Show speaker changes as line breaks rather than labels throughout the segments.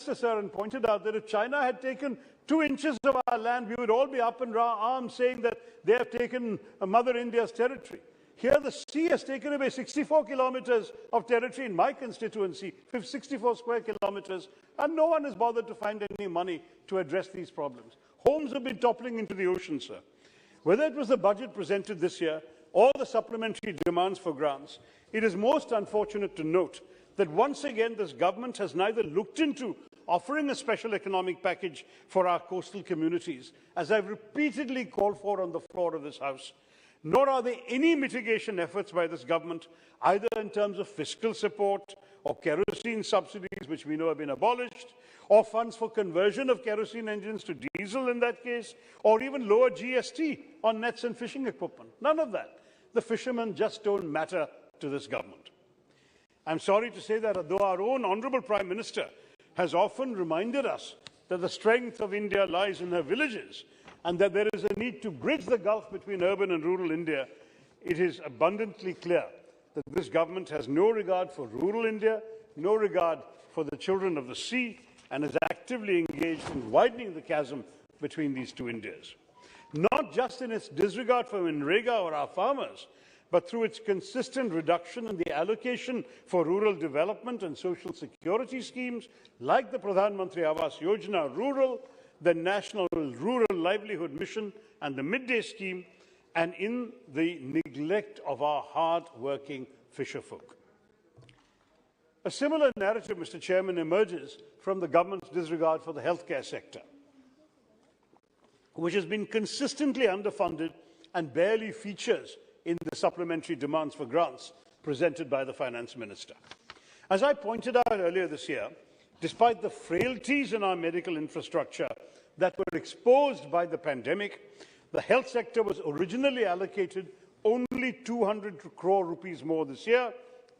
Sir, and pointed out that if China had taken 2 inches of our land, we would all be up in arms saying that they have taken Mother India's territory. Here, the sea has taken away 64 kilometers of territory in my constituency, 64 square kilometers, and no one has bothered to find any money to address these problems. Homes have been toppling into the ocean, sir. Whether it was the budget presented this year or the supplementary demands for grants, it is most unfortunate to note that once again this government has neither looked into offering a special economic package for our coastal communities, as I've repeatedly called for on the floor of this House, nor are there any mitigation efforts by this government, either in terms of fiscal support or kerosene subsidies, which we know have been abolished, or funds for conversion of kerosene engines to diesel in that case, or even lower GST on nets and fishing equipment. None of that. The fishermen just don't matter to this government. I'm sorry to say that though our own Honourable Prime Minister has often reminded us that the strength of India lies in her villages and that there is a need to bridge the gulf between urban and rural India, it is abundantly clear that this government has no regard for rural India, no regard for the children of the sea, and is actively engaged in widening the chasm between these two Indias. Not just in its disregard for Manrega or our farmers, but through its consistent reduction in the allocation for rural development and social security schemes like the Pradhan Mantri Awas Yojana Rural, the National Rural Livelihood Mission and the Midday Scheme, and in the neglect of our hard-working fisherfolk. A similar narrative, Mr. Chairman, emerges from the government's disregard for the healthcare sector, which has been consistently underfunded and barely features in the supplementary demands for grants presented by the Finance Minister. As I pointed out earlier this year, despite the frailties in our medical infrastructure that were exposed by the pandemic, the health sector was originally allocated only 200 crore rupees more this year.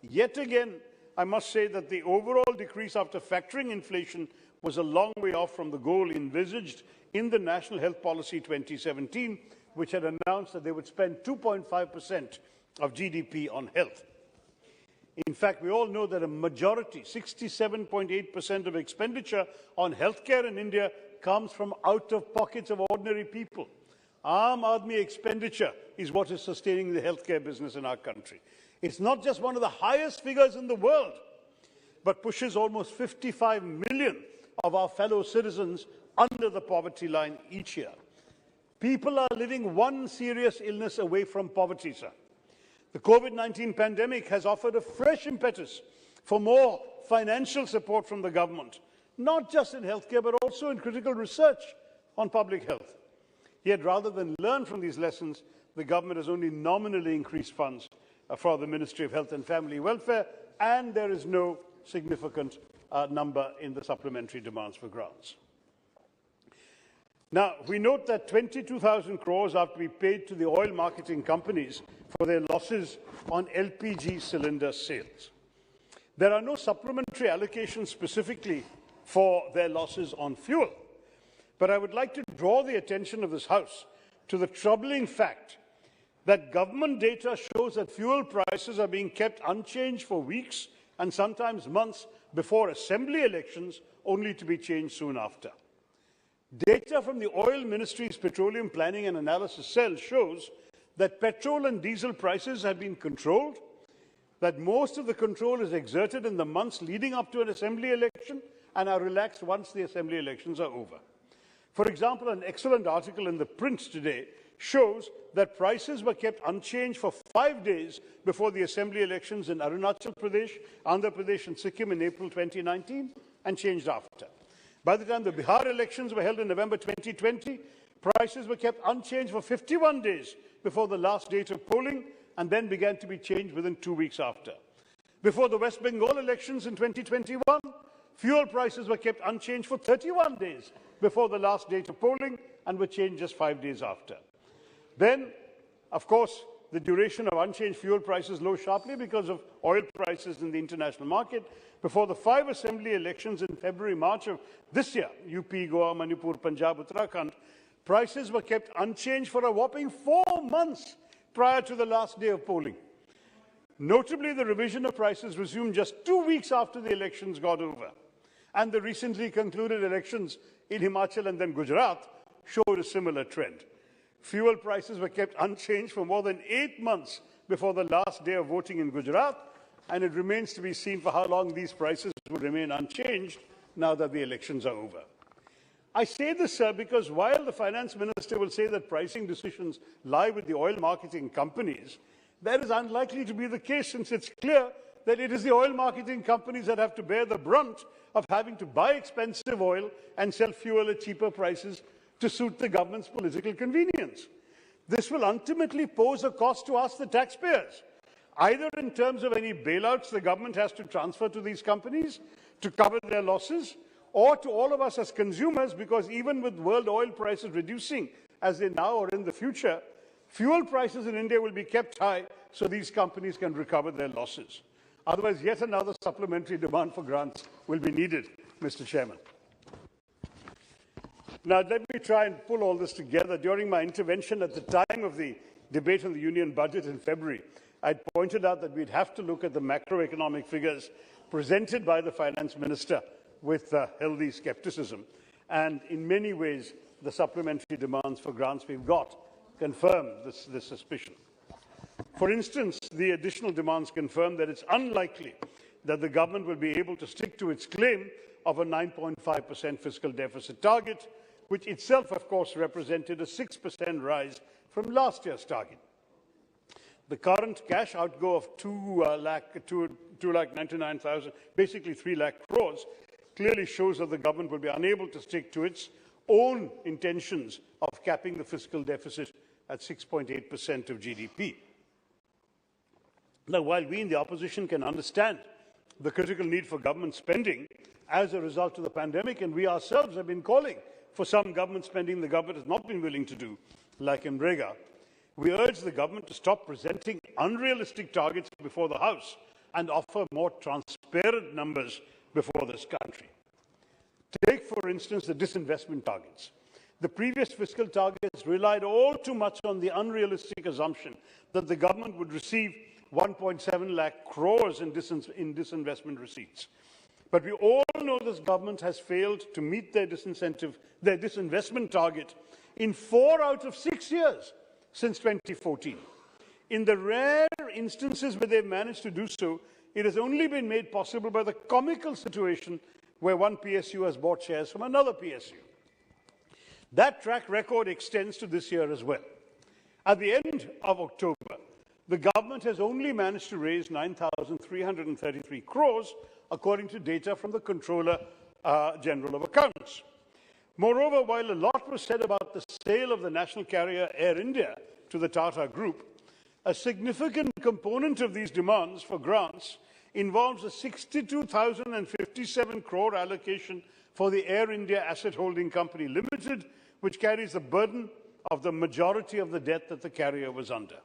Yet again, I must say that the overall decrease after factoring inflation was a long way off from the goal envisaged in the National Health Policy 2017, which had announced that they would spend 2.5% of GDP on health. In fact, we all know that a majority, 67.8% of expenditure on healthcare in India comes from out of pockets of ordinary people. Aam Aadmi expenditure is what is sustaining the healthcare business in our country. It's not just one of the highest figures in the world, but pushes almost 55 million of our fellow citizens under the poverty line each year. People are living one serious illness away from poverty, sir. The COVID-19 pandemic has offered a fresh impetus for more financial support from the government, not just in healthcare, but also in critical research on public health. Yet, rather than learn from these lessons, the government has only nominally increased funds for the Ministry of Health and Family Welfare, and there is no significant number in the supplementary demands for grants. Now, we note that 22,000 crores are to be paid to the oil marketing companies for their losses on LPG cylinder sales. There are no supplementary allocations specifically for their losses on fuel. But I would like to draw the attention of this House to the troubling fact that government data shows that fuel prices are being kept unchanged for weeks and sometimes months before assembly elections, only to be changed soon after. Data from the Oil Ministry's Petroleum Planning and Analysis Cell shows that petrol and diesel prices have been controlled, that most of the control is exerted in the months leading up to an assembly election and are relaxed once the assembly elections are over. For example, an excellent article in the print today shows that prices were kept unchanged for 5 days before the assembly elections in Arunachal Pradesh, Andhra Pradesh and Sikkim in April 2019 and changed after. By the time the Bihar elections were held in November 2020, prices were kept unchanged for 51 days before the last date of polling and then began to be changed within 2 weeks after. Before the West Bengal elections in 2021, fuel prices were kept unchanged for 31 days before the last date of polling and were changed just 5 days after. Then, of course, the duration of unchanged fuel prices rose sharply because of oil prices in the international market. Before the 5 assembly elections in February-March of this year, UP, Goa, Manipur, Punjab, Uttarakhand, prices were kept unchanged for a whopping 4 months prior to the last day of polling. Notably, the revision of prices resumed just 2 weeks after the elections got over. And the recently concluded elections in Himachal and then Gujarat showed a similar trend. Fuel prices were kept unchanged for more than 8 months before the last day of voting in Gujarat, and it remains to be seen for how long these prices will remain unchanged now that the elections are over. I say this, sir, because while the finance minister will say that pricing decisions lie with the oil marketing companies, that is unlikely to be the case, since it's clear that it is the oil marketing companies that have to bear the brunt of having to buy expensive oil and sell fuel at cheaper prices to suit the government's political convenience. This will ultimately pose a cost to us, the taxpayers, either in terms of any bailouts the government has to transfer to these companies to cover their losses, or to all of us as consumers, because even with world oil prices reducing as they now or in the future, fuel prices in India will be kept high so these companies can recover their losses. Otherwise, yet another supplementary demand for grants will be needed, Mr. Chairman. Now, let me try and pull all this together. During my intervention at the time of the debate on the Union budget in February, I pointed out that we'd have to look at the macroeconomic figures presented by the Finance Minister with healthy skepticism. And in many ways, the supplementary demands for grants we've got confirm this suspicion. For instance, the additional demands confirm that it's unlikely that the government will be able to stick to its claim of a 9.5% fiscal deficit target, which itself, of course, represented a 6% rise from last year's target. The current cash outgo of 2,99,000, basically 3 lakh crores, clearly shows that the government will be unable to stick to its own intentions of capping the fiscal deficit at 6.8% of GDP. Now, while we in the opposition can understand the critical need for government spending as a result of the pandemic, and we ourselves have been calling for some government spending the government has not been willing to do, like in Rega, we urge the government to stop presenting unrealistic targets before the House and offer more transparent numbers before this country. Take, for instance, the disinvestment targets. The previous fiscal targets relied all too much on the unrealistic assumption that the government would receive 1.7 lakh crores in disinvestment receipts. But we all know this government has failed to meet their disinvestment target in 4 out of 6 years since 2014. In the rare instances where they've managed to do so, it has only been made possible by the comical situation where one PSU has bought shares from another PSU. That track record extends to this year as well. At the end of October, the government has only managed to raise 9,333 crores, according to data from the Controller General of Accounts. Moreover, while a lot was said about the sale of the national carrier Air India to the Tata Group, a significant component of these demands for grants involves a 62,057 crore allocation for the Air India Asset Holding Company Limited, which carries the burden of the majority of the debt that the carrier was under.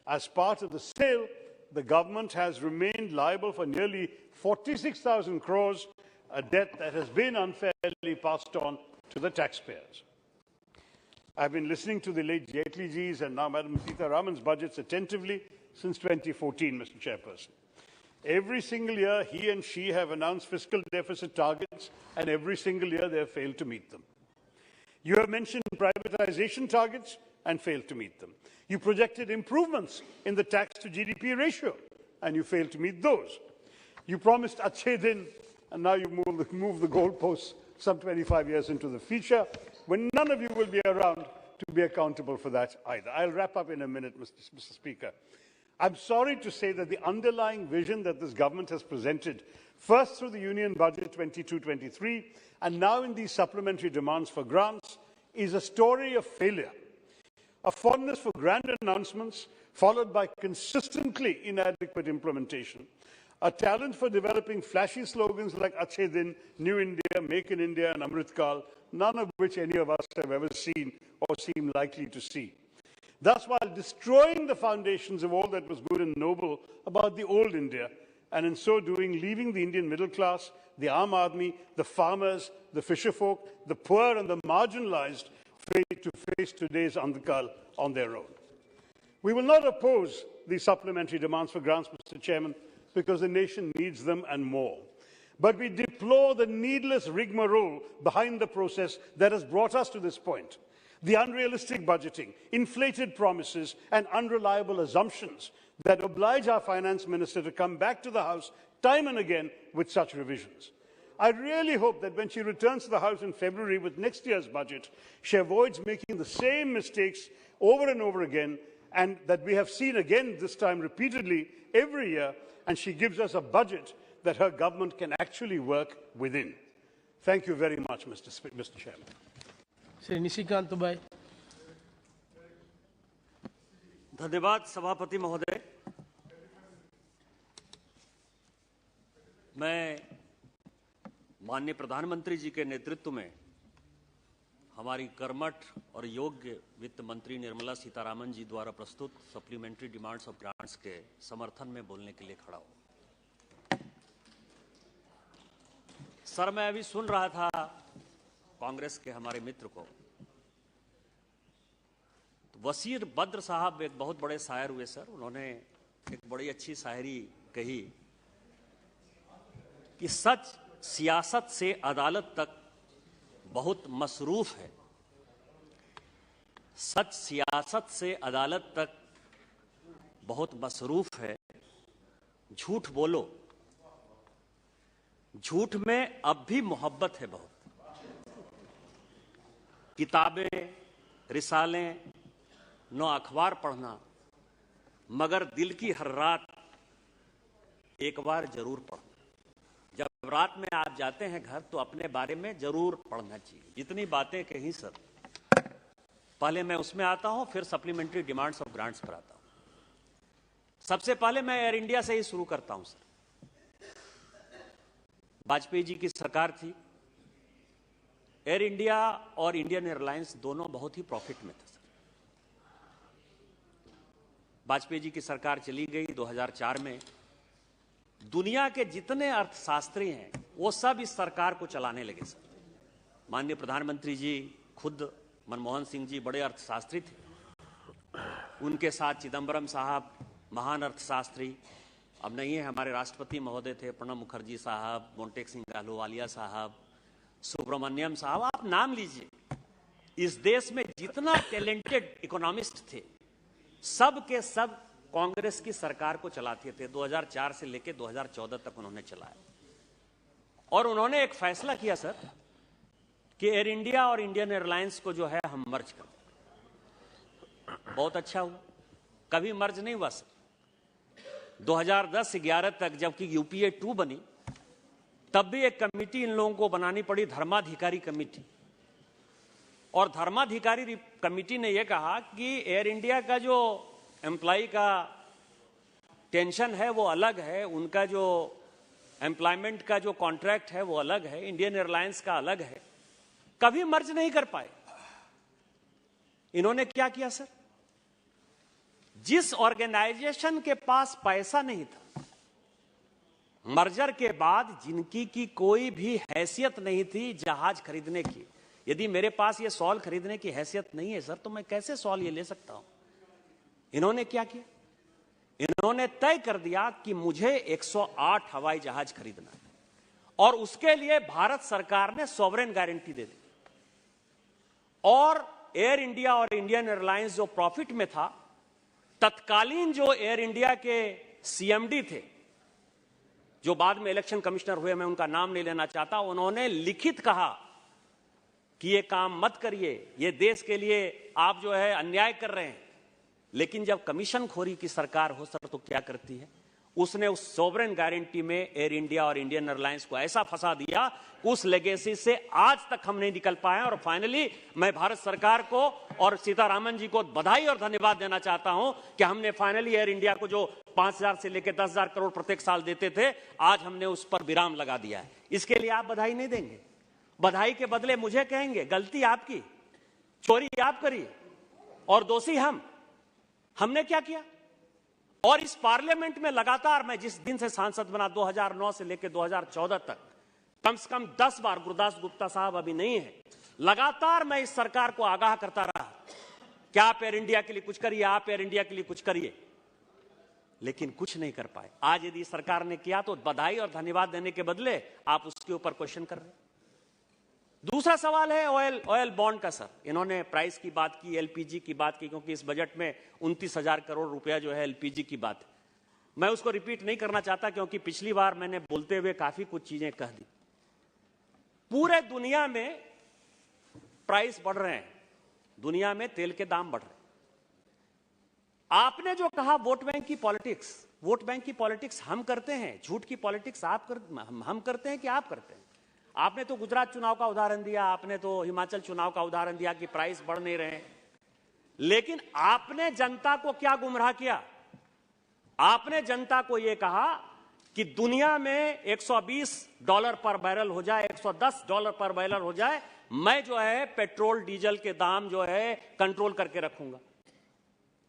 As part of the sale, the government has remained liable for nearly 46,000 crores, a debt that has been unfairly passed on to the taxpayers. I've been listening to the late Jaitley ji's and now Madam Sitharaman's budgets attentively since 2014, Mr. Chairperson. Every single year, he and she have announced fiscal deficit targets, and every single year they have failed to meet them. You have mentioned privatization targets and failed to meet them. You projected improvements in the tax to GDP ratio, and you failed to meet those. You promised Acche Din, and now you move the goalposts some 25 years into the future, when none of you will be around to be accountable for that either. I'll wrap up in a minute, Mr. Speaker. I'm sorry to say that the underlying vision that this government has presented, first through the Union Budget 22-23, and now in these supplementary demands for grants, is a story of failure. A fondness for grand announcements, followed by consistently inadequate implementation. A talent for developing flashy slogans like Acche Din, New India, Make in India, and Amritkal, none of which any of us have ever seen or seem likely to see. Thus, while destroying the foundations of all that was good and noble about the old India, and in so doing leaving the Indian middle class, the Aam Aadmi, the farmers, the fisherfolk, the poor and the marginalized to face today's Andhkal on their own. We will not oppose these supplementary demands for grants, Mr. Chairman, because the nation needs them and more. But we deplore the needless rigmarole behind the process that has brought us to this point. The unrealistic budgeting, inflated promises, and unreliable assumptions that oblige our finance minister to come back to the House time and again with such revisions. I really hope that when she returns to the House in February with next year's budget, she avoids making the same mistakes over and over again, and that we have seen again this time repeatedly every year, and she gives us a budget that her government can actually work within. Thank you very much, Mr. Chairman.
धन्यवाद सभापति महोदय। मैं माननीय प्रधानमंत्री जी के नेतृत्व में हमारी कर्मठ और योग्य वित्त मंत्री निर्मला सीतारामन जी द्वारा प्रस्तुत सप्लीमेंट्री डिमांड्स ऑफ ग्रांट्स के समर्थन में बोलने के लिए खड़ा हूं। सर, मैं अभी सुन रहा था कांग्रेस के हमारे मित्र को, तो वसीर बद्र साहब एक बहुत बड़े शायर हुए सर। उन्होंने एक बड़ी अच्छी शायरी कही कि सच सियासत से अदालत तक बहुत मसरूफ है, सच सियासत से अदालत तक बहुत मसरूफ है, झूठ बोलो, झूठ में अब भी मोहब्बत है बहुत। किताबें, रिसालें, न अखबार पढ़ना, मगर दिल की हर रात एक बार जरूर पढ़ना। जब रात में आप जाते हैं घर तो अपने बारे में जरूर पढ़ना चाहिए। जितनी बातें कही सर, पहले मैं उसमें आता हूं, फिर सप्लीमेंट्री डिमांड्स ऑफ ग्रांट्स पर आता हूं। सबसे पहले मैं एयर इंडिया से ही शुरू करता हूं सर। वाजपेयी जी की सरकार थी, एयर इंडिया और इंडियन एयरलाइंस दोनों बहुत ही प्रॉफिट में थे सर। वाजपेयी जी की सरकार चली गई 2004 में। दुनिया के जितने अर्थशास्त्री हैं वो सब इस सरकार को चलाने लगे सर। माननीय प्रधानमंत्री जी खुद मनमोहन सिंह जी बड़े अर्थशास्त्री थे, उनके साथ चिदम्बरम साहब महान अर्थशास्त्री, अब नहीं है, हमारे राष्ट्रपति महोदय थे प्रणब मुखर्जी साहब, मोंटेक सिंह अहलूवालिया साहब, सुब्रमण्यम साहब, आप नाम लीजिए। इस देश में जितना टैलेंटेड इकोनॉमिस्ट थे सब के सब कांग्रेस की सरकार को चलाते थे। 2004 से लेकर 2014 तक उन्होंने चलाया और उन्होंने एक फैसला किया सर कि एयर इंडिया और इंडियन एयरलाइंस को जो है हम मर्ज कर दें। बहुत अच्छा हुआ, कभी मर्ज नहीं हुआ सर। 2010-11 तक जबकि यूपीए 2 बनी, तब भी एक कमेटी इन लोगों को बनानी पड़ी, धर्माधिकारी कमेटी। और धर्माधिकारी कमेटी ने यह कहा कि एयर इंडिया का जो एम्प्लॉय का टेंशन है वो अलग है, उनका जो एम्प्लॉयमेंट का जो कॉन्ट्रैक्ट है वो अलग है, इंडियन एयरलाइंस का अलग है। कभी मर्ज नहीं कर पाए। इन्होंने क्या किया सर, जिस ऑर्गेनाइजेशन के पास पैसा नहीं था, मर्जर के बाद जिनकी की कोई भी हैसियत नहीं थी जहाज खरीदने की, यदि मेरे पास ये सॉल खरीदने की हैसियत नहीं है सर तो मैं कैसे सॉल ये ले सकता हूं। इन्होंने क्या किया, इन्होंने तय कर दिया कि मुझे 108 हवाई जहाज खरीदना है और उसके लिए भारत सरकार ने सॉवरेन गारंटी दे दी। और एयर इंडिया और इंडियन एयरलाइंस जो प्रॉफिट में था, तत्कालीन जो एयर इंडिया के सीएमडी थे, जो बाद में इलेक्शन कमिश्नर हुए, मैं उनका नाम नहीं लेना चाहता, उन्होंने लिखित कहा कि ये काम मत करिए, ये देश के लिए आप जो है अन्याय कर रहे हैं। लेकिन जब कमीशन खोरी की सरकार हो सर तो क्या करती है, उसने उस सॉवरेन गारंटी में एयर इंडिया और इंडियन एयरलाइंस को ऐसा फंसा दिया, उस लेगेसी से आज तक हम नहीं निकल पाए। और फाइनली मैं भारत सरकार को और सीतारामन जी को बधाई और धन्यवाद देना चाहता हूं कि हमने फाइनली एयर इंडिया को जो 5,000 से लेकर 10,000 करोड़ प्रत्येक साल देते थे, आज हमने उस पर विराम लगा दिया है। इसके लिए आप बधाई नहीं देंगे, बधाई के बदले मुझे कहेंगे गलती आपकी, चोरी आप करिए और दोषी हम। हमने क्या किया? और इस पार्लियामेंट में लगातार, मैं जिस दिन से सांसद बना 2009 से लेकर 2014 तक, कम से कम 10 बार, गुरदास गुप्ता साहब अभी नहीं है, लगातार मैं इस सरकार को आगाह करता रहा कि आप एयर इंडिया के लिए कुछ करिए, आप एयर इंडिया के लिए कुछ करिए। लेकिन कुछ नहीं कर पाए। आज यदि सरकार ने किया तो बधाई और धन्यवाद देने के बदले आप उसके ऊपर क्वेश्चन कर रहे हैं। दूसरा सवाल है ऑयल बॉन्ड का। सर, इन्होंने प्राइस की बात की, एलपीजी की बात की, क्योंकि इस बजट में 29,000 करोड़ रुपया जो है एलपीजी की बात है। मैं उसको रिपीट नहीं करना चाहता, क्योंकि पिछली बार मैंने बोलते हुए काफी कुछ चीजें कह दी। पूरे दुनिया में प्राइस बढ़ रहे हैं, दुनिया में तेल के दाम बढ़ रहे हैं। आपने जो कहा वोट बैंक की पॉलिटिक्स, वोट बैंक की पॉलिटिक्स हम करते हैं, झूठ की पॉलिटिक्स हम करते हैं कि आप करते हैं? आपने तो गुजरात चुनाव का उदाहरण दिया, आपने तो हिमाचल चुनाव का उदाहरण दिया कि प्राइस बढ़ नहीं रहे हैं, लेकिन आपने जनता को क्या गुमराह किया? आपने जनता को यह कहा कि दुनिया में $120 पर बैरल हो जाए, $110 पर बैरल हो जाए, मैं जो है पेट्रोल डीजल के दाम जो है कंट्रोल करके रखूंगा।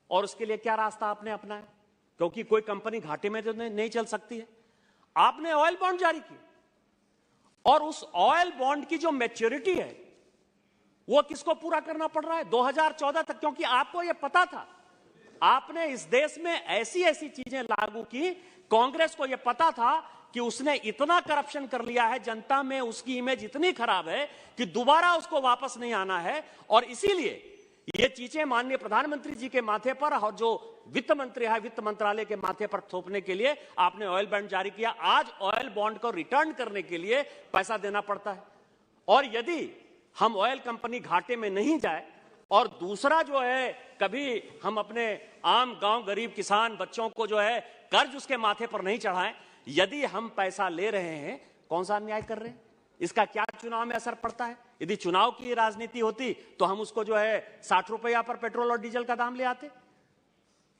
और उसके लिए क्या रास्ता आपने अपनाया? क्योंकि कोई कंपनी घाटे में तो नहीं चल सकती है, आपने ऑयल बॉन्ड जारी किए। और उस ऑयल बॉन्ड की जो मैच्योरिटी है वो किसको पूरा करना पड़ रहा है? 2014 तक, क्योंकि आपको यह पता था। आपने इस देश में ऐसी ऐसी चीजें लागू की, कांग्रेस को यह पता था कि उसने इतना करप्शन कर लिया है, जनता में उसकी इमेज इतनी खराब है कि दोबारा उसको वापस नहीं आना है। और इसीलिए ये चीजें माननीय प्रधानमंत्री जी के माथे पर और जो वित्त मंत्री है, वित्त मंत्रालय के माथे पर थोपने के लिए आपने ऑयल बॉन्ड जारी किया। आज ऑयल बॉन्ड को रिटर्न करने के लिए पैसा देना पड़ता है। और यदि हम ऑयल कंपनी घाटे में नहीं जाए, और दूसरा जो है कभी हम अपने आम गांव गरीब किसान बच्चों को जो है कर्ज उसके माथे पर नहीं चढ़ाएं, यदि हम पैसा ले रहे हैं, कौन सा अन्याय कर रहे हैं? इसका क्या चुनाव में असर पड़ता है? यदि चुनाव की राजनीति होती तो हम उसको जो है 60 रुपया पर पेट्रोल और डीजल का दाम ले आते।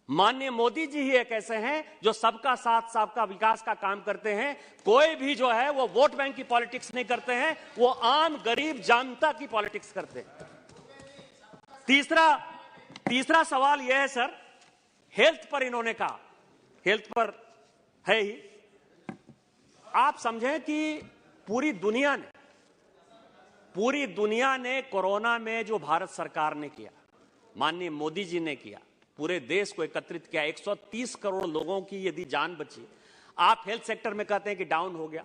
माननीय मोदी जी ही एक ऐसे हैं जो सबका साथ सबका विकास का काम करते हैं। कोई भी जो है वो वोट बैंक की पॉलिटिक्स नहीं करते हैं, वो आम गरीब जनता की पॉलिटिक्स करते हैं। तीसरा सवाल यह है सर, हेल्थ पर इन्होंने कहा, हेल्थ पर है ही। आप समझें कि पूरी दुनिया ने कोरोना में जो भारत सरकार ने किया, माननीय मोदी जी ने किया, पूरे देश को एकत्रित किया, 130 करोड़ लोगों की यदि जान बची। आप हेल्थ सेक्टर में कहते हैं कि डाउन हो गया।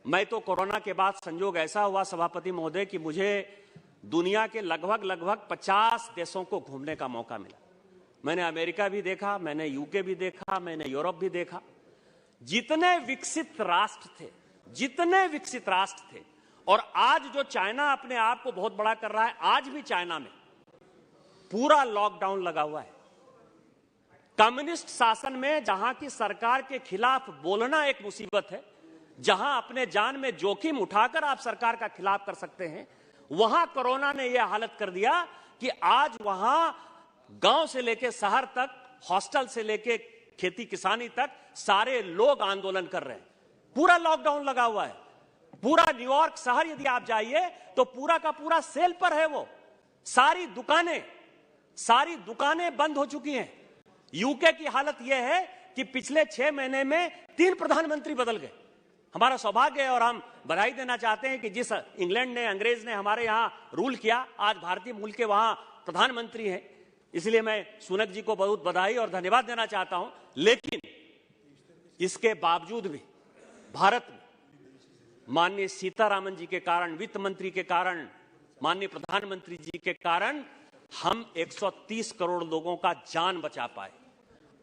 मैं तो कोरोना के बाद संजोग ऐसा हुआ सभापति महोदय कि मुझे दुनिया के लगभग 50 देशों को घूमने का मौका मिला। मैंने अमेरिका भी देखा, मैंने यूके भी देखा, मैंने यूरोप भी देखा। जितने विकसित राष्ट्र थे, और आज जो चाइना अपने आप को बहुत बड़ा कर रहा है, आज भी चाइना में पूरा लॉकडाउन लगा हुआ है। कम्युनिस्ट शासन में जहां की सरकार के खिलाफ बोलना एक मुसीबत है, जहां अपने जान में जोखिम उठाकर आप सरकार का खिलाफ कर सकते हैं, वहां कोरोना ने यह हालत कर दिया कि आज वहां गांव से लेकर शहर तक, हॉस्टल से लेकर खेती किसानी तक सारे लोग आंदोलन कर रहे हैं। पूरा लॉकडाउन लगा हुआ है। पूरा न्यूयॉर्क शहर यदि आप जाइए तो पूरा का पूरा सेल पर है वो। सारी दुकानें बंद हो चुकी हैं। यूके की हालत यह है कि पिछले 6 महीने में 3 प्रधानमंत्री बदल गए। हमारा सौभाग्य है और हम बधाई देना चाहते हैं कि जिस इंग्लैंड ने, अंग्रेज ने हमारे यहां रूल किया, आज भारतीय मूल के वहां प्रधानमंत्री हैं। इसलिए मैं सुनक जी को बहुत बधाई और धन्यवाद देना चाहता हूं। लेकिन इसके बावजूद भी भारत में माननीय सीतारामन जी के कारण, वित्त मंत्री के कारण, माननीय प्रधानमंत्री जी के कारण हम 130 करोड़ लोगों का जान बचा पाए।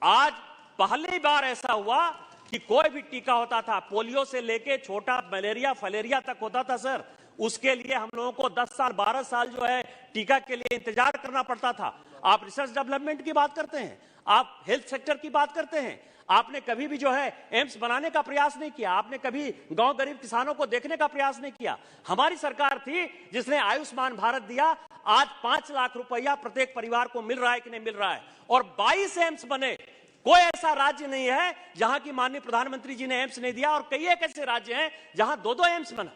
आज पहली बार ऐसा हुआ कि कोई भी टीका होता था, पोलियो से लेके छोटा मलेरिया फलेरिया तक होता था सर, उसके लिए हम लोगों को 10 साल 12 साल जो है टीका के लिए इंतजार करना पड़ता था। आप रिसर्च डेवलपमेंट की बात करते हैं, आप हेल्थ सेक्टर की बात करते हैं, आपने कभी भी जो है एम्स बनाने का प्रयास नहीं किया, आपने कभी गांव गरीब किसानों को देखने का प्रयास नहीं किया। हमारी सरकार थी जिसने आयुष्मान भारत दिया। आज 5 लाख रुपया प्रत्येक परिवार को मिल रहा है कि नहीं मिल रहा है, और 22 एम्स बने। कोई ऐसा राज्य नहीं है जहां की माननीय प्रधानमंत्री जी ने एम्स नहीं दिया, और कई एक ऐसे राज्य हैं जहां 2-2 एम्स बना।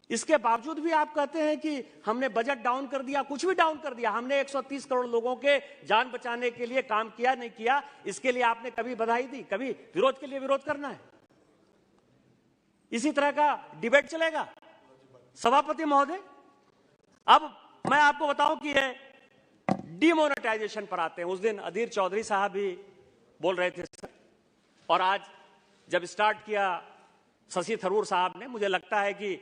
इसके बावजूद भी आप कहते हैं कि हमने बजट डाउन कर दिया। कुछ भी डाउन कर दिया? हमने 130 करोड़ लोगों के जान बचाने के लिए काम किया नहीं किया, इसके लिए आपने कभी बधाई दी? कभी विरोध के लिए विरोध करना है? इसी तरह का डिबेट चलेगा सभापति महोदय? अब मैं आपको बताऊं कि ये डिमोनेटाइजेशन पर आते हैं। उस दिन अधीर चौधरी साहब भी बोल रहे थे सर, और आज जब स्टार्ट किया शशि थरूर साहब ने, मुझे लगता है कि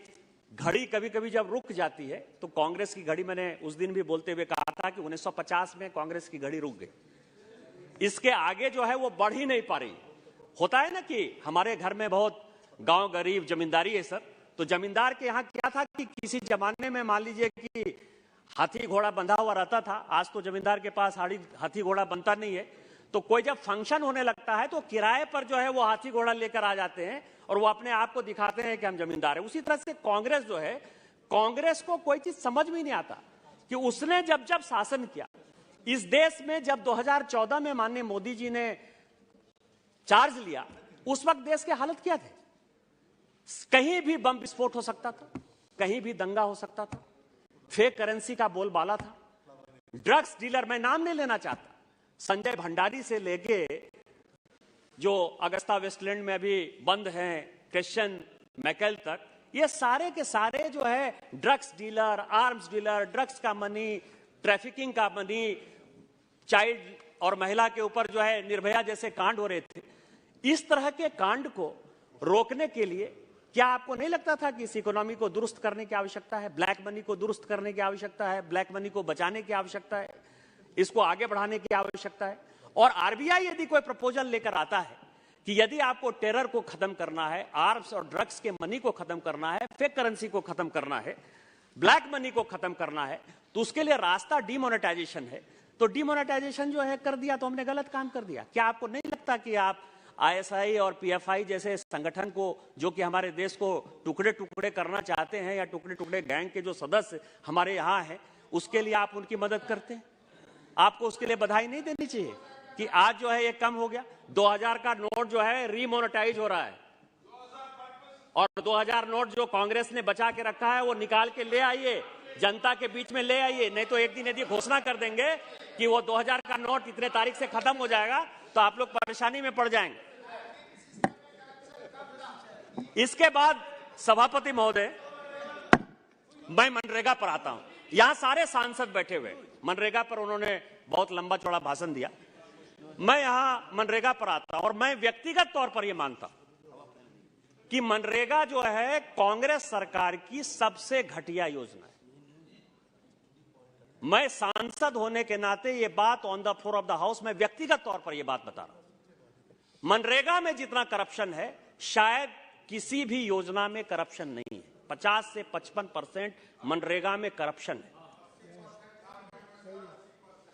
घड़ी कभी कभी जब रुक जाती है तो कांग्रेस की घड़ी, मैंने उस दिन भी बोलते हुए कहा था कि 1950 में कांग्रेस की घड़ी रुक गई, इसके आगे जो है वो बढ़ ही नहीं पा रही। होता है ना कि हमारे घर में बहुत गांव गरीब जमींदारी है सर, तो जमींदार के यहाँ क्या था कि किसी जमाने में मान लीजिए कि हाथी घोड़ा बंधा हुआ रहता था, आज तो जमींदार के पास हाथी घोड़ा बनता नहीं है, तो कोई जब फंक्शन होने लगता है तो किराए पर जो है वो हाथी घोड़ा लेकर आ जाते हैं और वो अपने आप को दिखाते हैं कि हम जमींदार हैं। उसी तरह से कांग्रेस जो है, कांग्रेस को कोई चीज समझ में नहीं आता कि उसने जब जब शासन किया इस देश में, जब 2014 में माननीय मोदी जी ने चार्ज लिया, उस वक्त देश के हालत क्या थे? कहीं भी बम विस्फोट हो सकता था, कहीं भी दंगा हो सकता था, फेक करेंसी का बोलबाला था, ड्रग्स डीलर, मैं नाम नहीं लेना चाहता, संजय भंडारी से लेके जो अगस्ता वेस्टलैंड में अभी बंद हैं क्रिश्चियन मैकेल तक, ये सारे के सारे जो है drugs dealer, arms dealer, drugs का मनी, ट्रैफिकिंग का मनी, चाइल्ड और महिला के ऊपर जो है निर्भया जैसे कांड हो रहे थे। इस तरह के कांड को रोकने के लिए क्या आपको नहीं लगता था कि इस इकोनॉमी को दुरुस्त करने की आवश्यकता है, ब्लैक मनी को दुरुस्त करने की आवश्यकता है, ब्लैक मनी को बचाने की आवश्यकता है, इसको आगे बढ़ाने की आवश्यकता है? और आरबीआई यदि कोई प्रपोजल लेकर आता है कि यदि आपको टेरर को खत्म करना है, आर्म्स और ड्रग्स के मनी को खत्म करना है, फेक करेंसी को खत्म करना है, ब्लैक मनी को खत्म करना है, तो उसके लिए रास्ता डिमोनेटाइजेशन है, तो डिमोनेटाइजेशन जो है कर दिया तो हमने गलत काम कर दिया। क्या आपको नहीं लगता कि आप आईएसआई और पीएफआई जैसे संगठन को, जो कि हमारे देश को टुकड़े टुकड़े करना चाहते हैं, या टुकड़े टुकड़े गैंग के जो सदस्य हमारे यहाँ हैं, उसके लिए आप उनकी मदद करते हैं? आपको उसके लिए बधाई नहीं देनी चाहिए कि आज जो है ये कम हो गया? 2000 का नोट जो है रीमोनेटाइज हो रहा है, और 2000 नोट जो कांग्रेस ने बचा के रखा है वो निकाल के ले आइए, जनता के बीच में ले आइए, नहीं तो एक दिन यदि घोषणा कर देंगे कि वो 2000 का नोट इतने तारीख से खत्म हो जाएगा तो आप लोग परेशानी में पड़ जाएंगे। इसके बाद सभापति महोदय, मैं मनरेगा पर आता हूं। यहां सारे सांसद बैठे हुए, मनरेगा पर उन्होंने बहुत लंबा चौड़ा भाषण दिया। मैं यहां मनरेगा पर आता हूं और मैं व्यक्तिगत तौर पर यह मानता हूं कि मनरेगा जो है कांग्रेस सरकार की सबसे घटिया योजना है। मैं सांसद होने के नाते ये बात on the floor of the house में व्यक्तिगत तौर पर यह बात बता रहा हूं। मनरेगा में जितना करप्शन है शायद किसी भी योजना में करप्शन नहीं है। 50 से 55% मनरेगा में करप्शन है।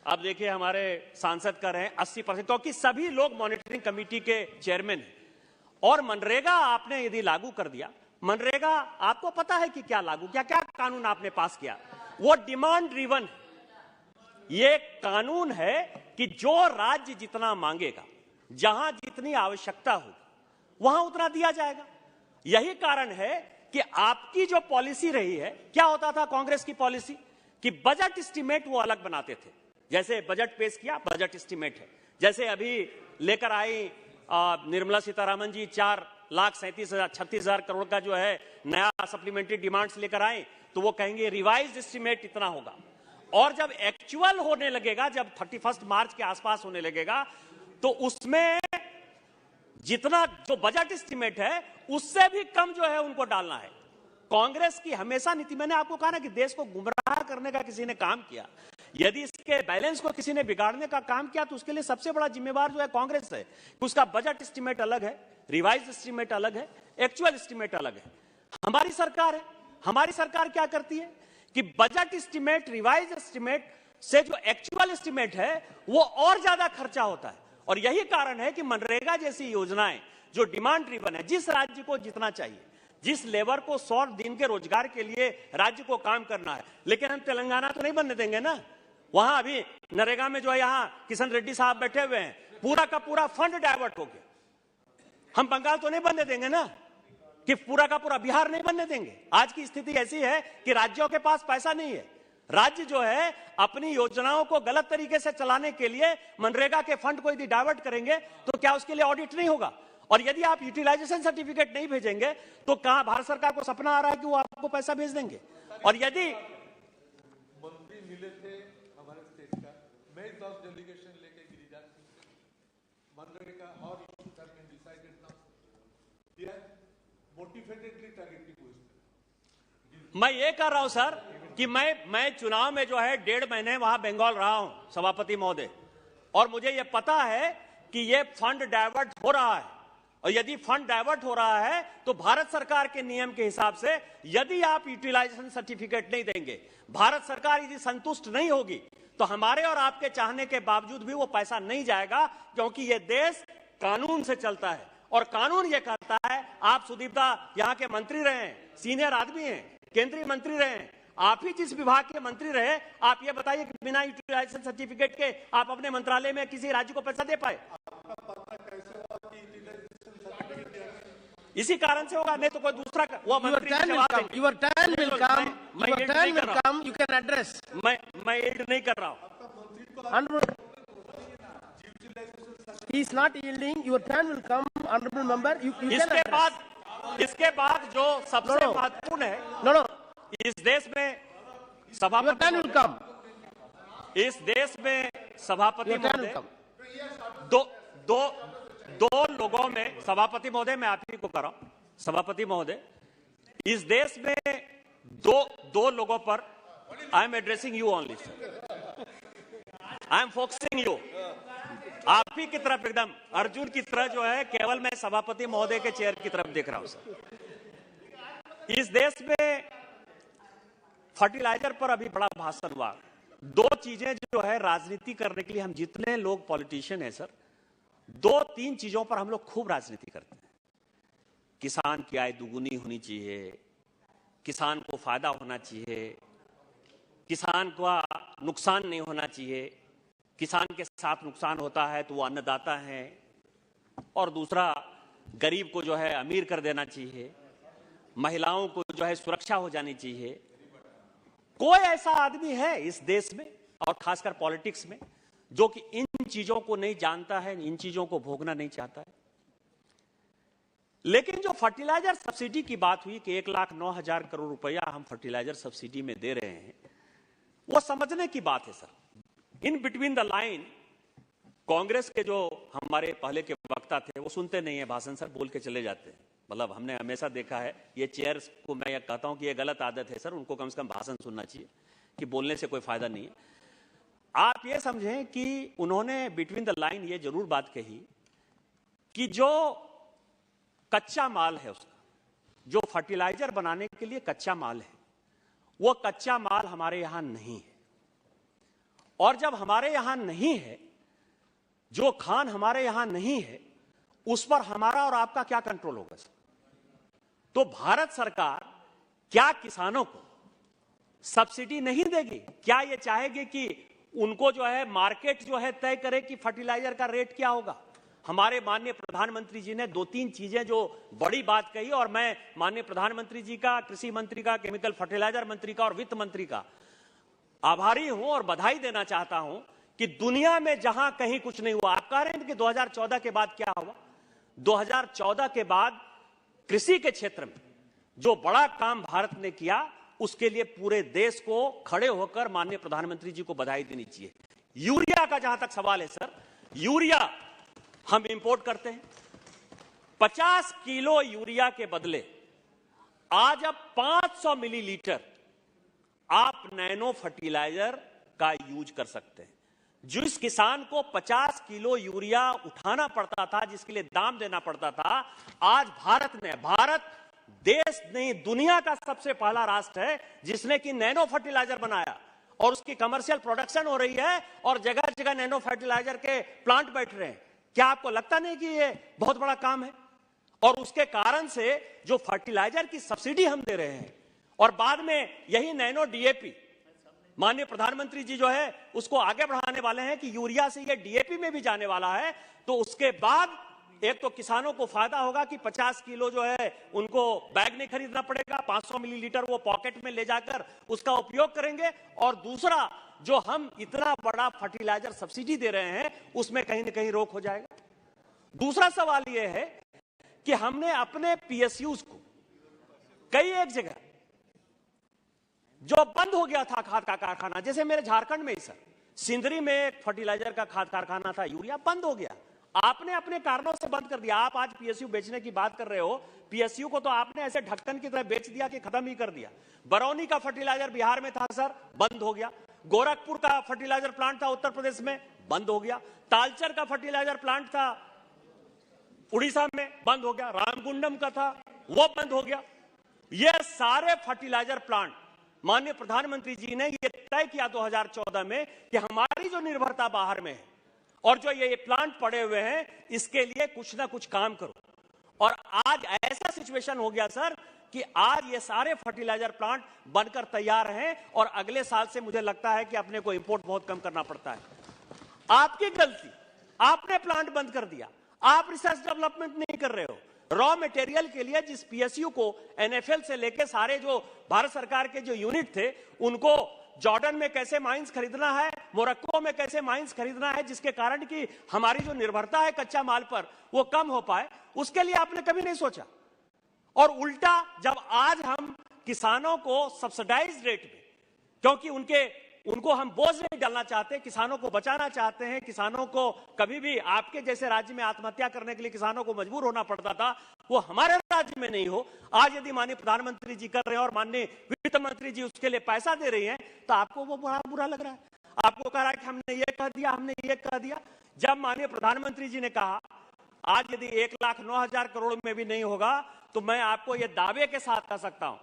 अब देखिए हमारे सांसद कर रहे हैं 80%, क्योंकि सभी लोग मॉनिटरिंग कमेटी के चेयरमैन हैं। और मनरेगा आपने यदि लागू कर दिया, मनरेगा आपको पता है कि क्या लागू किया, क्या कानून आपने पास किया? वो डिमांड ड्रिवन है। ये कानून है कि जो राज्य जितना मांगेगा, जहां जितनी आवश्यकता होगी वहां उतना दिया जाएगा। यही कारण है कि आपकी जो पॉलिसी रही है, क्या होता था कांग्रेस की पॉलिसी कि बजट एस्टीमेट वो अलग बनाते थे। जैसे बजट पेश किया, बजट एस्टीमेट है। जैसे अभी लेकर आई निर्मला सीतारामन जी 4,37,36,000 करोड़ का जो है नया सप्लीमेंट्री डिमांड्स लेकर आए, तो वो कहेंगे रिवाइज्ड एस्टीमेट इतना होगा। और जब एक्चुअल होने लगेगा, जब 31 मार्च के आसपास होने लगेगा, तो उसमें जितना जो बजट एस्टीमेट है उससे भी कम जो है उनको डालना है। कांग्रेस की हमेशा नीति, मैंने आपको कहा ना कि देश को गुमराह करने का किसी ने काम किया, यदि इसके बैलेंस को किसी ने बिगाड़ने का काम किया तो उसके लिए सबसे बड़ा जिम्मेवार जो है कांग्रेस है। उसका बजट एस्टीमेट अलग है, रिवाइज एस्टीमेट अलग है, एक्चुअल एस्टीमेट अलग है। हमारी सरकार है, हमारी सरकार क्या करती है कि बजट एस्टीमेट, रिवाइज एस्टीमेट से जो एक्चुअल एस्टीमेट है वो और ज्यादा खर्चा होता है। और यही कारण है कि मनरेगा जैसी योजनाएं जो डिमांड ड्रिवन है, जिस राज्य को जितना चाहिए, जिस लेबर को 100 दिन के रोजगार के लिए राज्य को काम करना है, लेकिन हम तेलंगाना तो नहीं बनने देंगे ना। वहां अभी नरेगा में जो है, यहां किशन रेड्डी साहब बैठे हुए हैं, पूरा का पूरा फंड डाइवर्ट हो गया। हम बंगाल तो नहीं बनने देंगे ना, कि पूरा का पूरा बिहार नहीं बनने देंगे। आज की स्थिति ऐसी है कि राज्यों के पास पैसा नहीं है। राज्य जो है अपनी योजनाओं को गलत तरीके से चलाने के लिए मनरेगा के फंड को यदि डाइवर्ट करेंगे तो क्या उसके लिए ऑडिट नहीं होगा? और यदि आप यूटिलाइजेशन सर्टिफिकेट नहीं भेजेंगे तो कहां भारत सरकार को सपना आ रहा है कि वो आपको पैसा भेज देंगे? और यदि
मंत्री मिले थे हमारे स्टेट का, मैं 10 डेलीगेशन लेके गिरिजात Manrega, how issues have been decided now. They are motivatedly targeting question.
मैं ये कर रहा हूं सर कि मैं चुनाव में जो है 1.5 महीने वहां बंगाल रहा हूं सभापति महोदय, और मुझे ये पता है कि ये फंड डाइवर्ट हो रहा है, और यदि फंड डाइवर्ट हो रहा है तो भारत सरकार के नियम के हिसाब से यदि आप यूटिलाइजेशन सर्टिफिकेट नहीं देंगे, भारत सरकार यदि संतुष्ट नहीं होगी, तो हमारे और आपके चाहने के बावजूद भी वो पैसा नहीं जाएगा, क्योंकि ये देश कानून से चलता है और कानून ये कहता है। आप सुदीप्ता यहाँ के मंत्री रहे हैं, सीनियर आदमी हैं, केंद्रीय मंत्री रहे हैं, आप ही जिस विभाग के मंत्री रहे, आप ये बताइए कि बिना यूटिलाइजेशन सर्टिफिकेट के आप अपने मंत्रालय में किसी राज्य को पैसा दे पाए? इसी कारण से होगा, नहीं तो कोई दूसरा वो मंत्री जवाब देंगे।
Your turn will come. Your turn will come. You can address.
मैं एड नहीं कर रहा हूं।
Honorable, he is not yielding. Your turn will come, honorable member. You can address.
इसके बाद जो सबसे महत्वपूर्ण है,
No.
इस देश में
Your
सभापति
turn will come.
इस देश में सभापति
Your turn will
महोदय
come.
दो लोगों में, सभापति महोदय मैं आप ही को कर रहा हूं, सभापति महोदय, इस देश में दो लोगों पर I am addressing you only, I am focusing you, आप ही की तरफ, एकदम अर्जुन की तरह जो है, केवल मैं सभापति महोदय के चेयर की तरफ देख रहा हूं सर। इस देश में फर्टिलाइजर पर अभी बड़ा भाषण हुआ। दो चीजें जो है राजनीति करने के लिए, हम जितने लोग पॉलिटिशियन हैं सर, 2-3 चीजों पर हम लोग खूब राजनीति करते हैं। किसान की आय दुगुनी होनी चाहिए, किसान को फायदा होना चाहिए, किसान का नुकसान नहीं होना चाहिए, किसान के साथ नुकसान होता है तो वो अन्नदाता है, और दूसरा गरीब को जो है अमीर कर देना चाहिए, महिलाओं को जो है सुरक्षा हो जानी चाहिए। कोई ऐसा आदमी है इस देश में और खासकर पॉलिटिक्स में जो कि इन चीजों को नहीं जानता है, इन चीजों को भोगना नहीं चाहता है? लेकिन जो फर्टिलाइजर सब्सिडी की बात हुई कि 1,09,000 करोड़ रुपया हम फर्टिलाइजर सब्सिडी में दे रहे हैं, वो समझने की बात है sir. In between the line Congress के जो हमारे पहले के वक्ता थे वो सुनते नहीं है भाषण सर, बोल के चले जाते हैं। मतलब हमने हमेशा देखा है, ये चेयर्स को मैं ये कहता हूं कि ये गलत आदत है सर, उनको कम से कम भाषण सुनना चाहिए, कि बोलने से कोई फायदा नहीं है। आप ये समझें कि उन्होंने बिटवीन द लाइन ये जरूर बात कही कि जो कच्चा माल है उसका, जो फर्टिलाइजर बनाने के लिए कच्चा माल है, वो कच्चा माल हमारे यहां नहीं है, और जब हमारे यहां नहीं है, जो खान हमारे यहां नहीं है, उस पर हमारा और आपका क्या कंट्रोल होगा सर? तो भारत सरकार क्या किसानों को सब्सिडी नहीं देगी? क्या ये चाहेगी कि उनको जो है मार्केट जो है तय करे कि फर्टिलाइजर का रेट क्या होगा? हमारे माननीय प्रधानमंत्री जी ने 2-3 चीजें जो बड़ी बात कही, और मैं माननीय प्रधानमंत्री जी का, कृषि मंत्री का, केमिकल फर्टिलाइजर मंत्री का और वित्त मंत्री का आभारी हूं और बधाई देना चाहता हूं कि दुनिया में जहां कहीं कुछ नहीं हुआ। आप कह रहे हैं कि 2014 के बाद क्या हुआ? 2014 के बाद कृषि के क्षेत्र में जो बड़ा काम भारत ने किया, उसके लिए पूरे देश को खड़े होकर माननीय प्रधानमंत्री जी को बधाई देनी चाहिए। यूरिया का जहां तक सवाल है सर, यूरिया हम इंपोर्ट करते हैं, 50 किलो यूरिया के बदले आज अब 500 मिलीलीटर आप नैनो फर्टिलाइजर का यूज कर सकते हैं। जिस किसान को 50 किलो यूरिया उठाना पड़ता था, जिसके लिए दाम देना पड़ता था, आज भारत देश नहीं दुनिया का सबसे पहला राष्ट्र है जिसने कि नैनो फर्टिलाइजर बनाया, और उसकी कमर्शियल प्रोडक्शन हो रही है, और जगह जगह नैनो फर्टिलाइजर के प्लांट बैठ रहे हैं। क्या आपको लगता नहीं कि ये बहुत बड़ा काम है? और उसके कारण से जो फर्टिलाइजर की सब्सिडी हम दे रहे हैं, और बाद में यही नैनो डीएपी माननीय प्रधानमंत्री जी जो है उसको आगे बढ़ाने वाले हैं कि यूरिया से ये डीएपी में भी जाने वाला है, तो उसके बाद एक तो किसानों को फायदा होगा कि 50 किलो जो है उनको बैग नहीं खरीदना पड़ेगा, 500 मिलीलीटर वो पॉकेट में ले जाकर उसका उपयोग करेंगे, और दूसरा जो हम इतना बड़ा फर्टिलाइजर सब्सिडी दे रहे हैं उसमें कहीं ना कहीं रोक हो जाएगा। दूसरा सवाल यह है कि हमने अपने पीएसयूज को कई एक जगह जो बंद हो गया था खाद का कारखाना, जैसे मेरे झारखंड में ही सर सिंदरी में एक फर्टिलाइजर का खाद कारखाना था, यूरिया बंद हो गया। आपने अपने कारणों से बंद कर दिया। आप आज पीएसयू बेचने की बात कर रहे हो, पीएसयू को तो आपने ऐसे ढक्कन की तरह बेच दिया कि खत्म ही कर दिया। बरौनी का फर्टिलाइजर बिहार में था सर, बंद हो गया। गोरखपुर का फर्टिलाइजर प्लांट था उत्तर प्रदेश में, बंद हो गया। तालचर का फर्टिलाइजर प्लांट था उड़ीसा में, बंद हो गया। रामगुंडम का था, वो बंद हो गया। ये सारे फर्टिलाइजर प्लांट माननीय प्रधानमंत्री जी ने ये तय किया 2014 में कि हमारी जो निर्भरता बाहर में है और जो ये प्लांट पड़े हुए हैं, इसके लिए कुछ ना कुछ काम करो। और आज ऐसा सिचुएशन हो गया सर कि आज ये सारे फर्टिलाइजर प्लांट बनकर तैयार हैं और अगले साल से मुझे लगता है कि अपने को इंपोर्ट बहुत कम करना पड़ता है। आपकी गलती, आपने प्लांट बंद कर दिया। आप रिसर्च डेवलपमेंट नहीं कर रहे हो। रॉ मटेरियल के लिए जिस पीएसयू को एनएफएल से लेके सारे जो भारत सरकार के जो यूनिट थे, उनको जॉर्डन में कैसे माइंस खरीदना है, मोरक्को में कैसे माइंस खरीदना है, जिसके कारण कि हमारी जो निर्भरता है कच्चा माल पर वो कम हो पाए, उसके लिए आपने कभी नहीं सोचा। और उल्टा जब आज हम किसानों को सब्सिडाइज रेट में, क्योंकि उनको हम बोझ नहीं डालना चाहते, किसानों को बचाना चाहते हैं, किसानों को कभी भी आपके जैसे राज्य में आत्महत्या करने के लिए किसानों को मजबूर होना पड़ता था, वो हमारे राज्य में नहीं हो। आज यदि माननीय प्रधानमंत्री जी कर रहे हैं और माननीय वित्त मंत्री जी उसके लिए पैसा दे रही हैं, तो आपको वो बुरा लग रहा है। आपको कह रहा है कि हमने ये कह दिया, हमने ये कह दिया। जब माननीय प्रधानमंत्री जी ने कहा आज यदि 1,09,000 करोड़ में भी नहीं होगा, तो मैं आपको ये दावे के साथ कह सकता हूं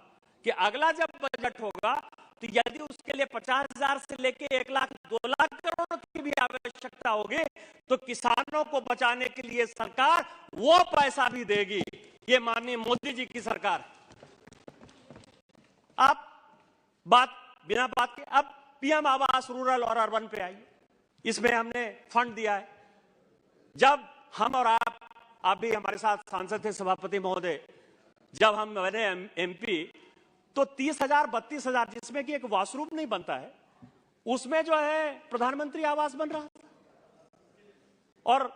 कि अगला जब बजट होगा तो यदि उसके लिए 50,000 से लेके 1,02,00,000 करोड़ की भी आवश्यकता होगी, तो किसानों को बचाने के लिए सरकार वो पैसा भी देगी। ये माननीय मोदी जी की सरकार। आप बिना बात के अब पीएम आवास रूरल और अर्बन पे आइए। इसमें हमने फंड दिया है। जब हम और आप भी हमारे साथ सांसद थे सभापति महोदय, जब हम बने एमपी, तो 30,000 32,000 जिसमें कि एक वॉशरूम नहीं बनता है, उसमें जो है प्रधानमंत्री आवास बन रहा था। और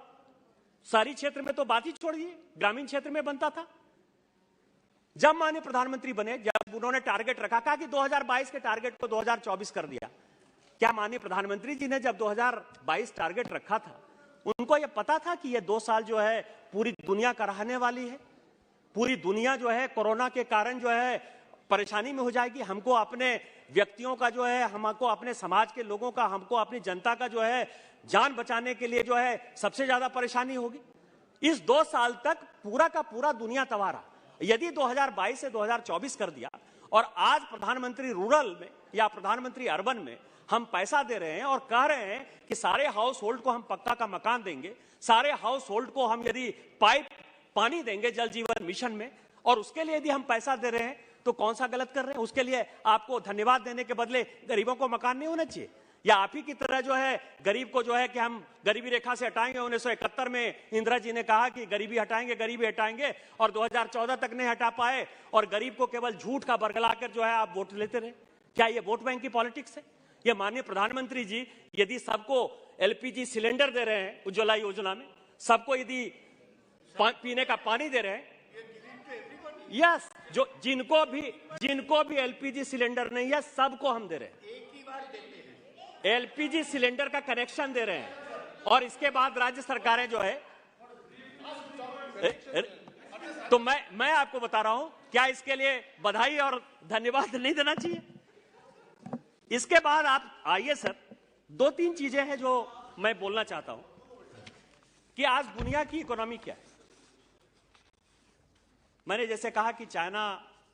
शहरी क्षेत्र में तो बात ही छोड़िए, ग्रामीण क्षेत्र में बनता था। जब माननीय प्रधानमंत्री बने, जब उन्होंने टारगेट रखा, कहा कि 2022 के टारगेट को 2024 कर दिया। क्या माननीय प्रधानमंत्री जी ने जब 2022 टारगेट रखा था, उनको यह पता था कि यह 2 साल जो है पूरी दुनिया का रहने वाली है? पूरी दुनिया जो है कोरोना के कारण जो है परेशानी में हो जाएगी। हमको अपने व्यक्तियों का जो है, हमको अपने समाज के लोगों का, हमको अपनी जनता का जो है जान बचाने के लिए जो है सबसे ज्यादा परेशानी होगी। इस 2 साल तक पूरा का पूरा दुनिया तबाह रहा। यदि 2022 से 2024 कर दिया और आज प्रधानमंत्री रूरल में या प्रधानमंत्री अर्बन में हम पैसा दे रहे हैं और कह रहे हैं कि सारे हाउस होल्ड को हम पक्का का मकान देंगे, सारे हाउस होल्ड को हम यदि पाइप पानी देंगे जल जीवन मिशन में, और उसके लिए यदि हम पैसा दे रहे हैं, तो कौन सा गलत कर रहे हैं? उसके लिए आपको धन्यवाद देने के बदले गरीबों को मकान नहीं होना चाहिए? या आप ही की तरह जो है गरीब को जो है कि हम गरीबी रेखा से हटाएंगे। 1971 में इंदिरा जी ने कहा कि गरीबी हटाएंगे, और 2014 तक नहीं हटा पाए, और गरीब को केवल झूठ का बरगला कर जो है आप वोट लेते रहे। क्या ये वोट बैंक की पॉलिटिक्स है? ये माननीय प्रधानमंत्री जी यदि सबको एलपीजी सिलेंडर दे रहे हैं उज्ज्वला योजना में, सबको यदि पीने का पानी दे रहे हैं, यस, जो जिनको भी एलपीजी सिलेंडर नहीं है सबको हम दे रहे हैं, एक ही बार देते हैं, एलपीजी सिलेंडर का कनेक्शन दे रहे हैं। और इसके बाद राज्य सरकारें जो है, तो मैं आपको बता रहा हूं, क्या इसके लिए बधाई और धन्यवाद नहीं देना चाहिए? इसके बाद आप आइए सर, 2-3 चीजें हैं जो मैं बोलना चाहता हूं कि आज दुनिया की इकोनॉमी क्या है। मैंने जैसे कहा कि चाइना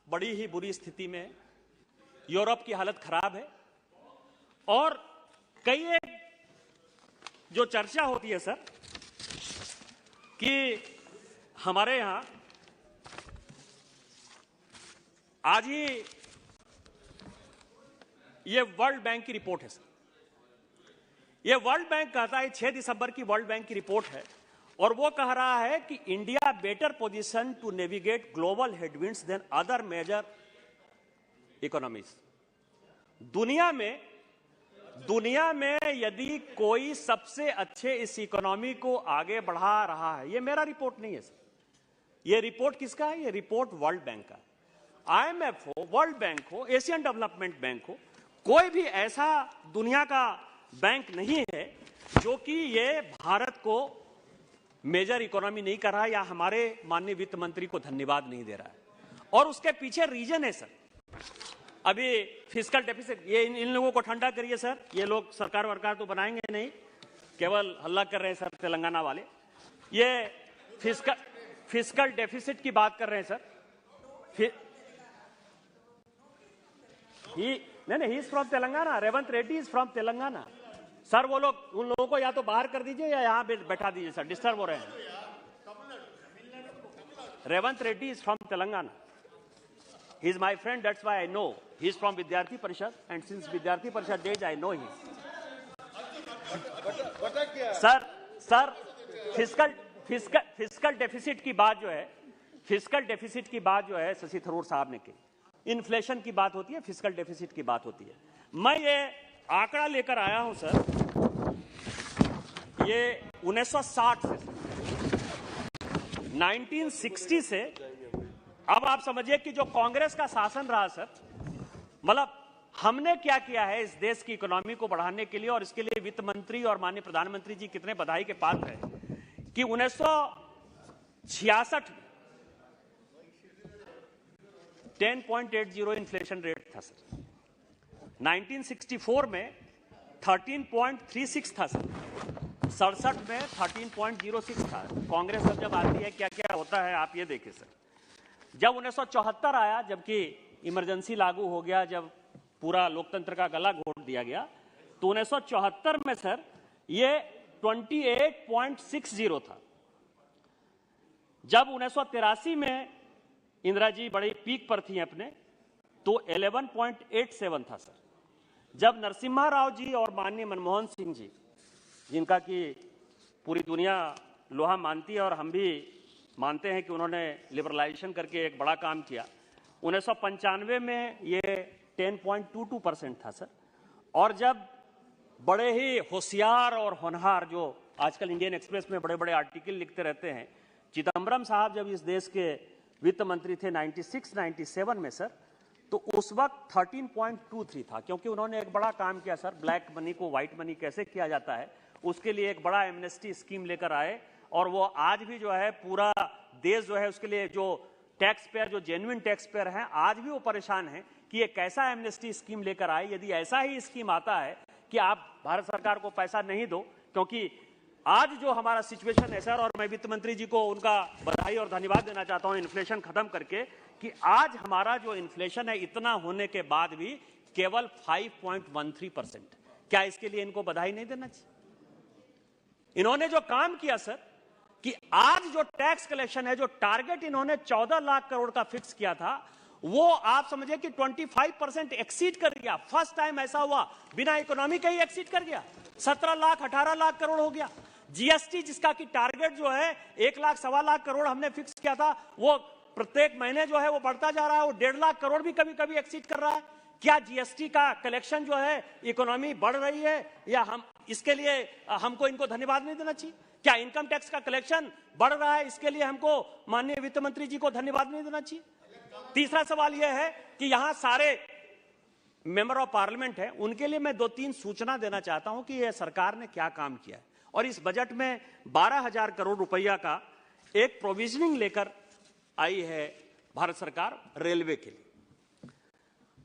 बड़ी ही बुरी स्थिति में है, यूरोप की हालत खराब है, और कई एक जो चर्चा होती है सर कि हमारे यहां आज ही ये वर्ल्ड बैंक की रिपोर्ट है सर, ये वर्ल्ड बैंक कहता है, 6 दिसंबर की वर्ल्ड बैंक की रिपोर्ट है, और वो कह रहा है कि India better position to navigate global headwinds than other major economies. दुनिया में यदि कोई सबसे अच्छे इस इकोनॉमी को आगे बढ़ा रहा है, ये मेरा रिपोर्ट नहीं है सर, ये रिपोर्ट किसका है? ये रिपोर्ट वर्ल्ड बैंक का। IMF हो, वर्ल्ड बैंक हो, एशियन डेवलपमेंट बैंक हो, कोई भी ऐसा दुनिया का बैंक नहीं है जो कि ये भारत को मेजर इकोनॉमी नहीं कर रहा है या हमारे माननीय वित्त मंत्री को धन्यवाद नहीं दे रहा है। और उसके पीछे रीजन है सर, अभी फिस्कल डेफिसिट, ये इन लोगों को ठंडा करिए सर, ये लोग सरकार वरकार तो बनाएंगे नहीं, केवल हल्ला कर रहे हैं सर तेलंगाना वाले। ये फिस्कल डेफिसिट की बात कर रहे हैं sir. He is from Telangana, Revanth Reddy is from Telangana sir. वो लोग, उन लोगों को या तो बाहर कर दीजिए या यहां बैठा दीजिए सर, डिस्टर्ब हो रहे हैं। Revanth Reddy is from Telangana, he is my friend, that's why I know. He is from Vidyarthi Parishad, and since Vidyarthi Parishad days I know him. Sir fiscal deficit की बात जो है, फिस्कल डेफिसिट की बात जो है शशि थरूर साहब ने की, इन्फ्लेशन की बात होती है, फिस्कल डेफिसिट की बात होती है। मैं ये आंकड़ा लेकर आया हूं सर, ये 1960 से, 1960 से अब आप समझिए कि जो कांग्रेस का शासन रहा सर, मतलब हमने क्या किया है इस देश की इकोनॉमी को बढ़ाने के लिए, और इसके लिए वित्त मंत्री और माननीय प्रधानमंत्री जी कितने बधाई के पात्र हैं कि 1966 10.80 इन्फ्लेशन रेट था सर, 1964 में 13.36 था सर, 67 में 13.06 था। कांग्रेस अब जब आती है क्या क्या होता है आप ये देखिए सर। जब 1974 आया, जबकि इमरजेंसी लागू हो गया, जब पूरा लोकतंत्र का गला घोट दिया गया, तो 1974 में सर ये 28.60 था। जब 1983 में इंदिरा जी बड़ी पीक पर थी अपने, तो 11.87 था सर। जब नरसिम्हा राव जी और माननीय मनमोहन सिंह जी, जिनका कि पूरी दुनिया लोहा मानती है और हम भी मानते हैं कि उन्होंने लिबरलाइजेशन करके एक बड़ा काम किया, 1995 में ये 10.22% था सर। और जब बड़े ही होशियार और होनहार, जो आजकल इंडियन एक्सप्रेस में बड़े बड़े आर्टिकल लिखते रहते हैं, चिदम्बरम साहब जब इस देश के वित्त मंत्री थे 96-97 में सर, तो उस वक्त 13.23 था, क्योंकि उन्होंने एक बड़ा काम किया सर, ब्लैक मनी को व्हाइट मनी कैसे किया जाता है उसके लिए एक बड़ा एमनेस्टी स्कीम लेकर आए। और वो आज भी जो है पूरा देश जो है उसके लिए, जो टैक्स पेयर, जो जेन्युइन टैक्स पेयर हैं, आज भी वो परेशान हैं कि ये कैसा एमनेस्टी स्कीम लेकर आए। यदि ऐसा ही स्कीम आता है कि आप भारत सरकार को पैसा नहीं दो, क्योंकि आज जो हमारा सिचुएशन है सर, और मैं वित्त मंत्री जी को उनका बधाई और धन्यवाद देना चाहता हूं इन्फ्लेशन खत्म करके, कि आज हमारा जो इन्फ्लेशन है इतना होने के बाद भी केवल 5.13%। क्या इसके लिए इनको बधाई नहीं देना चाहिए? इन्होंने जो काम किया सर, कि आज जो टैक्स कलेक्शन है, जो टारगेट इन्होंने 14 लाख करोड़ का फिक्स किया था, वो आप समझिए कि 25% एक्सीड कर गया। फर्स्ट टाइम ऐसा हुआ, बिना इकोनॉमी का ही एक्सीड कर गया, 17 लाख 18 लाख करोड़ हो गया। जीएसटी जिसका कि टारगेट जो है 1 लाख सवा लाख करोड़ हमने फिक्स किया था, वो प्रत्येक महीने जो है वो बढ़ता जा रहा है, वो 1.5 लाख करोड़ भी कभी कभी एक्सीड कर रहा है। क्या जीएसटी का कलेक्शन जो है, इकोनॉमी बढ़ रही है, या हम इसके लिए हमको इनको धन्यवाद नहीं देना चाहिए? क्या इनकम टैक्स का कलेक्शन बढ़ रहा है, इसके लिए हमको माननीय वित्त मंत्री जी को धन्यवाद नहीं देना चाहिए? तीसरा सवाल यह है कि यहां सारे मेंबर ऑफ पार्लियामेंट हैं, उनके लिए मैं 2-3 सूचना देना चाहता हूं कि यह सरकार ने क्या काम किया है। और इस बजट में 12,000 करोड़ रुपया का एक प्रोविजनिंग लेकर आई है भारत सरकार रेलवे के लिए।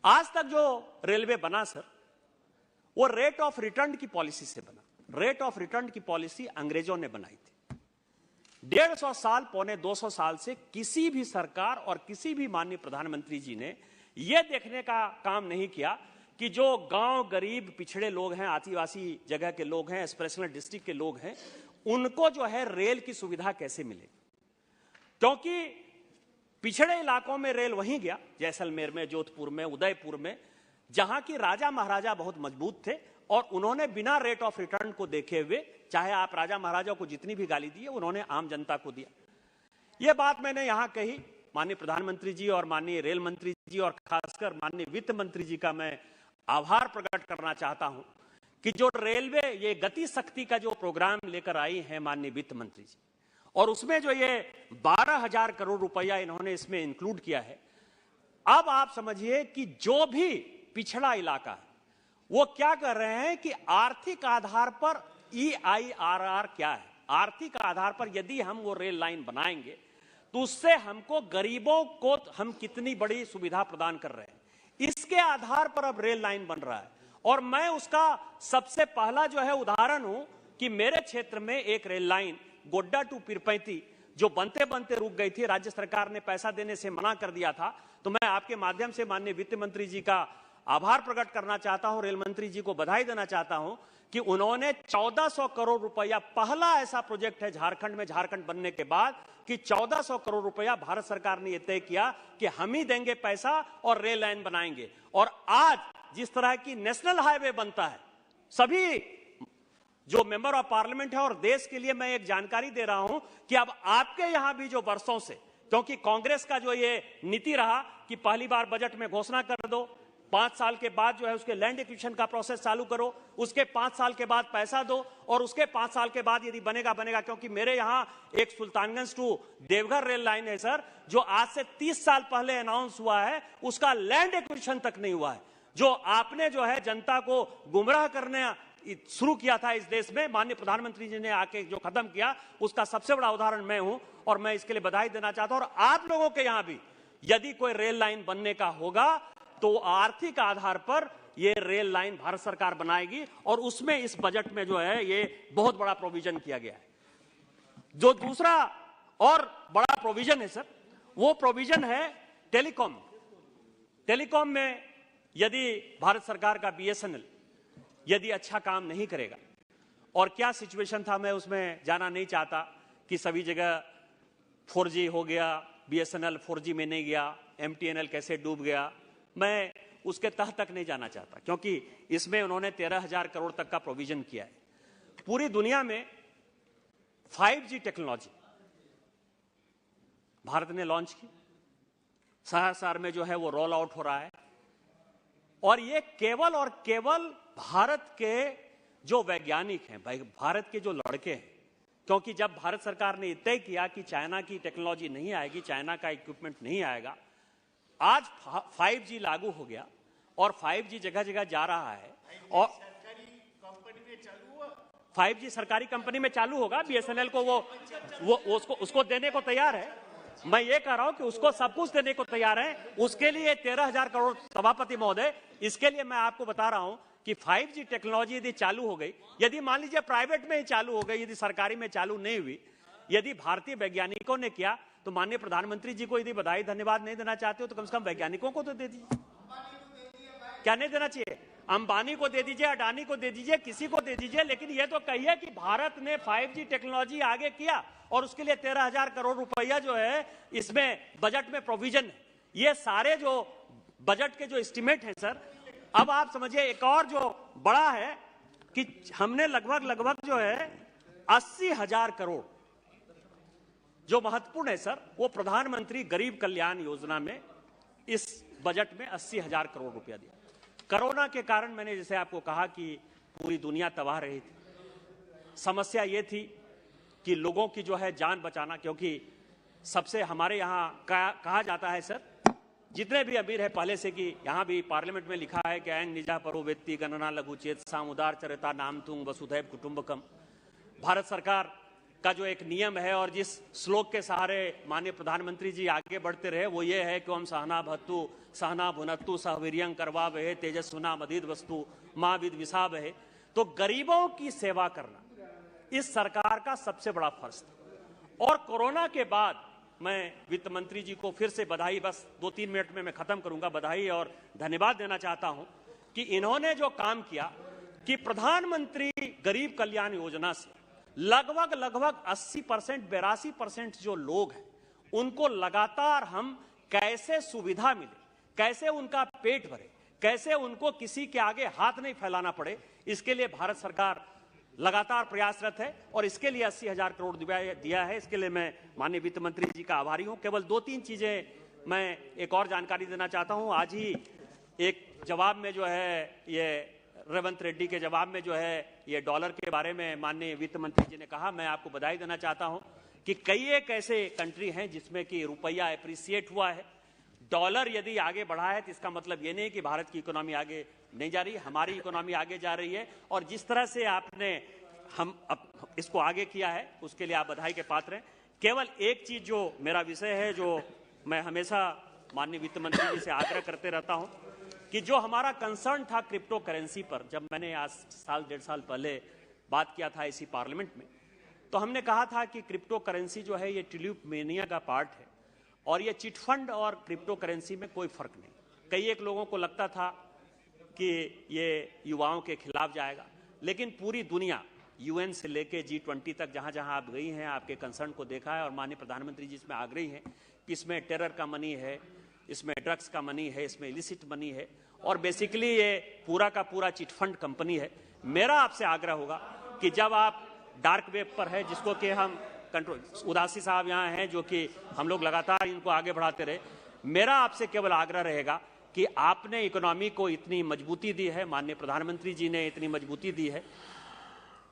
आज तक जो रेलवे बना सर, वो रेट ऑफ रिटर्न की पॉलिसी से बना। रेट ऑफ रिटर्न की पॉलिसी अंग्रेजों ने बनाई थी। 150 साल, पौने 200 साल से किसी भी सरकार और किसी भी माननीय प्रधानमंत्री जी ने यह देखने का काम नहीं किया कि जो गांव, गरीब, पिछड़े लोग हैं, आदिवासी जगह के लोग हैं, एस्पिरेशनल डिस्ट्रिक्ट के लोग हैं, उनको जो है रेल की सुविधा कैसे मिले। क्योंकि पिछड़े इलाकों में रेल वहीं गया, जैसलमेर में, जोधपुर में, उदयपुर में, जहां की राजा महाराजा बहुत मजबूत थे, और उन्होंने बिना रेट ऑफ रिटर्न को देखे हुए, चाहे आप राजा महाराजा को जितनी भी गाली दी, उन्होंने आम जनता को दिया। यह बात मैंने यहां कही, माननीय प्रधानमंत्री जी और माननीय रेल मंत्री जी और खासकर माननीय वित्त मंत्री जी का मैं आभार प्रकट करना चाहता हूं कि जो रेलवे ये गति शक्ति का जो प्रोग्राम लेकर आई है माननीय वित्त मंत्री जी, और उसमें जो ये 12,000 करोड़ रुपया इन्होंने इसमें इंक्लूड किया है। अब आप समझिए कि जो भी पिछड़ा इलाका है वो क्या कर रहे हैं कि आर्थिक आधार पर EIRR क्या है, आर्थिक आधार पर यदि हम वो रेल लाइन बनाएंगे तो उससे हमको गरीबों को हम कितनी बड़ी सुविधा प्रदान कर रहे हैं, इसके आधार पर अब रेल लाइन बन रहा है। और मैं उसका सबसे पहला जो है उदाहरण हूं कि मेरे क्षेत्र में एक rail line Godda to Pirpainti जो बनते बनते रुक गई थी, राज्य सरकार ने पैसा देने से मना कर दिया था। तो मैं आपके माध्यम से माननीय वित्त मंत्री जी का आभार प्रकट करना चाहता हूं, रेल मंत्री जी को बधाई देना चाहता हूं कि उन्होंने 1400 करोड़ रुपया, पहला ऐसा प्रोजेक्ट है झारखंड में, झारखंड बनने के बाद, कि 1400 करोड़ रुपया भारत सरकार ने यह तय किया कि हम ही देंगे पैसा और रेल लाइन बनाएंगे। और आज जिस तरह की नेशनल हाईवे बनता है, सभी जो मेंबर ऑफ पार्लियामेंट है और देश के लिए मैं एक जानकारी दे रहा हूं कि अब आपके यहां भी जो वर्षों से, क्योंकि कांग्रेस का जो ये नीति रहा कि पहली बार बजट में घोषणा कर दो, 5 साल के बाद जो है उसके लैंड एक्विजिशन का प्रोसेस चालू करो, उसके 5 साल के बाद पैसा दो और उसके 5 साल के बाद यदि बनेगा बनेगा। क्योंकि मेरे यहां एक Sultanganj to Deoghar rail line है सर, जो आज से 30 साल पहले अनाउंस हुआ है, उसका लैंड एक्विजिशन तक नहीं हुआ है। जो आपने जो है जनता को गुमराह करने शुरू किया था इस देश में, माननीय प्रधानमंत्री जी ने आके जो खत्म किया, उसका सबसे बड़ा उदाहरण मैं हूं और मैं इसके लिए बधाई देना चाहता हूं। और आप लोगों के यहां भी यदि कोई रेल लाइन बनने का होगा तो आर्थिक आधार पर यह रेल लाइन भारत सरकार बनाएगी और उसमें इस बजट में जो है ये बहुत बड़ा प्रोविजन किया गया है। जो दूसरा और बड़ा प्रोविजन है सर, वो प्रोविजन है टेलीकॉम। टेलीकॉम में यदि भारत सरकार का BSNL यदि अच्छा काम नहीं करेगा, और क्या सिचुएशन था मैं उसमें जाना नहीं चाहता कि सभी जगह 4G हो गया, BSNL 4G में नहीं गया, MTNL कैसे डूब गया, मैं उसके तह तक नहीं जाना चाहता, क्योंकि इसमें उन्होंने 13,000 करोड़ तक का प्रोविजन किया है। पूरी दुनिया में 5G टेक्नोलॉजी भारत ने लॉन्च की, शहर में जो है वो रोल आउट हो रहा है। और ये केवल और केवल भारत के जो वैज्ञानिक हैं, भारत के जो लड़के हैं, क्योंकि जब भारत सरकार ने तय किया कि चाइना की टेक्नोलॉजी नहीं आएगी, चाइना का इक्विपमेंट नहीं आएगा, आज 5G लागू हो गया और 5G जगह जगह जा रहा है। और 5G सरकारी कंपनी में चालू होगा, BSNL को वो उसको देने को तैयार है। मैं ये कह रहा हूं कि उसको सब कुछ देने को तैयार है। उसके लिए 13,000 करोड़ सभापति महोदय, इसके लिए मैं आपको बता रहा हूं कि 5G टेक्नोलॉजी यदि चालू हो गई, यदि मान लीजिए प्राइवेट में ही चालू हो गई, यदि सरकारी में चालू नहीं हुई, यदि भारतीय वैज्ञानिकों ने किया, तो माननीय प्रधानमंत्री जी को यदि बधाई धन्यवाद नहीं देना चाहते हो तो कम से कम वैज्ञानिकों को तो दे दीजिए। क्या नहीं देना चाहिए? अंबानी को दे दीजिए, अडानी को दे दीजिए, किसी को दे दीजिए, लेकिन यह तो कहिए कि भारत ने 5G टेक्नोलॉजी आगे किया और उसके लिए 13,000 करोड़ रुपया जो है इसमें बजट में प्रोविजन है। ये सारे जो बजट के जो एस्टिमेट हैं सर, अब आप समझिए एक और जो बड़ा है कि हमने लगभग जो है 80,000 करोड़, जो महत्वपूर्ण है सर, वो प्रधानमंत्री गरीब कल्याण योजना में इस बजट में 80,000 करोड़ रुपया दिया। कोरोना के कारण मैंने जैसे आपको कहा कि पूरी दुनिया तबाह रही थी। समस्या ये थी कि लोगों की जो है जान बचाना, क्योंकि सबसे हमारे यहाँ कहा जाता है सर, जितने भी अमीर है पहले से, कि यहाँ भी पार्लियामेंट में लिखा है कि ऐंग निजा परो व्यक्ति गणना लघु चेत साम उदार चरिता नाम तुंग वसुधैव कुटुंबकम। भारत सरकार का जो एक नियम है और जिस श्लोक के सहारे माननीय प्रधानमंत्री जी आगे बढ़ते रहे, वो ये है कि ओम सहना भत्तु सहना भुनत्तु सहवीर्यं करवावहे तेजस्विना मदीद वस्तु मां विद विषावहे। तो गरीबों की सेवा करना इस सरकार का सबसे बड़ा फर्ज था। और कोरोना के बाद मैं वित्त मंत्री जी को फिर से बधाई, बस 2-3 मिनट में मैं खत्म करूंगा, बधाई और धन्यवाद देना चाहता हूं कि इन्होंने जो काम किया कि प्रधानमंत्री गरीब कल्याण योजना से लगभग 80%, 82% जो लोग हैं उनको लगातार हम कैसे सुविधा मिले, कैसे उनका पेट भरे, कैसे उनको किसी के आगे हाथ नहीं फैलाना पड़े, इसके लिए भारत सरकार लगातार प्रयासरत है और इसके लिए 80,000 करोड़ दिया है। इसके लिए मैं माननीय वित्त मंत्री जी का आभारी हूं। केवल 2-3 चीजें मैं एक और जानकारी देना चाहता हूं। आज ही एक जवाब में जो है ये रेवंत रेड्डी के जवाब में जो है ये डॉलर के बारे में माननीय वित्त मंत्री जी ने कहा, मैं आपको बधाई देना चाहता हूं कि कई एक ऐसे कंट्री हैं जिसमें कि रुपया एप्रिसिएट हुआ है। डॉलर यदि आगे बढ़ा है तो इसका मतलब ये नहीं कि भारत की इकोनॉमी आगे नहीं जा रही, हमारी इकोनॉमी आगे जा रही है। और जिस तरह से आपने हम इसको आगे किया है, उसके लिए आप बधाई के पात्र हैं। केवल एक चीज जो मेरा विषय है, जो मैं हमेशा माननीय वित्त मंत्री जी से आग्रह करते रहता हूं, कि जो हमारा कंसर्न था क्रिप्टो करेंसी पर, जब मैंने आज साल 1.5 साल पहले बात किया था इसी पार्लियामेंट में, तो हमने कहा था कि क्रिप्टो करेंसी जो है ये ट्यूलिप मेनिया का पार्ट है और ये चिटफंड और क्रिप्टो करेंसी में कोई फर्क नहीं। कई एक लोगों को लगता था कि ये युवाओं के खिलाफ जाएगा, लेकिन पूरी दुनिया यूएन से लेके G20 तक जहां जहां आप गई हैं, आपके कंसर्न को देखा है और माननीय प्रधानमंत्री जी इसमें आग्रही हैं कि इसमें टेरर का मनी है, इसमें ड्रग्स का मनी है, इसमें इलिसिट मनी है और बेसिकली ये पूरा का पूरा चिटफंड कंपनी है। मेरा आपसे आग्रह होगा कि जब आप डार्क वेब पर है, जिसको कि हम कंट्रोल, उदासी साहब यहाँ हैं जो कि हम लोग लगातार इनको आगे बढ़ाते रहे, मेरा आपसे केवल आग्रह रहेगा कि आपने इकोनॉमी को इतनी मजबूती दी है, माननीय प्रधानमंत्री जी ने इतनी मजबूती दी है,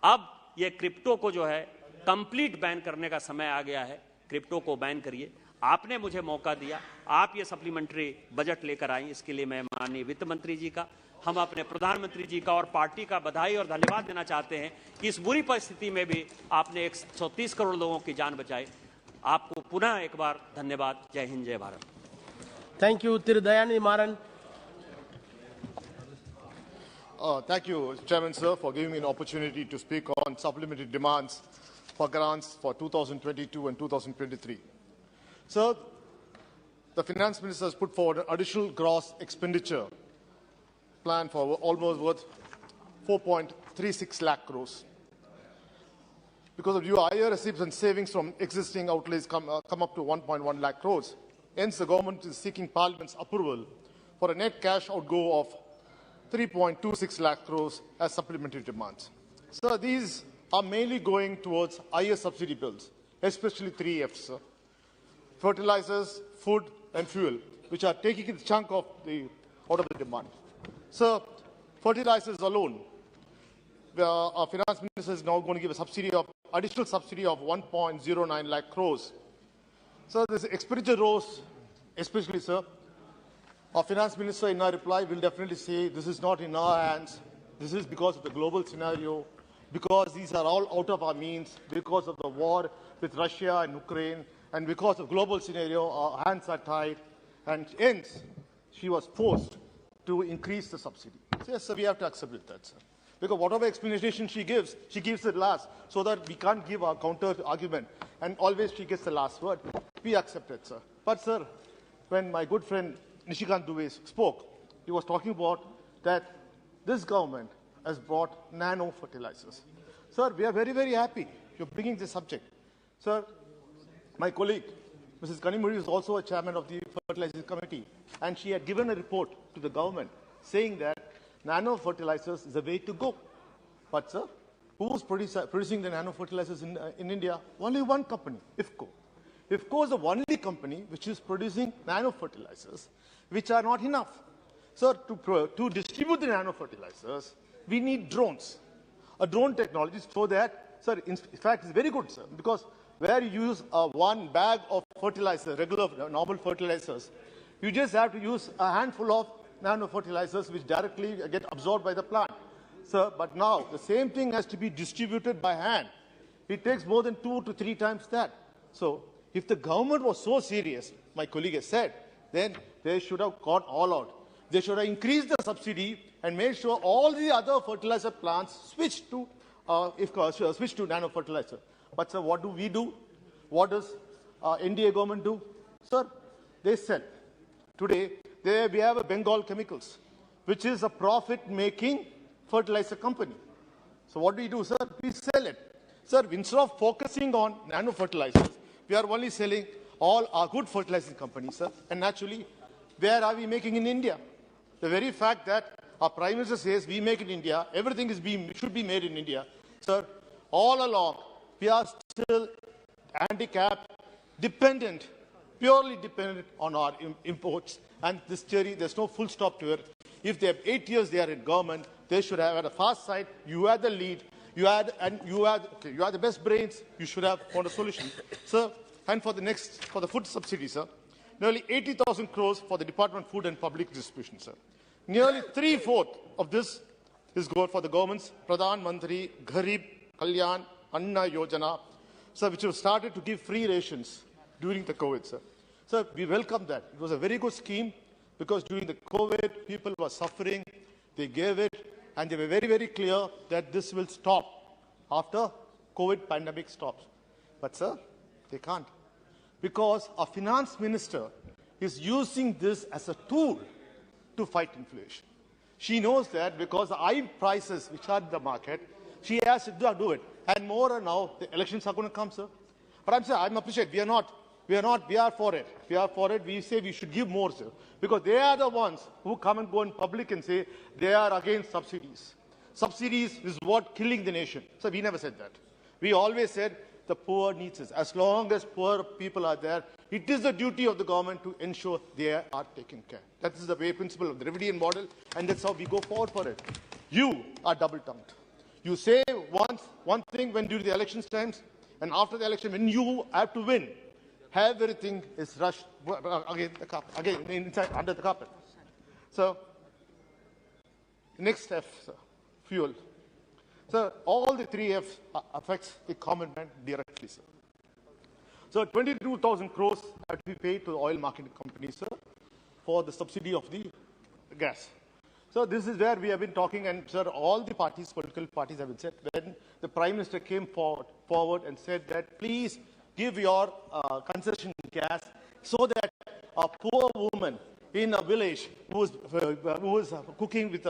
अब ये क्रिप्टो को जो है कंप्लीट बैन करने का समय आ गया है। क्रिप्टो को बैन करिए। आपने मुझे मौका दिया, आप ये सप्लीमेंट्री बजट लेकर आई, इसके लिए मैं माननीय वित्त मंत्री जी का, हम अपने प्रधानमंत्री जी का और पार्टी का बधाई और धन्यवाद देना चाहते हैं कि इस बुरी परिस्थिति में भी आपने 130 करोड़ लोगों की जान बचाई। आपको पुनः एक बार धन्यवाद। जय हिंद, जय Bharat.
Thank you, Thiru Dayanidhi Maran.
Thank you, Chairman, sir, for giving me an opportunity to speak on supplementary demands for grants for 2022 and 2023. Sir, the Finance Minister has put forward an additional gross expenditure plan for almost worth 4.36 lakh crores. Because of due higher receipts and savings from existing outlays come up to 1.1 lakh crores. Hence, the government is seeking Parliament's approval for a net cash outgo of 3.26 lakh crores as supplementary demands. Sir, these are mainly going towards higher subsidy bills, especially 3 Fs, sir. Fertilizers, food and fuel, which are taking a chunk of out of the demand. Sir, fertilizers alone, our finance minister is now going to give a additional subsidy of 1.09 lakh crores. Sir, this expenditure rose, especially, sir. Our finance minister in our reply will definitely say this is not in our hands. This is because of the global scenario, because these are all out of our means, because of the war with Russia and Ukraine, and because of global scenario, our hands are tied, and hence she was forced to increase the subsidy. So, yes, sir, we have to accept it, that, sir. Because whatever explanation she gives it last, so that we can't give our counter argument, and always she gets the last word. We accept it, sir. But, sir, when my good friend Nishikant Dubey spoke, he was talking about that this government has brought nano fertilizers. Sir, we are very, very happy you're bringing this subject. Sir, my colleague, Mrs. Kanimuri, is also a chairman of the Fertilizers Committee, and she had given a report to the government saying that nano fertilizers is the way to go. But, sir, who's producing the nano fertilizers in India? Only one company, IFFCO. IFFCO is the only company which is producing nano fertilizers, which are not enough. Sir, to distribute the nano fertilizers, we need drones. A drone technology, so that, sir, in fact, it's very good, sir, because where you use one bag of fertilizer, regular normal fertilizers, you just have to use a handful of nano fertilizers which directly get absorbed by the plant. Sir, but now the same thing has to be distributed by hand. It takes more than 2 to 3 times that. So, if the government was so serious, my colleague has said, then they should have gone all out. They should have increased the subsidy and made sure all the other fertilizer plants switch to nano fertilizer. But, sir, what do we do? What does NDA government do? Sir, they sell. Today, we have a Bengal Chemicals, which is a profit-making fertilizer company. So what do we do, sir? We sell it. Sir, instead of focusing on nano fertilizers, we are only selling all our good fertilizer companies, sir. And naturally, where are we making in India? The very fact that our Prime Minister says we make in India, everything should be made in India. Sir, all along, we are still handicapped, dependent, purely dependent on our imports. And this theory, there's no full stop to it. If they have 8 years they are in government, they should have had a fast side. You had the lead. You had the best brains. You should have found a solution. Sir, and for the food subsidy, sir, nearly 80,000 crores for the Department of Food and Public Distribution, sir. Nearly 3/4 of this is going for the government's Pradhan Mantri Gharib Kalyan Anna Yojana, sir, which was started to give free rations during the COVID, sir. Sir, we welcome that. It was a very good scheme because during the COVID, people were suffering. They gave it, and they were very, very clear that this will stop after COVID pandemic stops. But, sir, they can't. Because our finance minister is using this as a tool to fight inflation. She knows that because the high prices which are in the market, she has to do it. And more now, the elections are going to come, sir. But I'm saying, I'm appreciate. We are for it. We are for it. We say we should give more, sir. Because they are the ones who come and go in public and say they are against subsidies. Subsidies is what killing the nation. So we never said that. We always said the poor needs us. As long as poor people are there, it is the duty of the government to ensure they are taken care. That is the way principle of the Dravidian model, and that's how we go forward for it. You are double-tongued. You say one thing when during the election times, and after the election, when you have to win, everything is rushed inside under the carpet. So, next F, sir, fuel. So, all the three Fs affects the common man directly, sir. So, 22,000 crores have to be paid to the oil marketing companies, sir, for the subsidy of the gas. So, this is where we have been talking, and sir, all the parties, political parties have been said, when the Prime Minister came forward and said that please give your concession gas so that a poor woman in a village who is cooking with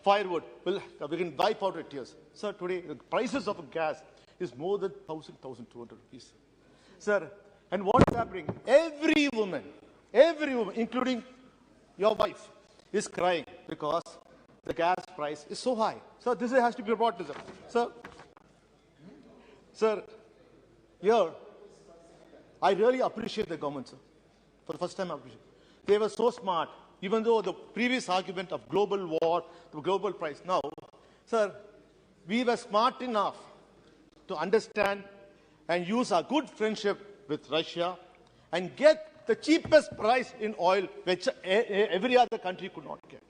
firewood we can wipe out her tears. Sir, today the prices of gas is more than 1,200 rupees. Sir, and what is happening? Every woman, including your wife, is crying because the gas price is so high. So this has to be brought to them. Sir, here, I really appreciate the government, sir. For the first time, I appreciate it. They were so smart, even though the previous argument of global war, the global price. Now, sir, we were smart enough to understand and use our good friendship with Russia and get the cheapest price in oil, which every other country could not get.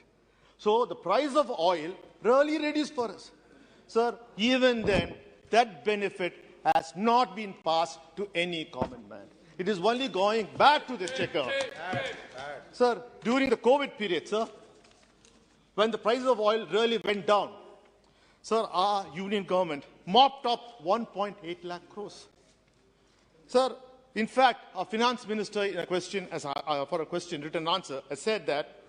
So the price of oil really reduced for us. Sir, even then, that benefit has not been passed to any common man. It is only going back to the checker. Sir, during the COVID period, sir, when the price of oil really went down, sir, our union government mopped up 1.8 lakh crores. Sir, in fact, our finance minister in a question, for a question written answer, has said that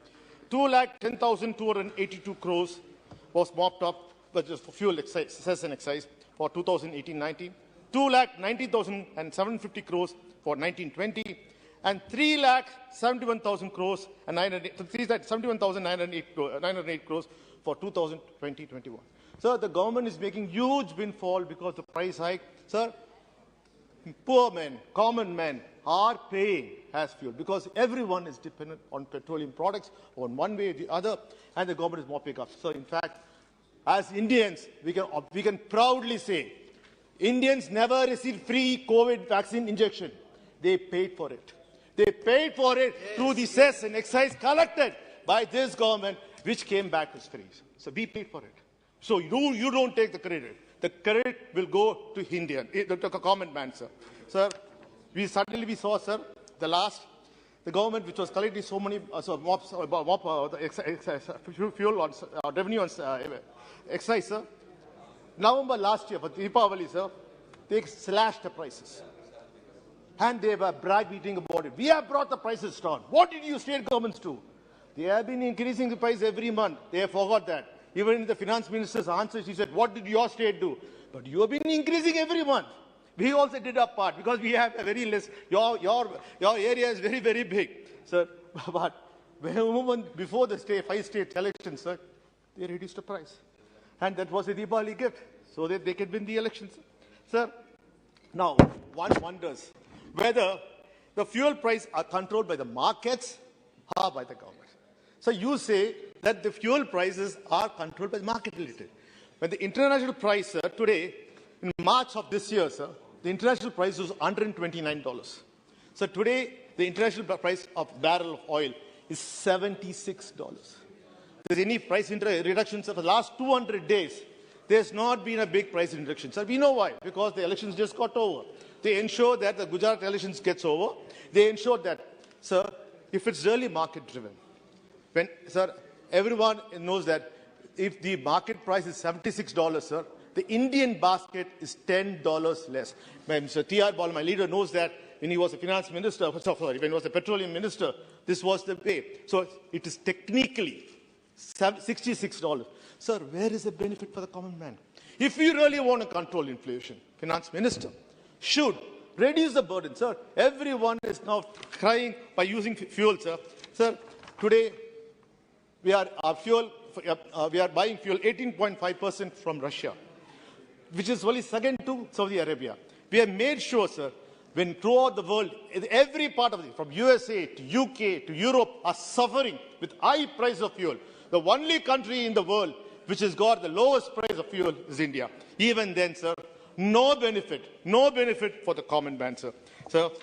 2,10,282 crores was mopped up, but just for fuel excise, cess and excise for 2018-19, 2,90,750 crores for 1920, and 3,71,000 crores and 3,71,908 crores for 2020-21. Sir, the government is making huge windfall because the price hike. Sir, poor men, common men are paying as fuel because everyone is dependent on petroleum products on one way or the other, and the government is mopping up. So, in fact, as Indians, we can proudly say, Indians never received free COVID vaccine injection. They paid for it. They paid for it through the cess and excise collected by this government, which came back as free. So we paid for it. So you don't take the credit. The credit will go to Indian, the common man, sir. Sir, we saw, sir, the government which was collecting so many fuel on revenue on excise, sir. November last year, for Deepavali, sir, they slashed the prices. And they were brag-beating about it. We have brought the prices down. What did you state governments do? They have been increasing the price every month. They have forgot that. Even in the finance minister's answer, she said, what did your state do? But you have been increasing every month. We also did our part because we have a very less, your area is very, very big. Sir, but before the 5-state elections, sir, they reduced the price. And that was a Deepavali gift, so that they could win the elections. Sir, now, one wonders whether the fuel price are controlled by the markets or by the government. So you say that the fuel prices are controlled by the market related. When the international price, sir, today, in March of this year, sir, the international price was $129. So today, the international price of barrel of oil is $76. There's any price reductions of the last 200 days, there's not been a big price reduction. Sir, we know why. Because the elections just got over. They ensure that the Gujarat elections gets over. They ensure that, sir, if it's really market-driven, when, sir, everyone knows that if the market price is $76, sir, the Indian basket is $10 less. Mr. T.R. Bal, my leader, knows that when he was a finance minister, sorry, when he was a petroleum minister, this was the way. So it is technically $66. Sir, where is the benefit for the common man? If you really want to control inflation, finance minister should reduce the burden, sir. Everyone is now crying by using fuel, sir. Sir, today we are buying fuel 18.5% from Russia, which is only second to Saudi Arabia. We have made sure, sir, when throughout the world, every part of it, from USA to UK to Europe, are suffering with high price of fuel. The only country in the world which has got the lowest price of fuel is India. Even then, sir, no benefit for the common man, sir. So,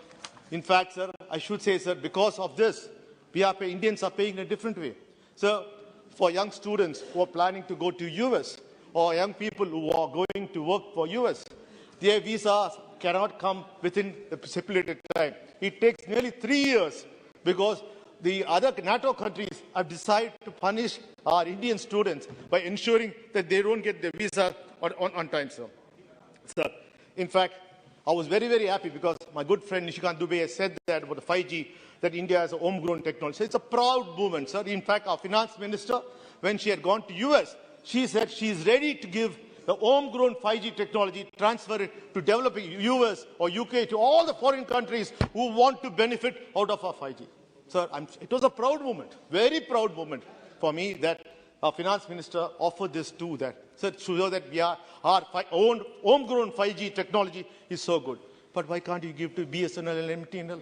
in fact, sir, I should say, sir, because of this, Indians are paying in a different way. So, for young students who are planning to go to US, or young people who are going to work for US, their visas cannot come within the stipulated time. It takes nearly 3 years because the other NATO countries have decided to punish our Indian students by ensuring that they don't get their visa on time, sir. Sir, in fact, I was very, very happy because my good friend Nishikant Dubey has said that about the 5G, that India has a homegrown technology. So it's a proud movement, sir. In fact, our finance minister, when she had gone to US, she said she is ready to give the homegrown 5G technology, transfer it to developing US or UK, to all the foreign countries who want to benefit out of our 5G. Sir, it was a proud moment, very proud moment for me that our finance minister offered this to that. So to show that our own homegrown 5G technology is so good. But why can't you give to BSNL and MTNL?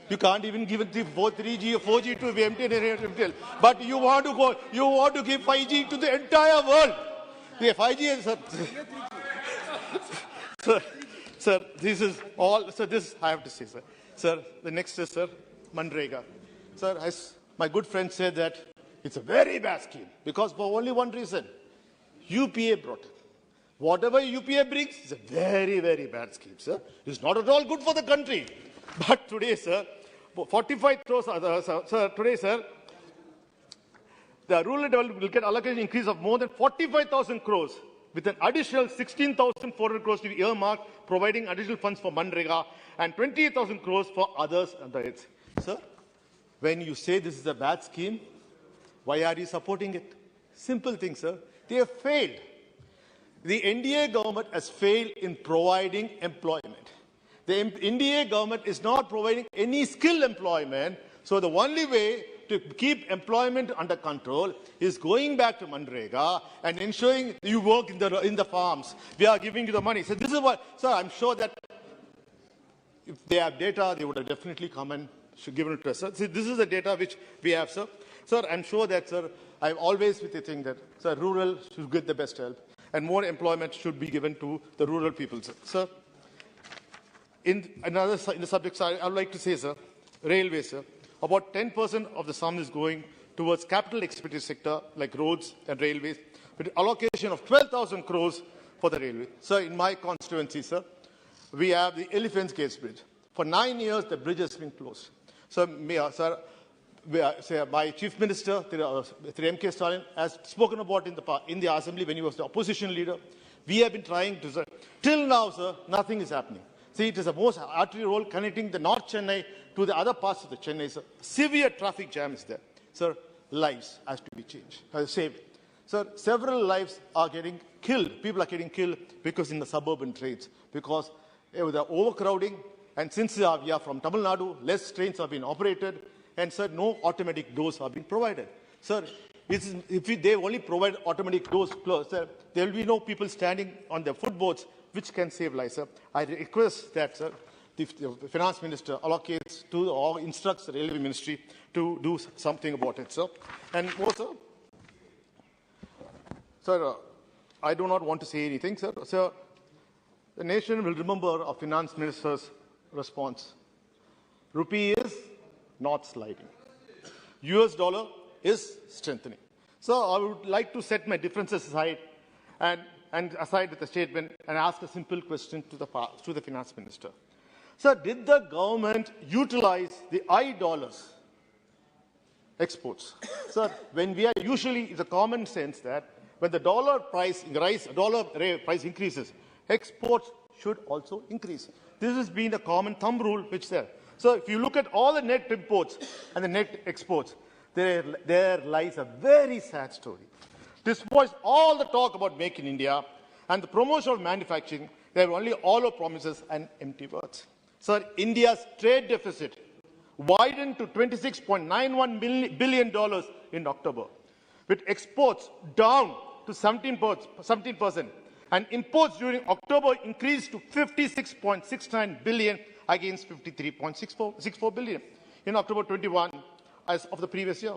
You can't even give it to 3G or 4G to MTNL and MTNL. But you want to give 5G to the entire world. The 5G is, sir, this is all, sir, this I have to say, sir. Sir, the next is, sir, Manrega. Sir, as my good friend said that it's a very bad scheme because for only one reason, UPA brought it. Whatever UPA brings is a very, very bad scheme, sir. It's not at all good for the country. But today, sir, 45 crores, sir, today, sir, the rural development will get allocated an increase of more than 45,000 crores with an additional 16,400 crores to be earmarked, providing additional funds for Manrega and 28,000 crores for others and the heads. Sir, when you say this is a bad scheme, why are you supporting it? Simple thing, sir. They have failed. The NDA government has failed in providing employment. The NDA government is not providing any skilled employment. So the only way to keep employment under control is going back to Manrega and ensuring you work in the farms. We are giving you the money. So this is what, sir, I'm sure that if they have data, they would have definitely come and given it to us. Sir, see, this is the data which we have, sir. Sir, I'm sure that, sir, I'm always with the thing that, sir, rural should get the best help and more employment should be given to the rural people, sir. Sir, in the subject side, I would like to say, sir, railways, sir, about 10% of the sum is going towards capital expenditure sector like roads and railways, with an allocation of 12,000 crores for the railway. Sir, in my constituency, sir, we have the Elephant's Gates Bridge. For 9 years, the bridge has been closed. So, sir, my Chief Minister, M.K. Stalin, has spoken about in the Assembly when he was the opposition leader. We have been trying to, sir. Till now, sir, nothing is happening. See, it is the most artery road connecting the North Chennai to the other parts of the Chennai, sir. Severe traffic jam is there. Sir, lives has to be changed, saved. Sir, several lives are getting killed. People are getting killed because in the suburban trains, because the overcrowding, and since we are from Tamil Nadu, less trains have been operated, and sir, no automatic doors have been provided. Sir, if they only provide automatic doors, sir, there will be no people standing on the footboards, which can save lives, sir. I request that, sir, the finance minister allocates to or instructs the railway ministry to do something about it, sir. And more, sir, I do not want to say anything, sir. Sir, the nation will remember our finance minister's response. Rupee is not sliding. US dollar is strengthening. So I would like to set my differences aside and aside with the statement and ask a simple question to the finance minister. Sir, did the government utilize the $dollars exports? Sir, when we are usually, it's a common sense that when the dollar price increases, exports should also increase. This has been a common thumb rule which there. So if you look at all the net imports and the net exports, there lies a very sad story. Despite all the talk about Make in India and the promotion of manufacturing, there were only hollow promises and empty words. Sir, India's trade deficit widened to $26.91 billion in October, with exports down to 17%, and imports during October increased to $56.69 billion against $53.64 billion in October 21 as of the previous year.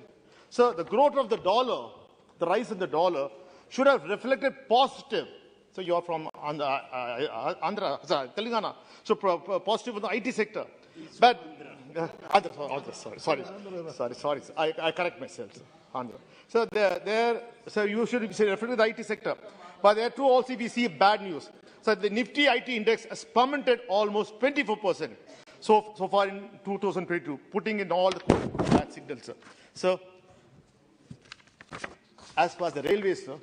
So the growth of the dollar, the rise in the dollar, should have reflected positive. So you are from Andhra, Telangana. So positive in the IT sector. But sorry. I correct myself. Andhra. So you should say refer to the IT sector. But there too also we see bad news. So the Nifty IT index has plummeted almost 24% so far in 2022, putting in all the bad signals. So as far as the railways, sir,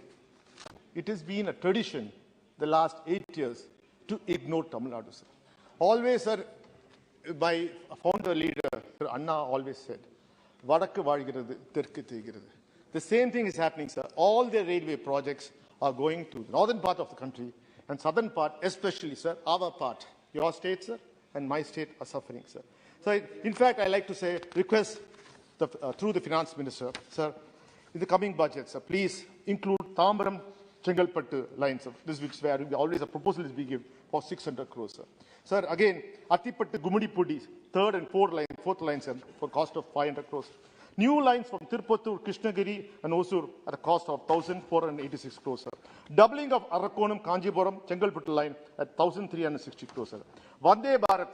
it has been a tradition the last 8 years to ignore Tamil Nadu, sir. Always, sir, my founder leader, Sir Anna, always said, "Vadakku vazhigirathu, terkku theigirathu." The same thing is happening, sir. All the railway projects are going to the northern part of the country and southern part, especially, sir, our part. Your state, sir, and my state are suffering, sir. So, in fact, I like to say, request through the finance minister, sir, in the coming budget, sir, please include Tambaram Chengalpattu lines. This which where always a proposal is being given for 600 crores, sir. Sir, again, Attipattu Gumudipudi, third and fourth line, sir, for cost of 500 crores. New lines from Tirupattur, Krishnagiri and Osur at a cost of 1,486 crores, sir. Doubling of Arakonam, Kanjipuram, Chengalpattu line at 1,360 crores, sir. Vande Bharat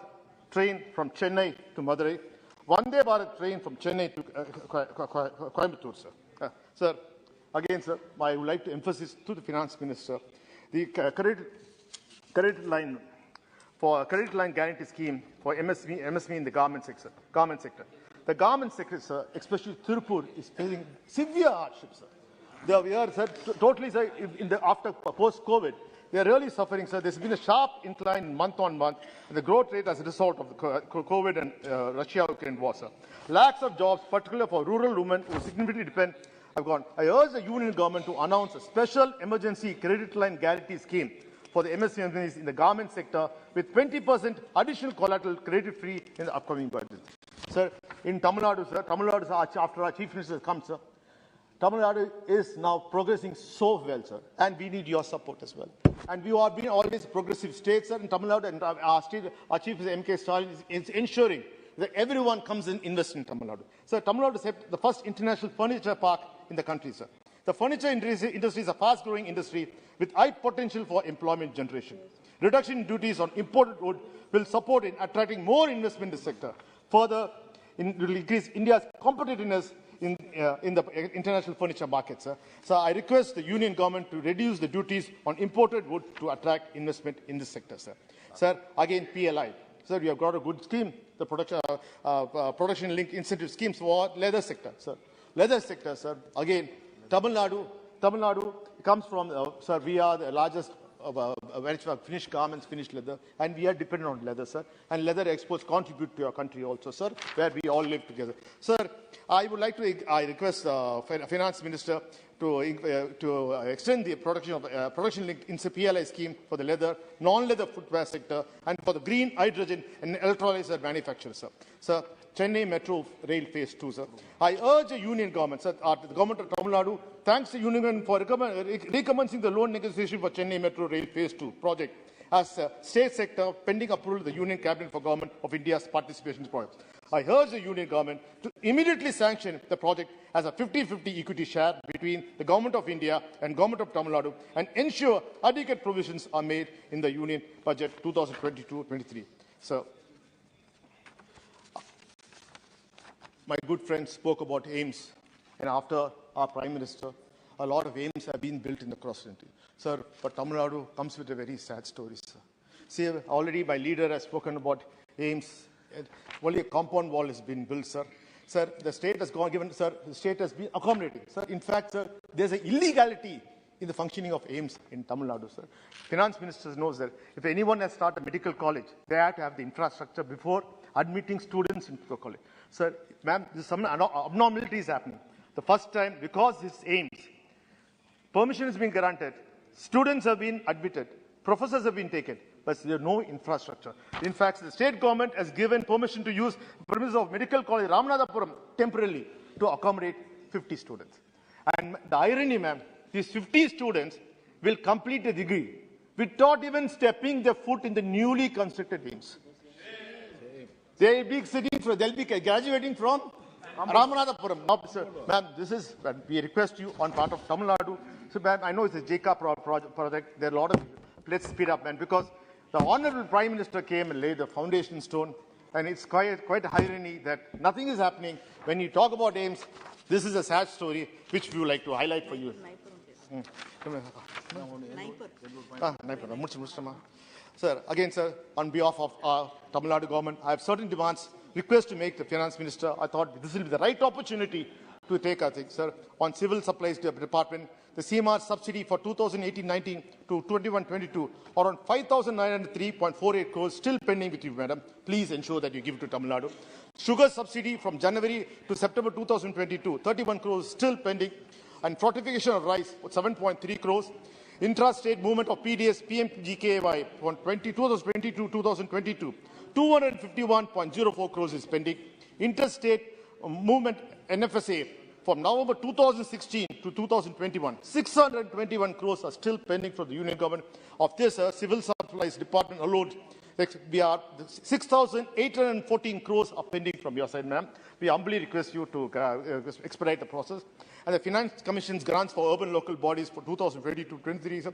train from Chennai to Madurai. Vande Bharat train from Chennai to Coimbatore, sir. Sir, again, sir, I would like to emphasize to the finance minister the credit line guarantee scheme for MSME in the garment sector. The garment sector, sir, especially Tirupur, is facing severe hardship, sir. We are, sir, totally, sir, after post-COVID, they are really suffering, sir. There's been a sharp incline month on month in the growth rate as a result of the COVID and Russia-Ukraine war, sir. Lakhs of jobs, particularly for rural women who significantly depend, have gone. I urge the union government to announce a special emergency credit line guarantee scheme for the MSMEs in the garment sector with 20% additional collateral credit-free in the upcoming budget. Sir, in Tamil Nadu, sir, after our chief minister comes, sir, Tamil Nadu is now progressing so well, sir, and we need your support as well. And we have been always a progressive state, sir, in Tamil Nadu, and our chief minister, M.K. Stalin, is ensuring that everyone comes and invests in Tamil Nadu. Sir, Tamil Nadu is the first international furniture park in the country, sir. The furniture industry is a fast-growing industry with high potential for employment generation. Reduction in duties on imported wood will support in attracting more investment in the sector. Further, it will increase India's competitiveness in the international furniture market, sir. So I request the union government to reduce the duties on imported wood to attract investment in this sector, sir. Sir, again, PLI. Sir, we have got a good scheme, the production linked incentive schemes for leather sector, sir. Leather sector, sir. Again, Tamil Nadu comes from, sir, we are the largest finished garments, finished leather, and we are dependent on leather, sir. And leather exports contribute to our country also, sir, where we all live together. Sir, I would like to request finance minister to extend the production-linked PLI scheme for the leather, non-leather footwear sector, and for the green hydrogen and electrolyzer manufacturers, sir. Sir, Chennai Metro Rail Phase 2, sir. I urge the union government, sir, the government of Tamil Nadu, thanks to union government for recommencing the loan negotiation for Chennai Metro Rail Phase 2 project as a state sector pending approval of the Union Cabinet for Government of India's participation in the project. I urge the union government to immediately sanction the project as a 50-50 equity share between the Government of India and Government of Tamil Nadu and ensure adequate provisions are made in the Union Budget 2022-23. So, my good friend spoke about aims, and after our Prime Minister, a lot of aims have been built in the cross-country. Sir, but Tamil Nadu comes with a very sad story, sir. See, already my leader has spoken about aims. Only a compound wall has been built, sir. Sir, the state has given, sir, the state has been accommodating. Sir, in fact, sir, there's an illegality in the functioning of aims in Tamil Nadu, sir. Finance Minister knows that if anyone has started a medical college, they have to have the infrastructure before admitting students into the college. Sir, ma'am, some abnormalities happening. The first time, because this aims, permission has been granted, students have been admitted, professors have been taken, but there is no infrastructure. In fact, the state government has given permission to use premises of Medical College Ramanathapuram temporarily to accommodate 50 students. And the irony, ma'am, these 50 students will complete a degree without even stepping their foot in the newly constructed aims. They will be graduating from Ramanathapuram. No, sir, ma'am, this is, we request you on part of Tamil Nadu. So, ma'am, I know it's a JICA project. There are a lot of, let's speed up, man, because the Honorable Prime Minister came and laid the foundation stone, and it's quite a irony that nothing is happening. When you talk about aims, this is a sad story, which we would like to highlight for you. Sir, again, sir, on behalf of Tamil Nadu government, I have certain demands, request to make the Finance Minister. I thought this will be the right opportunity to take, I think, sir, on Civil Supplies Department, the CMR subsidy for 2018-19 to 21-22, around 5,903.48 crores still pending with you, madam. Please ensure that you give it to Tamil Nadu. Sugar subsidy from January to September 2022, 31 crores still pending. And fortification of rice, 7.3 crores. Intra-state movement of PDS, PMGKY from 2022-2022, 251.04 crores is pending. Interstate movement NFSA from November 2016 to 2021, 621 crores are still pending for the union government. Of this, Civil Supplies Department alone, we are 6,814 crores are pending from your side, ma'am. We humbly request you to expedite the process. And the Finance Commission's grants for urban local bodies for 2022-23,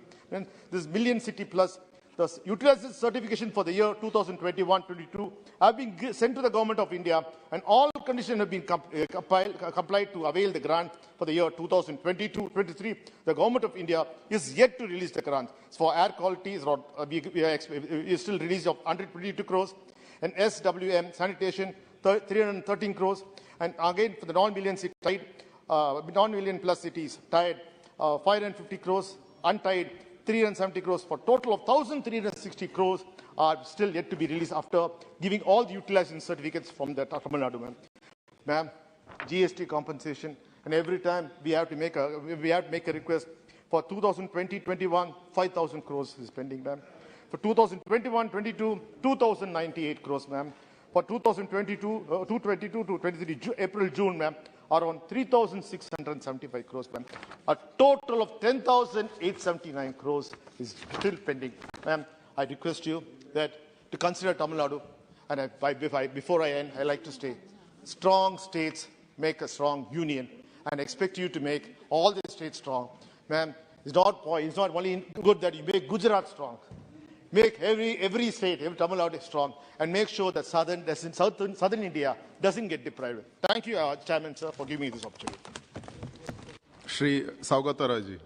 this Million City Plus, the utilization certification for the year 2021-22 have been sent to the Government of India, and all conditions have been complied to avail the grant for the year 2022-23. The Government of India is yet to release the grants. For air quality, we still release of 122 crores, and SWM sanitation 313 crores, and again for the non-million city, non-million plus cities tied 550 crores, untied 370 crores, for total of 1,360 crores are still yet to be released after giving all the utilization certificates from the Tamil Nadu, ma'am. Ma'am, GST compensation, and every time we have to make a request for 2020-21, 5,000 crores is pending, ma'am. For 2021-22, 2,098 crores, ma'am. For 2022, 23 April, June, ma'am, around 3,675 crores, ma'am. A total of 10,879 crores is still pending. Ma'am, I request you that to consider Tamil Nadu, and before I end, I like to say, strong states make a strong union, and I expect you to make all the states strong. Ma'am, it's not only good that you make Gujarat strong. Make every state, every Tamil Nadu strong, and make sure that southern India doesn't get deprived. Thank you, Chairman, sir, for giving me this opportunity.
Shri Saugataraji.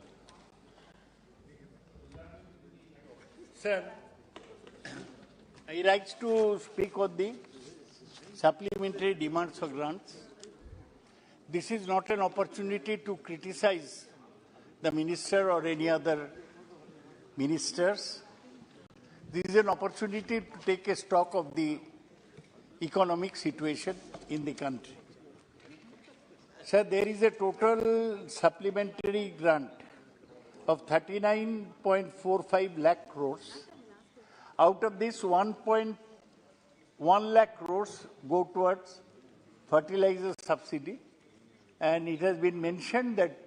Sir, I like to speak on the supplementary demands for grants. This is not an opportunity to criticize the minister or any other ministers. This is an opportunity to take a stock of the economic situation in the country. Sir, there is a total supplementary grant of 39.45 lakh crores. Out of this, 1.1 lakh crores go towards fertilizer subsidy. And it has been mentioned that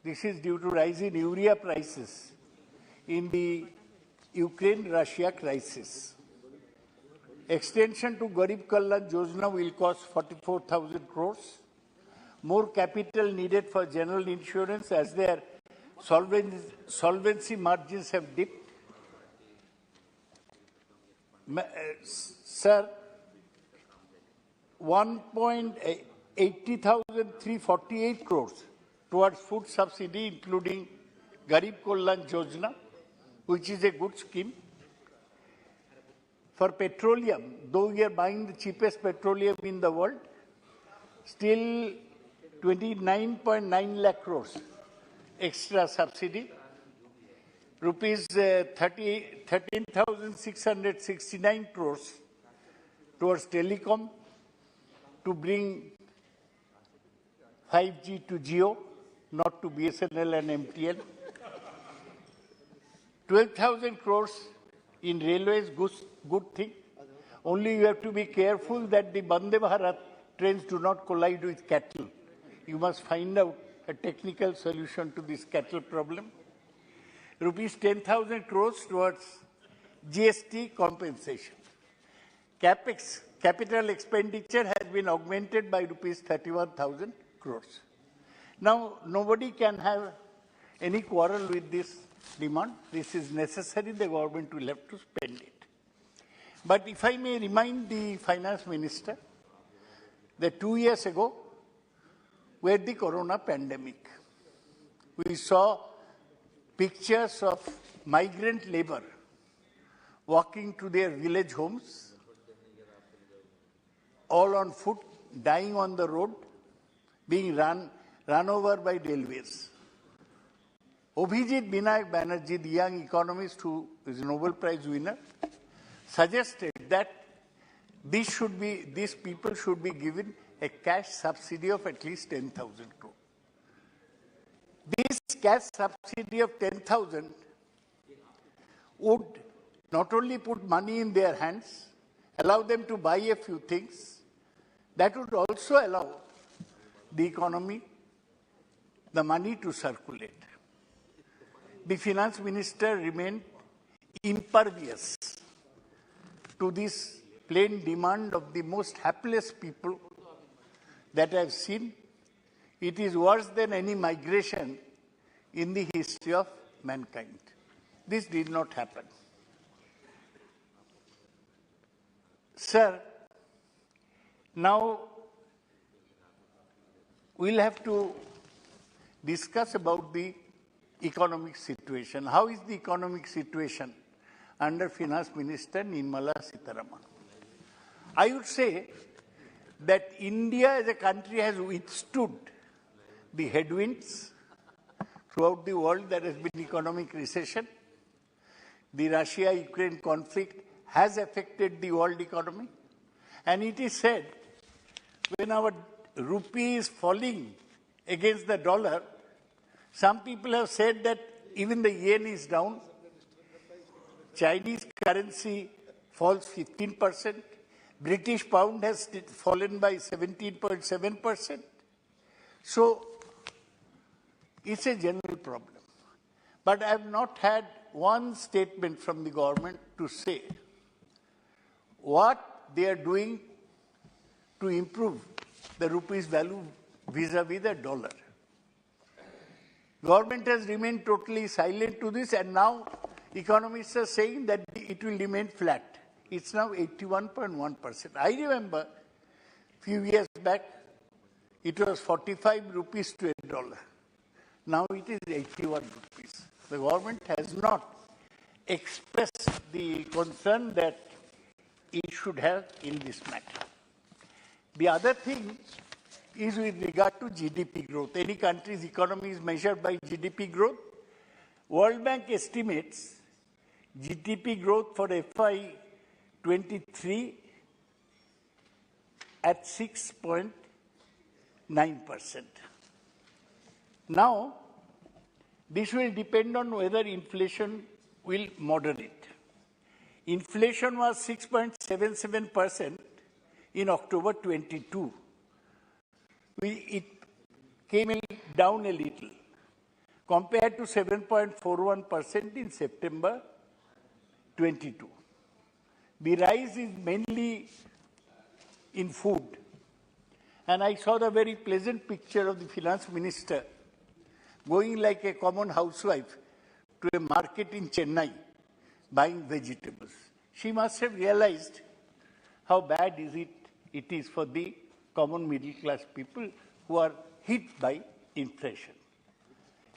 this is due to rise in urea prices in the Ukraine-Russia crisis. Extension to Garib Kalyan Yojana will cost 44,000 crores. More capital needed for general insurance as their solvency margins have dipped. Sir, 1.80,348 crores towards food subsidy, including Garib Kalyan Yojana, which is a good scheme. For petroleum, though we are buying the cheapest petroleum in the world, still 29.9 lakh crores extra subsidy. Rupees 13,669 crores towards telecom to bring 5G to Jio, not to BSNL and MTN. 12,000 crores in railways, good thing. Only you have to be careful that the Vande Bharat trains do not collide with cattle. You must find out a technical solution to this cattle problem. Rupees 10,000 crores towards GST compensation. CapEx, capital expenditure, has been augmented by rupees 31,000 crores. Now, nobody can have any quarrel with this demand. This is necessary. The government will have to spend it. But if I may remind the finance minister that 2 years ago, we had the corona pandemic. We saw pictures of migrant labor walking to their village homes, all on foot, dying on the road, being run over by railways. Abhijit Binayak Banerjee, the young economist who is a Nobel Prize winner, suggested that these people should be given a cash subsidy of at least 10,000 crore. This cash subsidy of 10,000 would not only put money in their hands, allow them to buy a few things, that would also allow the economy, the money to circulate. The finance minister remained impervious to this plain demand of the most hapless people that I have seen. It is worse than any migration in the history of mankind. This did not happen. Sir, now we'll have to discuss about the economic situation. How is the economic situation under Finance Minister Nirmala Sitharaman? I would say that India as a country has withstood the headwinds throughout the world. There has been economic recession. The Russia-Ukraine conflict has affected the world economy. And it is said, when our rupee is falling against the dollar, some people have said that even the yen is down. Chinese currency falls 15%. British pound has fallen by 17.7%. So it's a general problem. But I have not had one statement from the government to say what they are doing to improve the rupee's value vis-a-vis the dollar. Government has remained totally silent to this, and now economists are saying that it will remain flat. It's now 81.1%. I remember a few years back, it was 45 rupees to a dollar. Now it is 81 rupees. The government has not expressed the concern that it should have in this matter. The other thing is with regard to GDP growth. Any country's economy is measured by GDP growth. World Bank estimates GDP growth for FY 23 at 6.9%. Now, this will depend on whether inflation will moderate. Inflation was 6.77% in October 22. It came down a little compared to 7.41% in September 22. The rise is mainly in food. And I saw the very pleasant picture of the finance minister going like a common housewife to a market in Chennai buying vegetables. She must have realized how bad it is for the common middle class people who are hit by inflation.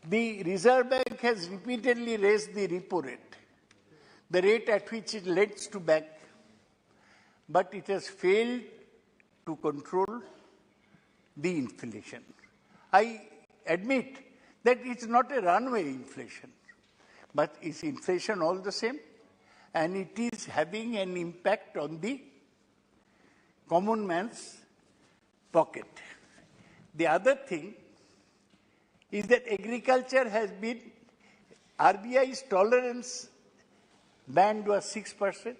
The Reserve Bank has repeatedly raised the repo rate, the rate at which it lends to bank, but it has failed to control the inflation. I admit that it's not a runaway inflation, but it's inflation all the same, and it is having an impact on the common man's pocket. The other thing is that agriculture has been, RBI's tolerance band was 6%.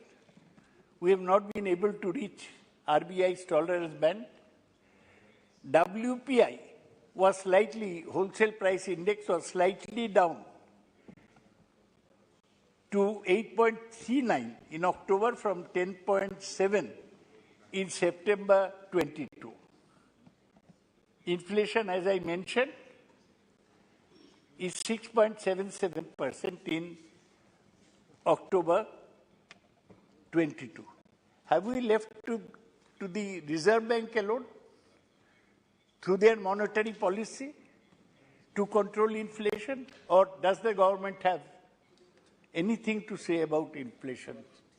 We have not been able to reach RBI's tolerance band. WPI was slightly, wholesale price index was slightly down to 8.39 in October from 10.7 in September 22. Inflation, as I mentioned, is 6.77% in October 22. Have we left to the Reserve Bank alone through their monetary policy to control inflation, or does the government have anything to say about inflation?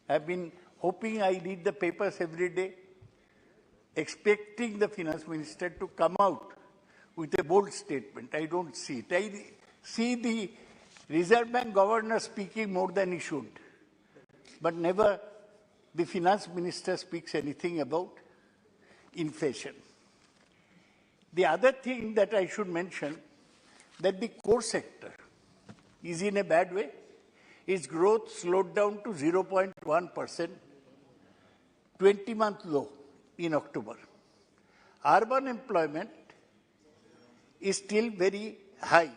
I've been hoping, I read the papers every day, expecting the finance minister to come out with a bold statement. I don't see it. I see the Reserve Bank governor speaking more than he should, but never the finance minister speaks anything about inflation. The other thing that I should mention, that the core sector is in a bad way. Its growth slowed down to 0.1%, 20-month low in October. Urban employment is still very high.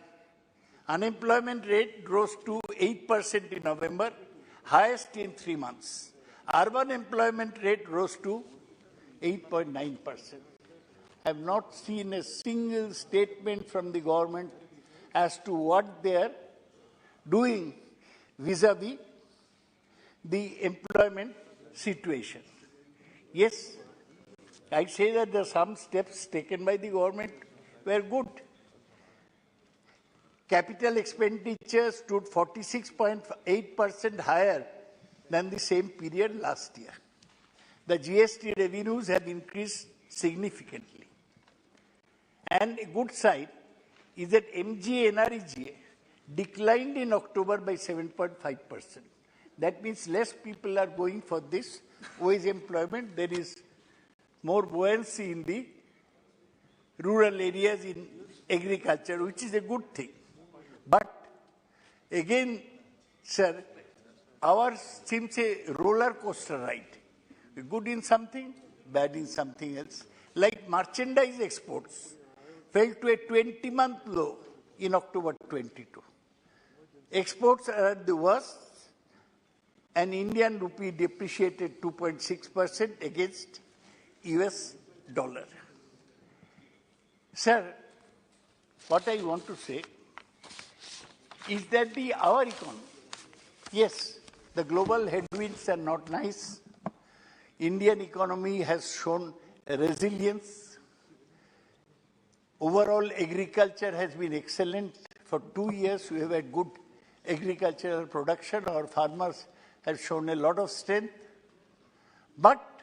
Unemployment rate rose to 8% in November, highest in 3 months. Urban employment rate rose to 8.9%. I have not seen a single statement from the government as to what they are doing vis-a-vis the employment situation. Yes, I say that there are some steps taken by the government were good. Capital expenditure stood 46.8% higher than the same period last year. The GST revenues have increased significantly. And a good side is that MGA NREGA declined in October by 7.5%. That means less people are going for this wage employment. There is more buoyancy in the rural areas in agriculture, which is a good thing. But again, sir, ours seems a roller coaster ride. We're good in something, bad in something else. Like merchandise exports fell to a 20-month low in October 22. Exports are at the worst, and Indian rupee depreciated 2.6% against US dollar. Sir, what I want to say is that our economy, yes, the global headwinds are not nice. Indian economy has shown resilience. Overall, agriculture has been excellent. For 2 years, we have had good agricultural production. Our farmers have shown a lot of strength. But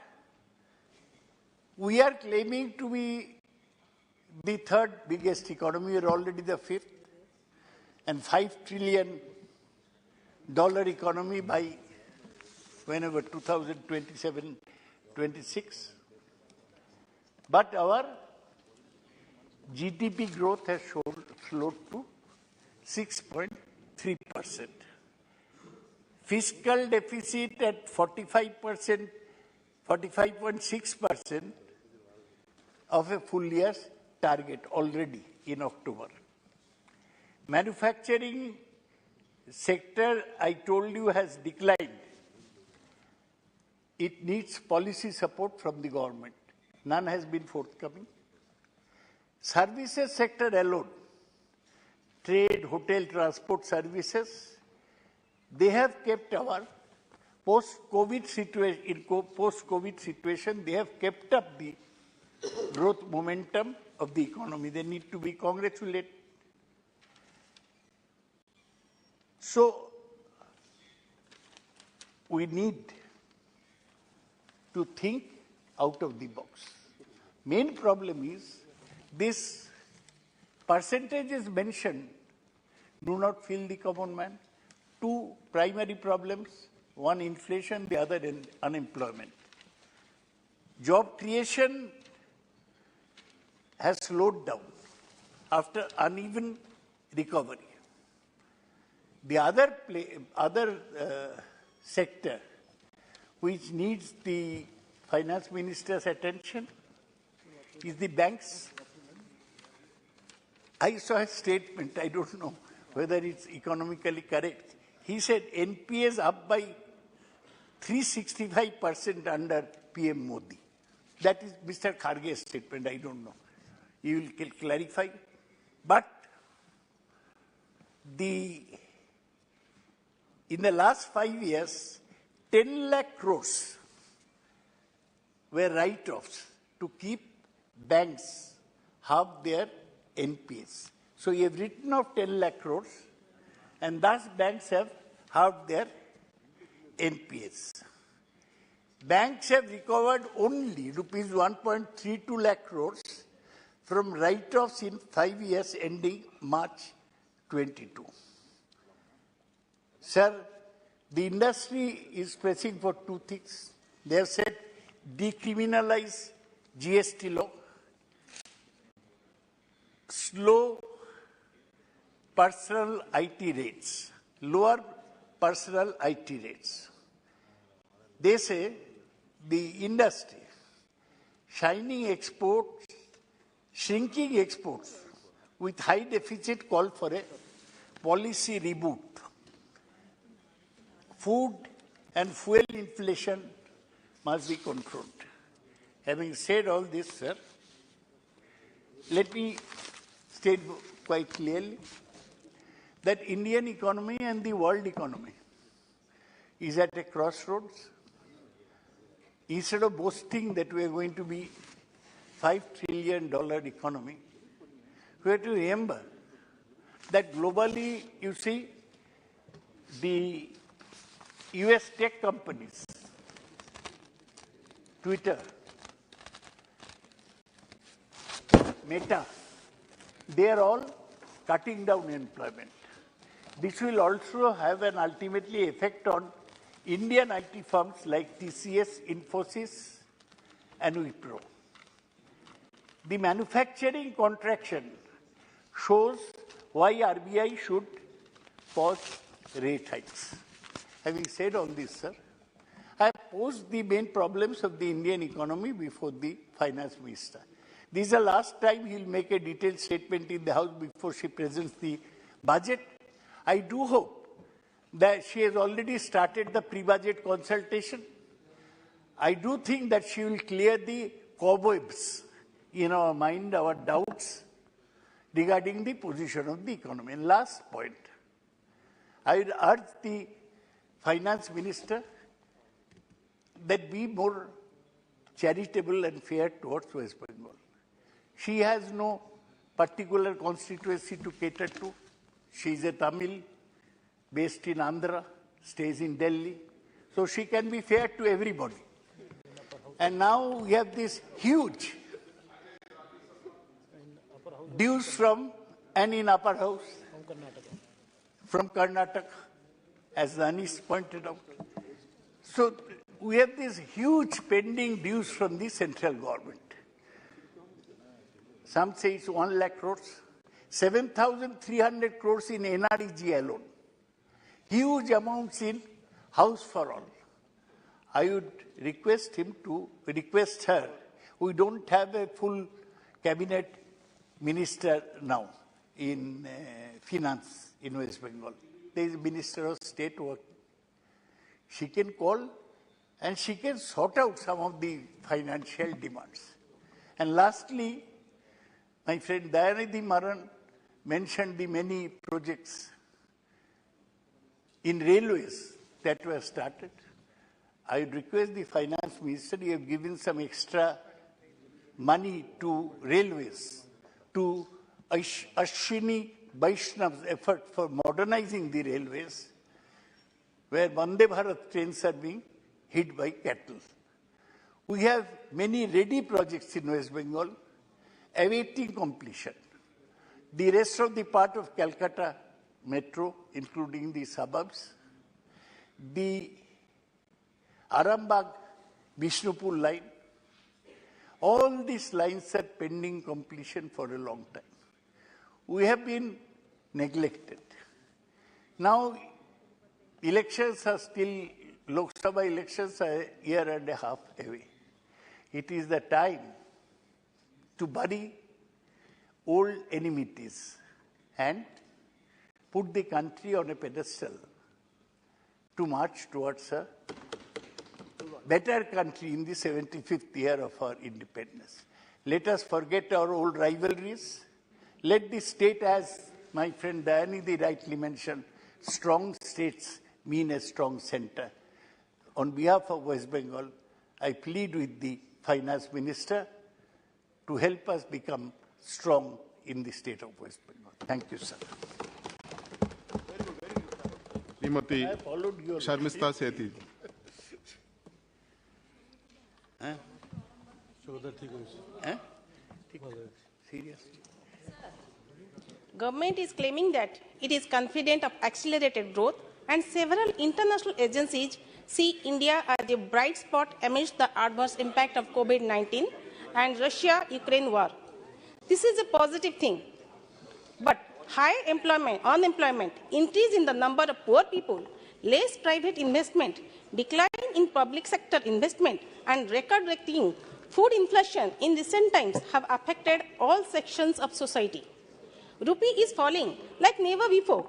we are claiming to be the third biggest economy. We are already the fifth. And $5 trillion economy by whenever 2027, 26. But our GDP growth has slowed to 6.3%. Fiscal deficit at 45%, 45.6% of a full year's target already in October. Manufacturing sector, I told you, has declined. It needs policy support from the government. None has been forthcoming. Services sector alone, trade, hotel, transport services, they have kept our post-COVID situation, they have kept up the growth momentum of the economy. They need to be congratulated. So we need to think out of the box. Main problem is this percentages mentioned do not fill the common man. Two primary problems, one inflation, the other unemployment. Job creation has slowed down after uneven recovery. The other sector which needs the finance minister's attention is the banks. I saw a statement, I don't know whether it's economically correct. He said NPAs up by 365% under PM Modi. That is Mr. Kharge's statement, I don't know. You will clarify. But in the last 5 years, 10 lakh crores were write-offs to keep banks half their NPAs. So you have written off 10 lakh crores, and thus banks have halved their NPAs. Banks have recovered only rupees 1.32 lakh crores from write-offs in 5 years ending March 22. Sir, the industry is pressing for two things. They have said decriminalize GST law, slow personal IT rates, lower personal IT rates. They say the industry, shrinking exports with high deficit call for a policy reboot. Food and fuel inflation must be controlled. Having said all this, sir, let me state quite clearly that Indian economy and the world economy is at a crossroads. Instead of boasting that we are going to be $5 trillion economy, we have to remember that globally, you see, the US tech companies, Twitter, Meta, they are all cutting down employment. This will also have an ultimately effect on Indian IT firms like TCS, Infosys, and Wipro. The manufacturing contraction shows why RBI should pause rate hikes. Having said all this, sir, I have posed the main problems of the Indian economy before the finance minister. This is the last time he will make a detailed statement in the House before she presents the budget. I do hope that she has already started the pre-budget consultation. I do think that she will clear the cobwebs in our mind, our doubts regarding the position of the economy. And last point, I would urge the finance minister that be more charitable and fair towards West Bengal. She has no particular constituency to cater to. She is a Tamil based in Andhra, stays in Delhi. So she can be fair to everybody. And now we have this huge dues from, and in upper house, from Karnataka, as Anish pointed out. So we have this huge pending dues from the central government. Some say it's 1 lakh crores, 7,300 crores in NREG alone. Huge amounts in House for All. I would request her. We don't have a full cabinet minister now in finance in West Bengal. There is a minister of state work. She can call and she can sort out some of the financial demands. And lastly, my friend Dayanidhi Maran mentioned the many projects in railways that were started. I would request the finance minister, you have given some extra money to railways, to Ashwini Vaishnav's effort for modernizing the railways, where Vande Bharat trains are being hit by cattle. We have many ready projects in West Bengal awaiting completion. The rest of the part of Calcutta Metro, including the suburbs, the Arambagh-Bishnupur line, all these lines are pending completion for a long time. We have been neglected. Now, elections are still, Lok Sabha elections are a year and a half away. It is the time to bury old enmities and put the country on a pedestal to march towards a better country in the 75th year of our independence. Let us forget our old rivalries. Let the state, as my friend Dayanidhi rightly mentioned, strong states mean a strong center. On behalf of West Bengal, I plead with the Finance Minister to help us become strong in the state of West Bengal. Thank you, sir.
Shrimati
I followed your
Sharmishtha Sethi.
Seriously.
Government is claiming that it is confident of accelerated growth, and several international agencies see India as a bright spot amidst the adverse impact of COVID-19 and Russia-Ukraine war. This is a positive thing. But high unemployment, increase in the number of poor people, less private investment, decline in public sector investment, and record-breaking food inflation in recent times have affected all sections of society. Rupee is falling like never before.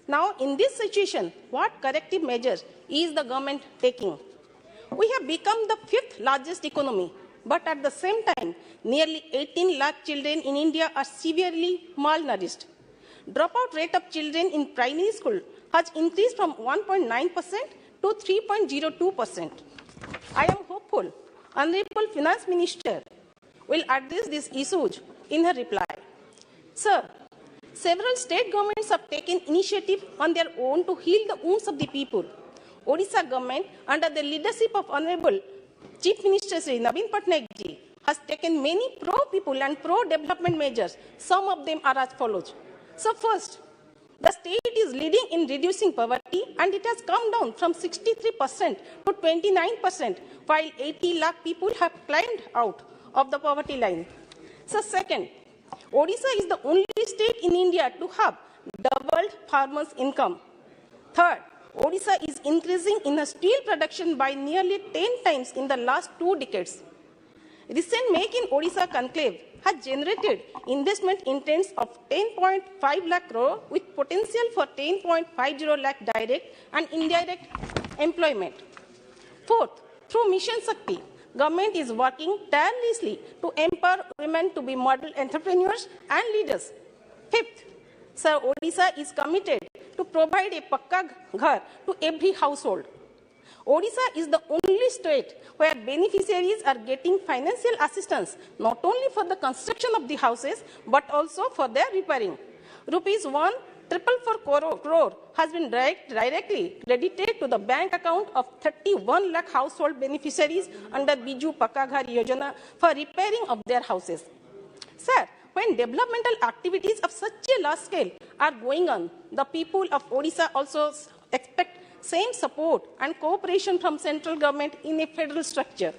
Now, in this situation, what corrective measures is the government taking? We have become the 5th largest economy, but at the same time, nearly 18 lakh children in India are severely malnourished. Dropout rate of children in primary school has increased from 1.9% to 3.02%. I am hopeful Honorable Finance Minister will address these issues in her reply. Sir, several state governments have taken initiative on their own to heal the wounds of the people. Odisha government, under the leadership of Honorable Chief Minister Sri Naveen Patnaik ji, has taken many pro-people and pro-development measures. Some of them are as follows. So first, the state is leading in reducing poverty, and it has come down from 63% to 29%, while 80 lakh people have climbed out of the poverty line. So second, Odisha is the only state in India to have doubled farmers' income. Third, Odisha is increasing in the steel production by nearly 10 times in the last 2 decades. Recent Make in Odisha conclave has generated investment intents of 10.5 lakh crore with potential for 10.50 lakh direct and indirect employment. Fourth, through Mission Shakti, government is working tirelessly to empower women to be model entrepreneurs and leaders. Fifth, Sir, Odisha is committed to provide a pakka ghar to every household. Odisha is the only state where beneficiaries are getting financial assistance not only for the construction of the houses but also for their repairing. Rupees 1,444 crore has been directly credited to the bank account of 31 lakh household beneficiaries under Biju Pakka Ghar Yojana for repairing of their houses. Sir, when developmental activities of such a large scale are going on, the people of Odisha also expect same support and cooperation from central government in a federal structure.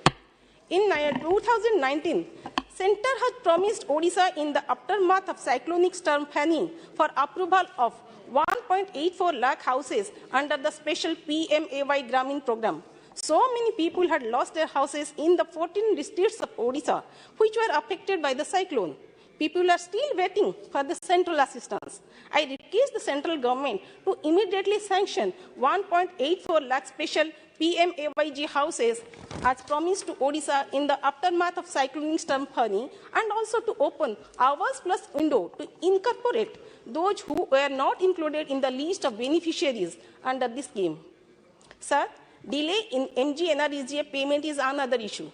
In 2019, Centre has promised Odisha in the aftermath of cyclonic storm Fani for approval of 1.84 lakh houses under the special PMAY Gramin program. So many people had lost their houses in the 14 districts of Odisha, which were affected by the cyclone. People are still waiting for the central assistance. I request the central government to immediately sanction 1.84 lakh special PMAYG houses as promised to Odisha in the aftermath of cyclonic storm Fani, and also to open hours plus window to incorporate those who were not included in the list of beneficiaries under this scheme. Sir, delay in MGNREGA payment is another issue.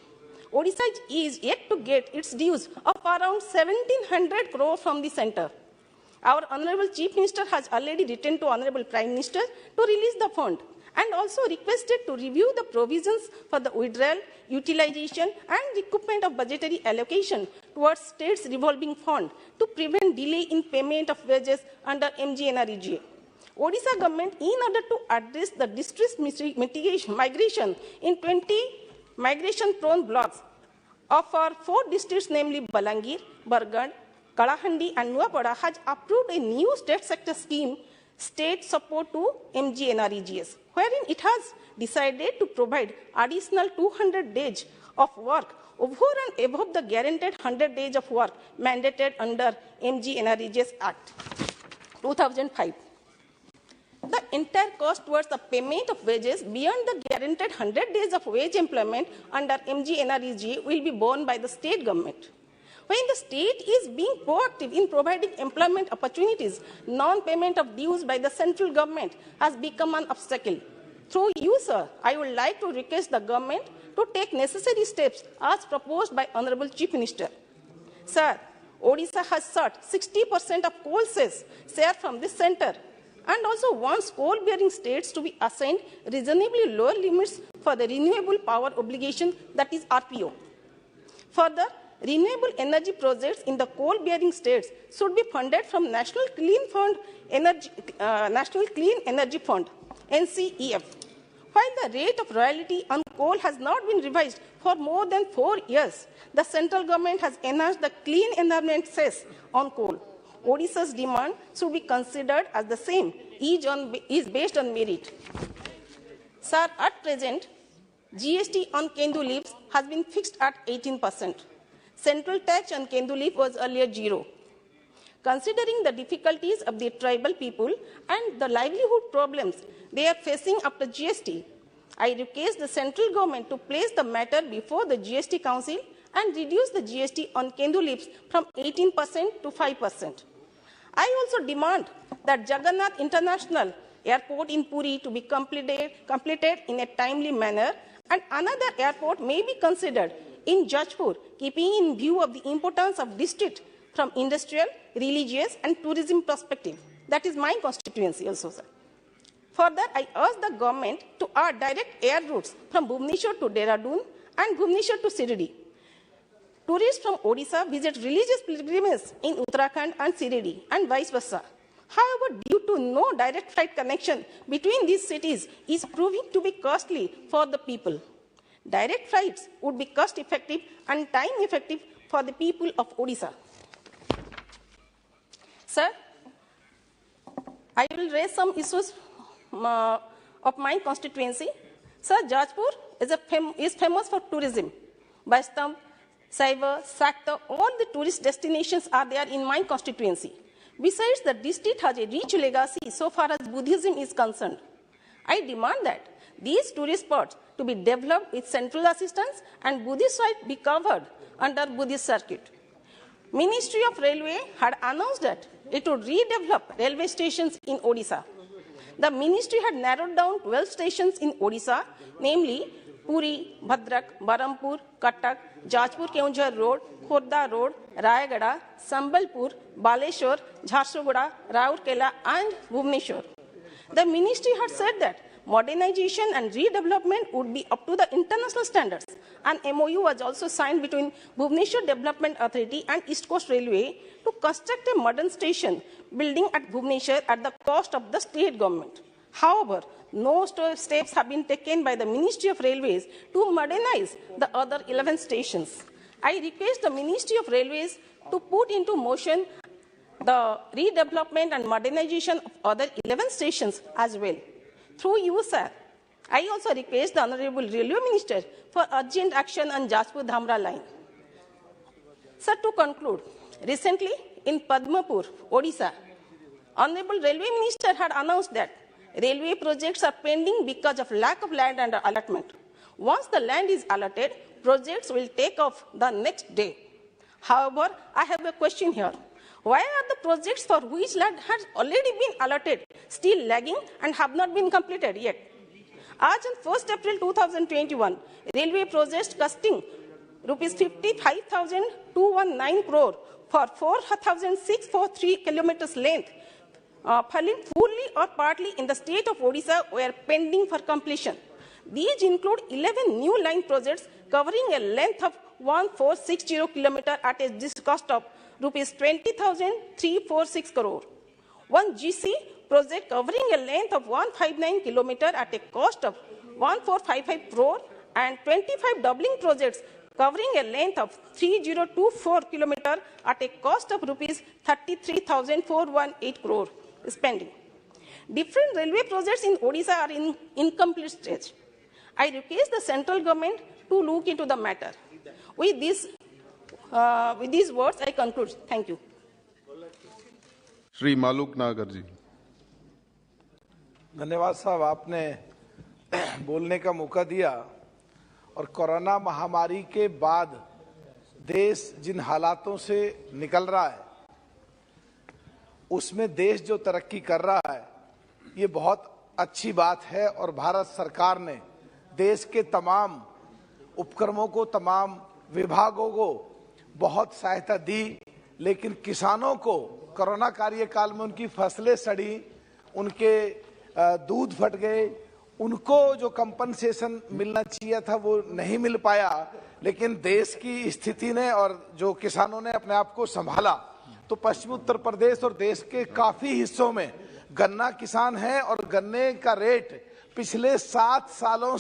Odisha is yet to get its dues of around 1,700 crore from the centre. Our Honorable Chief Minister has already written to Honorable Prime Minister to release the fund and also requested to review the provisions for the withdrawal, utilization and recoupment of budgetary allocation towards states revolving fund to prevent delay in payment of wages under MGNREGA. Odisha government, in order to address the distress migration in 20 migration-prone blocks of our 4 districts, namely Balangir, Bargarh, Kalahandi and Nuapada, has approved a new state sector scheme, State Support to MGNREGS, wherein it has decided to provide additional 200 days of work over and above the guaranteed 100 days of work mandated under MGNREGS Act 2005. The entire cost towards the payment of wages beyond the guaranteed 100 days of wage employment under MGNREGA will be borne by the state government. When the state is being proactive in providing employment opportunities, non-payment of dues by the central government has become an obstacle. Through you, sir, I would like to request the government to take necessary steps as proposed by Honorable Chief Minister. Sir, Odisha has sought 60% of coal sales share from this center and also wants coal-bearing states to be assigned reasonably lower limits for the renewable power obligation, that is RPO. Further, renewable energy projects in the coal-bearing states should be funded from National Clean Energy Fund, NCEF. While the rate of royalty on coal has not been revised for more than 4 years, the central government has enhanced the clean environment cess on coal. Odisha's demand should be considered as the same, is based on merit. Sir, at present, GST on Kendu leaves has been fixed at 18%. Central tax on Kendu leaf was earlier 0. Considering the difficulties of the tribal people and the livelihood problems they are facing after GST, I request the central government to place the matter before the GST Council and reduce the GST on Kendu leaves from 18% to 5%. I also demand that Jagannath International Airport in Puri to be completed in a timely manner, and another airport may be considered in Jajpur, keeping in view of the importance of district from industrial, religious and tourism perspective. That is my constituency also, sir. Further, I urge the government to add direct air routes from Bhubaneswar to Dehradun and Bhubaneswar to Sirdi. Tourists from Odisha visit religious pilgrimages in Uttarakhand and Sirdi and vice versa. However, due to no direct flight connection between these cities is proving to be costly for the people. Direct flights would be cost-effective and time-effective for the people of Odisha. Sir, I will raise some issues of my constituency. Sir, Jajpur is famous for tourism. Vaishnav, Saiva, Sakta, all the tourist destinations are there in my constituency. Besides, the district has a rich legacy so far as Buddhism is concerned. I demand that these tourist spots to be developed with central assistance and Buddhist sites be covered under Buddhist circuit. Ministry of Railway had announced that it would redevelop railway stations in Odisha. The ministry had narrowed down 12 stations in Odisha, namely Puri, Bhadrak, Barampur, Cuttack, Jajpur Keonjhar Road, Khordha Road, Rayagada, Sambalpur, Baleshwar, Jharsuguda, Raurkela and Bhubaneswar. The ministry had said that modernization and redevelopment would be up to the international standards. An MOU was also signed between Bhubaneswar Development Authority and East Coast Railway to construct a modern station building at Bhubaneswar at the cost of the state government. However, no steps have been taken by the Ministry of Railways to modernize the other 11 stations. I request the Ministry of Railways to put into motion the redevelopment and modernization of other 11 stations as well. Through you, sir, I also request the Honorable Railway Minister for urgent action on Jajpur-Dhamra line. Sir, to conclude, recently in Padmapur, Odisha, Honorable Railway Minister had announced that railway projects are pending because of lack of land under allotment. Once the land is allotted, projects will take off the next day. However, I have a question here. Why are the projects for which land has already been allotted still lagging and have not been completed yet? As on 1st April 2021, railway projects costing Rs 55,219 crore for 4,643 kilometers length, falling fully or partly in the state of Odisha, were pending for completion. These include 11 new line projects covering a length of 1,460 kilometers at a cost of rupees 20,346 crore. One GC project covering a length of 159 kilometers at a cost of 1,455 crore, and 25 doubling projects covering a length of 3,024 kilometers at a cost of rupees 33,418 crore spending. Different railway projects in Odisha are in incomplete stage. I request the central government to look into the matter. With these words, I conclude. Thank you.
Shri मालूक नागर जी।
धन्यवाद साहब, आपने बोलने का मौका दिया। और corona महामारी के बाद देश जिन हालातों से निकल रहा है, उसमें देश जो तरक्की कर रहा है, ये बहुत अच्छी बात है। और भारत सरकार ने देश के तमाम उपक्रमों को, तमाम विभागों को बहुत सहायता दी, लेकिन किसानों को कोरोना कार्यकाल में उनकी फसलें सड़ी, उनके दूध फट गए, उनको जो कंपनसेशन मिलना चाहिए था वो नहीं मिल पाया। लेकिन देश की स्थिति ने और जो किसानों ने अपने आप को संभाला, तो पश्चिमी उत्तर प्रदेश और देश के काफी हिस्सों में गन्ना किसान हैं और गन्ने का रेट पिछले 7 सालों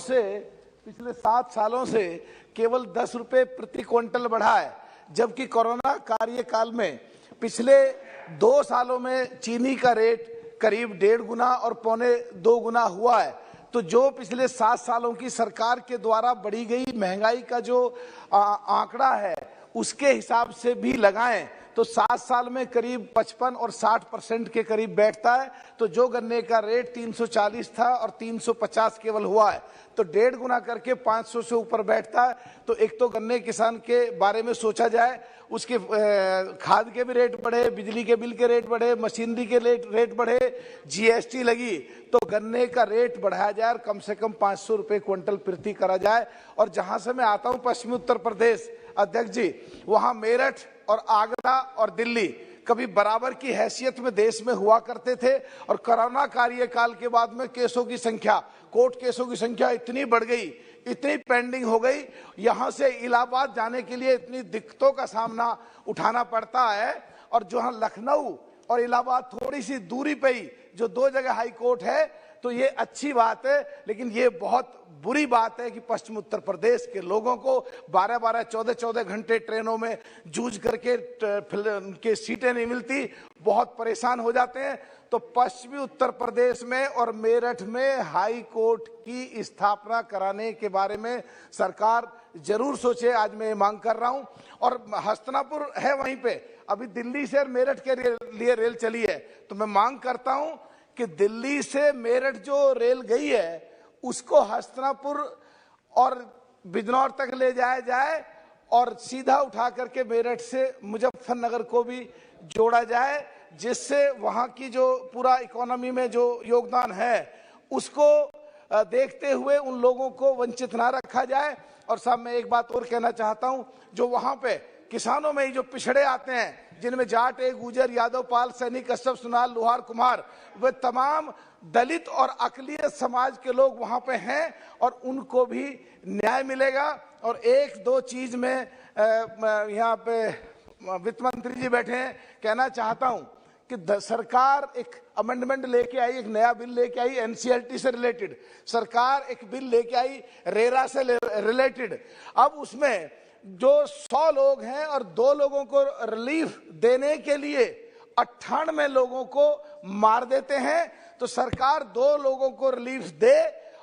से केवल 10 रुपए प्रति क्विंटल बढ़ा है, जबकि कोरोना कार्यकाल में पिछले 2 सालों में चीनी का रेट करीब 1.5 गुना और 1.25 गुना हुआ है। तो जो पिछले 7 सालों की सरकार के द्वारा बढ़ी गई महंगाई का जो आंकड़ा है, उसके हिसाब से भी लगाएं तो 7 साल में करीब 55 और 60% के करीब बैठता है। तो जो गन्ने का रेट 340 था और 350 केवल हुआ है, तो 1.5 गुना करके 500 से ऊपर बैठता है। तो एक तो गन्ने किसान के बारे में सोचा जाए, उसके खाद के भी रेट बढ़े, बिजली के बिल के रेट बढ़े, मशीनरी के रेट बढ़े, जीएसटी लगी, तो गन्ने का रेट बढ़ाया जाए और कम से कम 500 रुपए क्विंटल प्रति करा जाए। और जहां से मैं आता हूं, पश्चिमी उत्तर प्रदेश, अध्यक्ष जी, वहां मेरठ और आगरा और दिल्ली कभी बराबर की हैसियत में देश में हुआ करते थे। और कोरोना कार्यकाल के बाद में केसों की संख्या, कोर्ट केसों की संख्या इतनी बढ़ गई, इतनी पेंडिंग हो गई, यहां से इलाहाबाद जाने के लिए इतनी दिक्कतों का सामना उठाना पड़ता है। और जहां लखनऊ और इलाहाबाद थोड़ी सी दूरी पे ही जो 2 जगह हाई कोर्ट है, तो ये अच्छी बात है। लेकिन ये बहुत बुरी बात है कि पश्चिम उत्तर प्रदेश के लोगों को 12-12, 14-14 घंटे ट्रेनों में जूझ करके उनके सीटें नहीं मिलती, बहुत परेशान हो जाते हैं। तो पश्चिमी उत्तर प्रदेश में और मेरठ में हाई कोर्ट की स्थापना कराने के बारे में सरकार जरूर सोचे। आज मैं ये मांग कर रहा हूं। और हस्तिनापुर है वहीं पे, अभी दिल्ली से मेरठ के लिए रेल चली है, तो मैं मांग करता हूं कि दिल्ली से मेरठ जो रेल गई है, उसको हस्तिनापुर और बिजनौर तक ले जाया जाए और सीधा उठा करके मेरठ से मुजफ्फरनगर को भी जोड़ा जाए, जिससे वहां की जो पूरा इकोनॉमी में जो योगदान है, उसको देखते हुए उन लोगों को वंचित ना रखा जाए। और साहब, मैं एक बात और कहना चाहता हूं, जो वहां पे किसानों में ही जो पिछड़े आते हैं, जिनमें जाट, गुजर, यादव, पाल, सैनिक, कश्यप, सुनार, लोहार, कुमार, वे तमाम दलित और अकलियत समाज के लोग वहां पे हैं और उनको भी न्याय मिलेगा। और 1-2 चीज में यहाँ पे वित्त मंत्री जी बैठे हैं, कहना चाहता हूं कि सरकार एक अमेंडमेंट लेके आई, एक नया बिल लेके आई एनसीईआरटी से रिलेटेड, सरकार एक बिल लेके आई रेरा से रिलेटेड। अब उसमें जो 100 लोग हैं और 2 लोगों को रिलीफ देने के लिए 98 लोगों को मार देते हैं, तो सरकार 2 लोगों को रिलीफ दे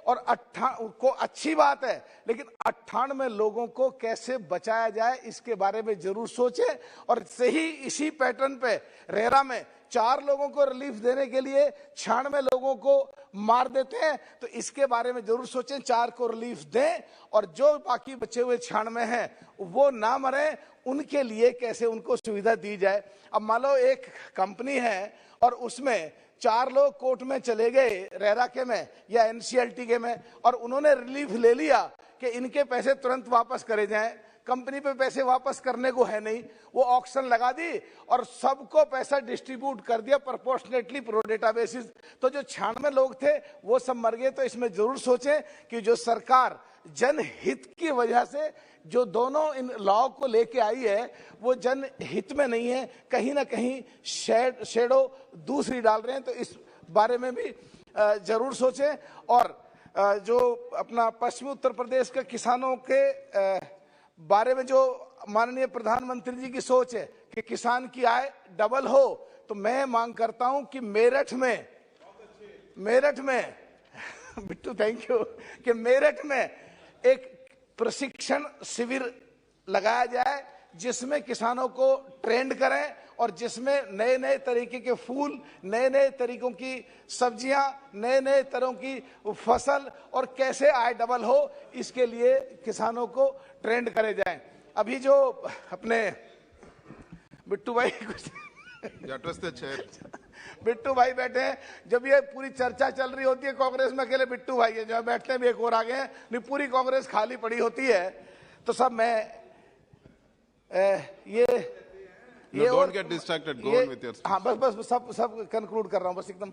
और को अच्छी बात है, लेकिन 98 लोगों को कैसे बचाया जाए इसके बारे में जरूर सोचे। और सही इसी पैटर्न पे रेरा में 4 लोगों को रिलीफ देने के लिए 96 लोगों को मार देते हैं, तो इसके बारे में जरूर सोचें, 4 को रिलीफ दें और जो बाकी बचे हुए 96 हैं वो ना मरे, उनके लिए कैसे उनको सुविधा दी जाए। अब मान लो एक कंपनी है और उसमें 4 लोग कोर्ट में चले गए रेरा के में या एनसीईआरटी के में, और उन्होंने रिलीफ ले लिया कि इनके पैसे तुरंत वापस करे जाएं। कंपनी पे पैसे वापस करने को है नहीं, वो ऑक्शन लगा दी और सबको पैसा डिस्ट्रीब्यूट कर दिया प्रोपोर्शनेटली प्रो डेटा बेसिस। तो जो 96 लोग थे वो सब मर गए। तो इसमें जरूर सोचें कि जो सरकार जनहित की वजह से जो दोनों इन लॉ को लेके आई है वो जनहित में नहीं है, कहीं ना कहीं शेडो दूसरी डाल रहे हैं। तो इस बारे में भी जरूर सोचें। और जो अपना पश्चिमी उत्तर प्रदेश के किसानों के बारे में जो माननीय प्रधानमंत्री जी की सोच है कि किसान की आय डबल हो, तो मैं मांग करता हूं कि मेरठ में बिट्टू थैंक यू, कि मेरठ में एक प्रशिक्षण शिविर लगाया जाए जिसमें किसानों को ट्रेंड करें और जिसमें नए नए तरीके के फूल, नए नए तरीकों की सब्जियां, नए नए तरह की फसल और कैसे आय डबल हो इसके लिए किसानों को ट्रेंड करे जाएं। अभी जो अपने बिट्टू भाई बिट्टू भाई बैठे हैं, जब ये पूरी चर्चा चल रही होती है कांग्रेस में अकेले बिट्टू भाई है, जब बैठते हैं भी एक और आ गए हैं, नहीं पूरी कांग्रेस खाली पड़ी होती है। तो सब मैं
don't get distracted. Go on with your speech.
हाँ बस सब कंक्लूड कर रहा हूँ, बस एकदम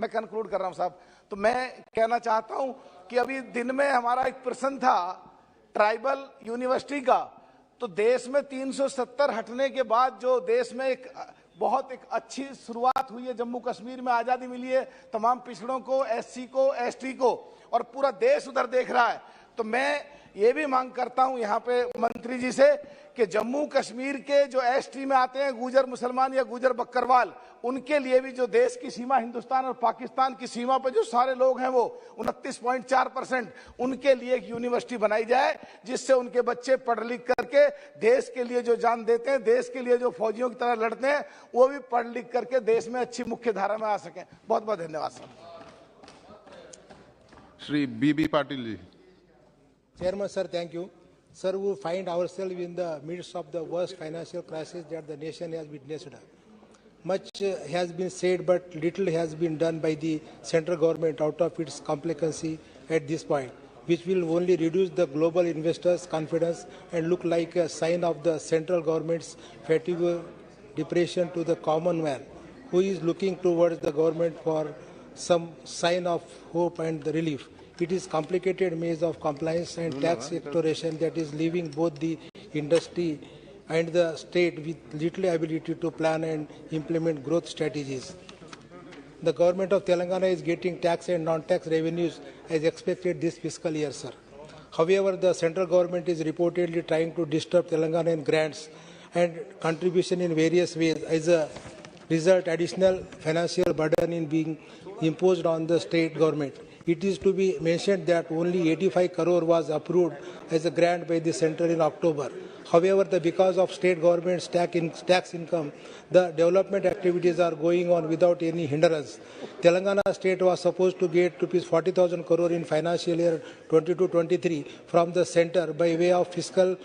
मैं कंक्लूड कर रहा हूँ साहब। तो मैं कहना चाहता हूँ कि अभी दिन में हमारा एक प्रश्न था ट्राइबल यूनिवर्सिटी का, तो देश में 370 हटने के बाद जो देश में एक बहुत एक अच्छी शुरुआत हुई है, जम्मू कश्मीर में आज़ादी मिली है तमाम पिछड़ों को, एससी को, एसटी को, और पूरा देश उधर देख रहा है। तो मैं ये भी मांग करता हूं यहाँ पे मंत्री जी से कि जम्मू कश्मीर के जो एसटी में आते हैं गुजर मुसलमान या गुजर बकरवाल, उनके लिए भी जो देश की सीमा हिंदुस्तान और पाकिस्तान की सीमा पे जो सारे लोग हैं वो 29.4%, उनके लिए एक यूनिवर्सिटी बनाई जाए जिससे उनके बच्चे पढ़ लिख करके देश के लिए जो जान देते हैं, देश के लिए जो फौजियों की तरह लड़ते हैं, वो भी पढ़ लिख करके देश में अच्छी मुख्य धारा में आ सकें। बहुत बहुत धन्यवाद sir.
Shri Bibi Patil ji.
Chairman, sir, thank you. Sir, we find ourselves in the midst of the worst financial crisis that the nation has witnessed. Much has been said, but little has been done by the central government out of its complacency at this point, which will only reduce the global investors' confidence and look like a sign of the central government's fatigue, depression to the common man, who is looking towards the government for some sign of hope and the relief. It is complicated maze of compliance and tax extortion that is leaving both the industry and the state with little ability to plan and implement growth strategies. The government of Telangana is getting tax and non-tax revenues as expected this fiscal year, sir. However, the central government is reportedly trying to disturb Telangana in grants and contribution in various ways. As a result, additional financial burden is being imposed on the state government. It is to be mentioned that only 85 crore was approved as a grant by the centre in October. However, because of state government's tax income, the development activities are going on without any hindrance. Telangana state was supposed to get rupees 40,000 crore in financial year 22-23 from the centre by way of fiscal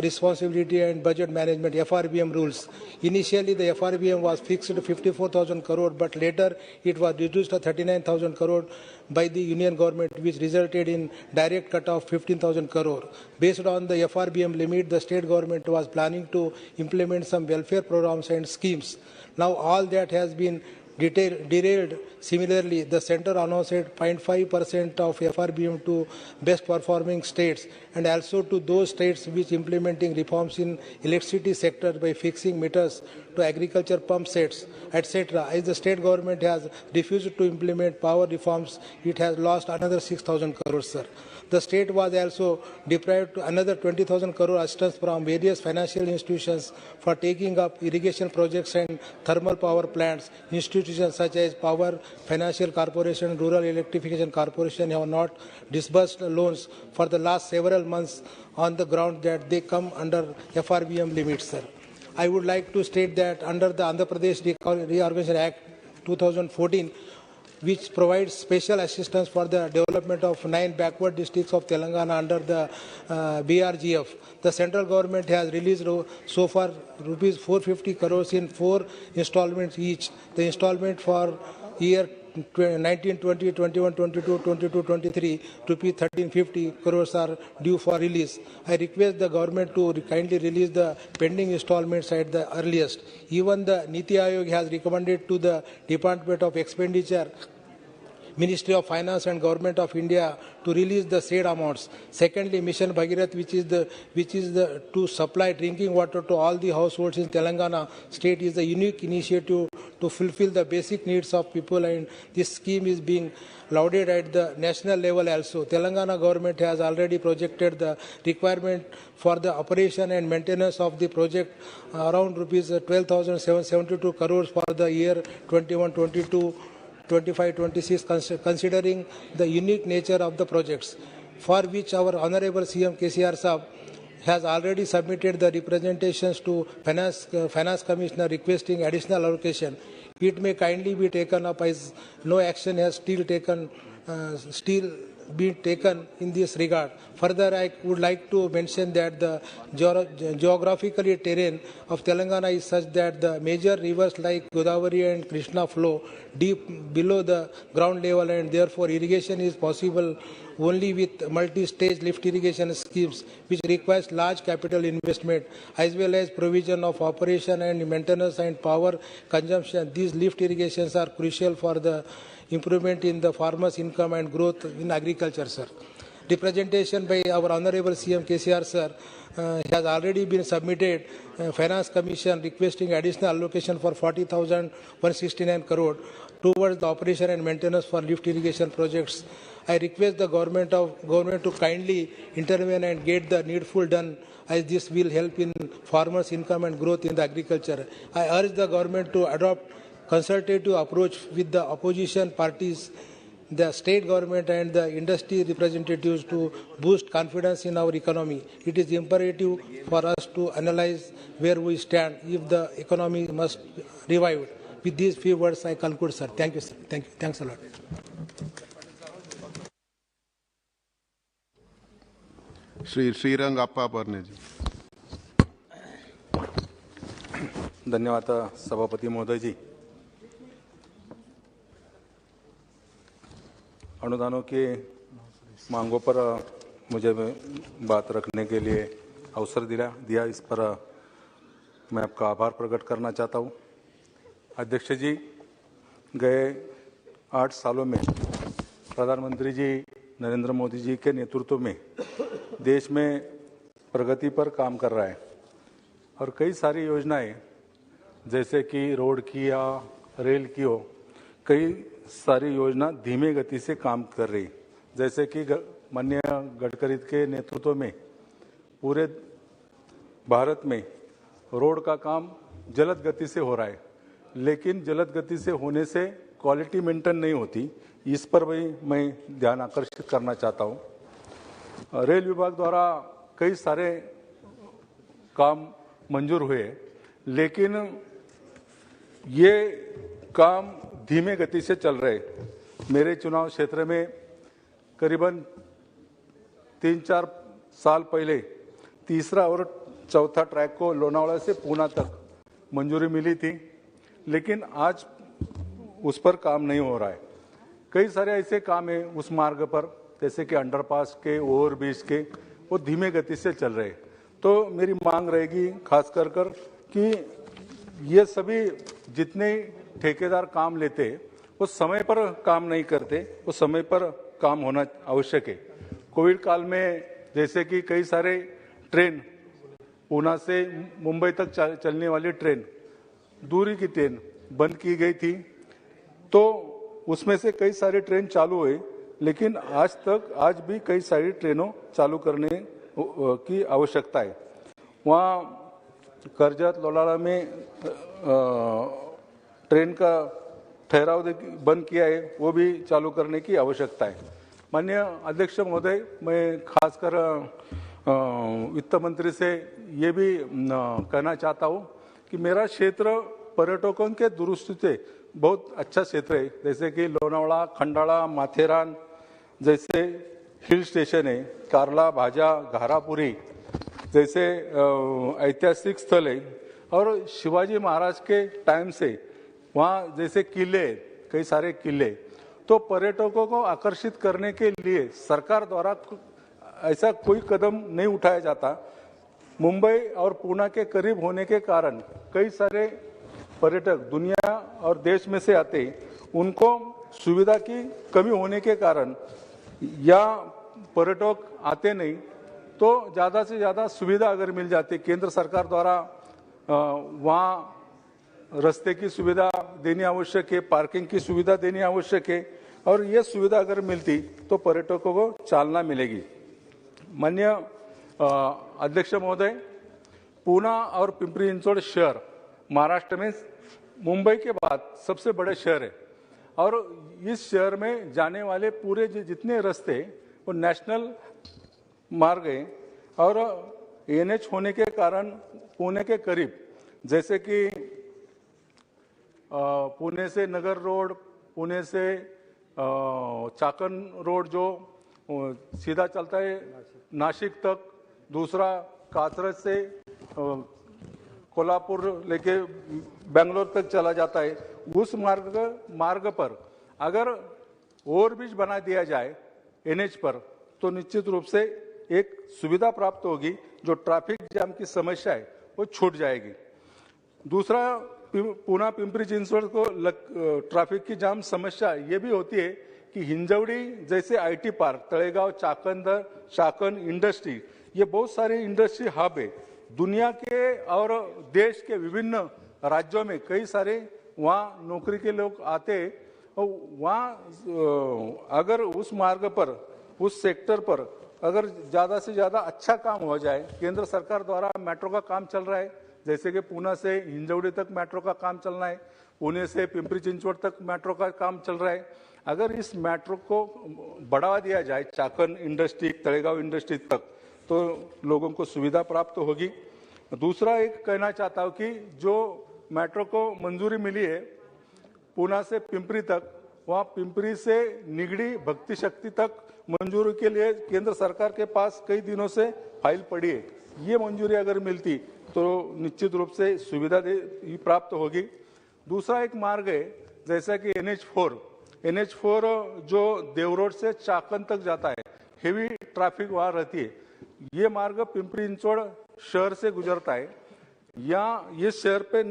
responsibility and budget management (FRBM) rules. Initially, the FRBM was fixed to 54,000 crore, but later it was reduced to 39,000 crore by the union government, which resulted in direct cut of 15,000 crore. Based on the FRBM limit, the state government was planning to implement some welfare programs and schemes. Now all that has been derailed. Similarly, the centre announced 0.5% of FRBM to best performing states and also to those states which implementing reforms in electricity sector by fixing meters to agriculture pump sets, etc. As the state government has refused to implement power reforms, it has lost another 6,000 crores, sir. The state was also deprived another 20,000 crore assistance from various financial institutions for taking up irrigation projects and thermal power plants. Institutions such as Power Financial Corporation, Rural Electrification Corporation have not disbursed loans for the last several months on the ground that they come under FRBM limits, sir. I would like to state that under the Andhra Pradesh Reorganization Act 2014, which provides special assistance for the development of 9 backward districts of Telangana under the BRGF. The central government has released so far rupees 450 crores in 4 installments each. The installment for year 19, 20, 21, 22, 22, 23, rupees 1350 crores are due for release. I request the government to kindly release the pending installments at the earliest. Even the Niti Aayog has recommended to the Department of Expenditure, Ministry of Finance and Government of India to release the said amounts. Secondly, Mission Bhagirath, which is the to supply drinking water to all the households in Telangana state, is a unique initiative to fulfill the basic needs of people, and this scheme is being lauded at the national level also. Telangana government has already projected the requirement for the operation and maintenance of the project around rupees 12,772 crores for the year 21-22. 25-26, considering the unique nature of the projects, for which our Honorable CM KCR Saab has already submitted the representations to Finance Commissioner requesting additional allocation. It may kindly be taken up as no action has still been taken in this regard. Further, I would like to mention that the geographically terrain of Telangana is such that the major rivers like Godavari and Krishna flow deep below the ground level, and therefore irrigation is possible only with multi-stage lift irrigation schemes, which requires large capital investment as well as provision of operation and maintenance and power consumption. These lift irrigations are crucial for the improvement in the farmers' income and growth in agriculture, sir. Representation by our Honorable CM KCR, sir, has already been submitted. Finance Commission requesting additional allocation for 40,169 crore towards the operation and maintenance for lift irrigation projects. I request the government to kindly intervene and get the needful done, as this will help in farmers' income and growth in the agriculture. I urge the government to adopt consultative approach with the opposition parties, the state government and the industry representatives to boost confidence in our economy. It is imperative for us to analyze where we stand if the economy must revive. With these few words, I conclude, sir. Thank you, sir. Thank you. Thanks a lot.
Shri Shrirang Appa Parne ji.
धन्यवाद सभापति महोदय जी। अनुदानों की मांगों पर मुझे बात रखने के लिए अवसर दिया, इस पर मैं आपका आभार प्रकट करना चाहता हूँ। अध्यक्ष जी, गए 8 सालों में प्रधानमंत्री जी नरेंद्र मोदी जी के नेतृत्व में देश में प्रगति पर काम कर रहा है और कई सारी योजनाएं, जैसे कि रोड की या रेल की हो, कई सारी योजना धीमे गति से काम कर रही। जैसे कि माननीय गडकरी के नेतृत्व में पूरे भारत में रोड का काम जलद गति से हो रहा है, लेकिन जलद गति से होने से क्वालिटी मेंटेन नहीं होती। इस पर भी मैं ध्यान आकर्षित करना चाहता हूँ। रेल विभाग द्वारा कई सारे काम मंजूर हुए, लेकिन ये काम धीमे गति से चल रहे। मेरे चुनाव क्षेत्र में करीबन 3-4 साल पहले तीसरा और चौथा ट्रैक को लोनावाला से पूना तक मंजूरी मिली थी, लेकिन आज उस पर काम नहीं हो रहा है। कई सारे ऐसे काम हैं उस मार्ग पर, जैसे कि अंडरपास के, ओवरब्रिज के, वो धीमे गति से चल रहे। तो मेरी मांग रहेगी खास कर कि ये सभी जितने ठेकेदार काम लेते वो समय पर काम नहीं करते, वो समय पर काम होना आवश्यक है। कोविड काल में जैसे कि कई सारे ट्रेन, पूना से मुंबई तक चलने वाली ट्रेन, दूरी की ट्रेन बंद की गई थी, तो उसमें से कई सारी ट्रेन चालू हुई, लेकिन आज भी कई सारी ट्रेनों चालू करने की आवश्यकता है। वहाँ करजत लोनावाला में ट्रेन का ठहराव बंद किया है, वो भी चालू करने की आवश्यकता है। माननीय अध्यक्ष महोदय, मैं खासकर वित्त मंत्री से ये भी कहना चाहता हूँ कि मेरा क्षेत्र पर्यटकों के दृष्टि से बहुत अच्छा क्षेत्र है। जैसे कि लोनावाला, खंडाला, माथेरान जैसे हिल स्टेशन है, कार्ला, भाजा, घारापुरी जैसे ऐतिहासिक स्थल है, और शिवाजी महाराज के टाइम से वहाँ जैसे किले, कई सारे किले, तो पर्यटकों को आकर्षित करने के लिए सरकार द्वारा ऐसा कोई कदम नहीं उठाया जाता। मुंबई और पुणे के करीब होने के कारण कई सारे पर्यटक दुनिया और देश में से आते, उनको सुविधा की कमी होने के कारण या पर्यटक आते नहीं, तो ज़्यादा से ज़्यादा सुविधा अगर मिल जाती, केंद्र सरकार द्वारा वहाँ रास्ते की सुविधा देनी आवश्यक है, पार्किंग की सुविधा देनी आवश्यक है, और ये सुविधा अगर मिलती तो पर्यटकों को चालना मिलेगी। माननीय अध्यक्ष महोदय, पुणे और पिंपरी चिंचवड शहर महाराष्ट्र में मुंबई के बाद सबसे बड़े शहर है, और इस शहर में जाने वाले पूरे जितने रास्ते वो नेशनल मार्ग है, और एनएच होने के कारण पुणे के करीब, जैसे कि पुणे से नगर रोड, पुणे से चाकण रोड जो सीधा चलता है नासिक तक, दूसरा कात्रज से कोल्हापुर लेके बेंगलोर तक चला जाता है, उस मार्ग पर अगर ओवरब्रिज बना दिया जाए एनएच पर, तो निश्चित रूप से एक सुविधा प्राप्त होगी, जो ट्रैफिक जाम की समस्या है वो छूट जाएगी। दूसरा, पुणे पिंपरी चिंचवड को ट्रैफिक की जाम समस्या ये भी होती है कि हिंजवड़ी जैसे IT park, Talegaon, Chakan industry, ये बहुत सारे इंडस्ट्री हब है दुनिया के और देश के विभिन्न राज्यों में, कई सारे वहाँ नौकरी के लोग आते, और वहाँ अगर उस मार्ग पर, उस सेक्टर पर अगर ज़्यादा से ज़्यादा अच्छा काम हो जाए, केंद्र सरकार द्वारा मेट्रो का काम चल रहा है, जैसे कि पुणे से हिंजवड़ी तक मेट्रो का काम चल रहा है, पुणे से पिंपरी चिंचवड तक मेट्रो का काम चल रहा है, अगर इस मेट्रो को बढ़ावा दिया जाए चाकण इंडस्ट्री, तळेगाव इंडस्ट्री तक, तो लोगों को सुविधा प्राप्त होगी। दूसरा एक कहना चाहता हूँ कि जो मेट्रो को मंजूरी मिली है पुणे से पिंपरी तक, वहाँ पिंपरी से निगड़ी भक्ति शक्ति तक मंजूरी के लिए केंद्र सरकार के पास कई दिनों से फाइल पड़ी है। ये मंजूरी अगर मिलती तो निश्चित रूप से सुविधा प्राप्त होगी। दूसरा एक मार्ग है जैसा कि NH4 जो देव रोड से चाकण तक जाता है, हेवी ट्रैफिक वहाँ रहती है, ये मार्ग पिंपरी चिंचवड शहर से गुजरता है। या इस शहर पे,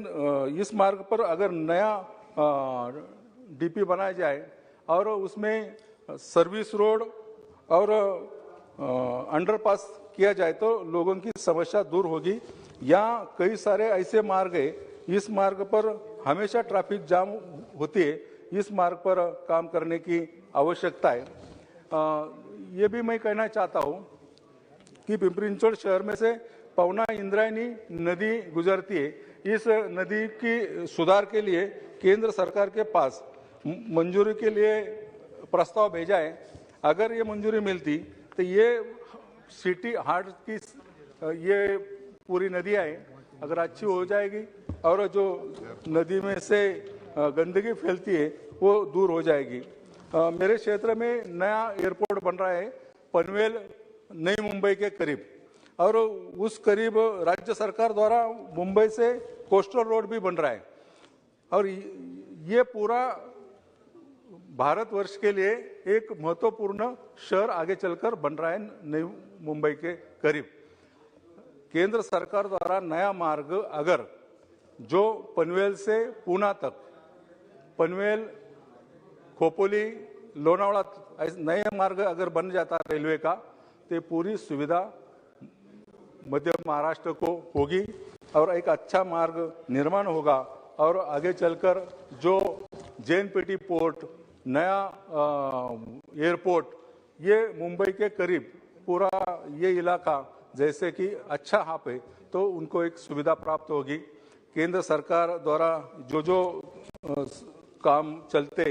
इस मार्ग पर अगर नया डीपी बनाया जाए और उसमें सर्विस रोड और अंडरपास किया जाए तो लोगों की समस्या दूर होगी। यहाँ कई सारे ऐसे मार्ग है, इस मार्ग पर हमेशा ट्रैफिक जाम होती है, इस मार्ग पर काम करने की आवश्यकता है। ये भी मैं कहना चाहता हूँ कि पिंपरी चिंचवड शहर में से पवना इंद्रायणी नदी गुजरती है, इस नदी की सुधार के लिए केंद्र सरकार के पास मंजूरी के लिए प्रस्ताव भेजा है। अगर ये मंजूरी मिलती तो ये सिटी हार्ट की ये पूरी नदियाँ हैं, अगर अच्छी हो जाएगी और जो नदी में से गंदगी फैलती है वो दूर हो जाएगी। मेरे क्षेत्र में नया एयरपोर्ट बन रहा है पनवेल नई मुंबई के करीब, और उस करीब राज्य सरकार द्वारा मुंबई से कोस्टल रोड भी बन रहा है, और ये पूरा भारतवर्ष के लिए एक महत्वपूर्ण शहर आगे चलकर बन रहा है नई मुंबई के करीब। केंद्र सरकार द्वारा नया मार्ग अगर जो पनवेल से पुणे तक, पनवेल, खोपोली, लोनावला नए मार्ग अगर बन जाता रेलवे का, तो पूरी सुविधा मध्य महाराष्ट्र को होगी और एक अच्छा मार्ग निर्माण होगा, और आगे चलकर जो जेएनपीटी पोर्ट, नया एयरपोर्ट, ये मुंबई के करीब पूरा ये इलाका जैसे कि अच्छा हब है, तो उनको एक सुविधा प्राप्त होगी। केंद्र सरकार द्वारा जो जो काम चलते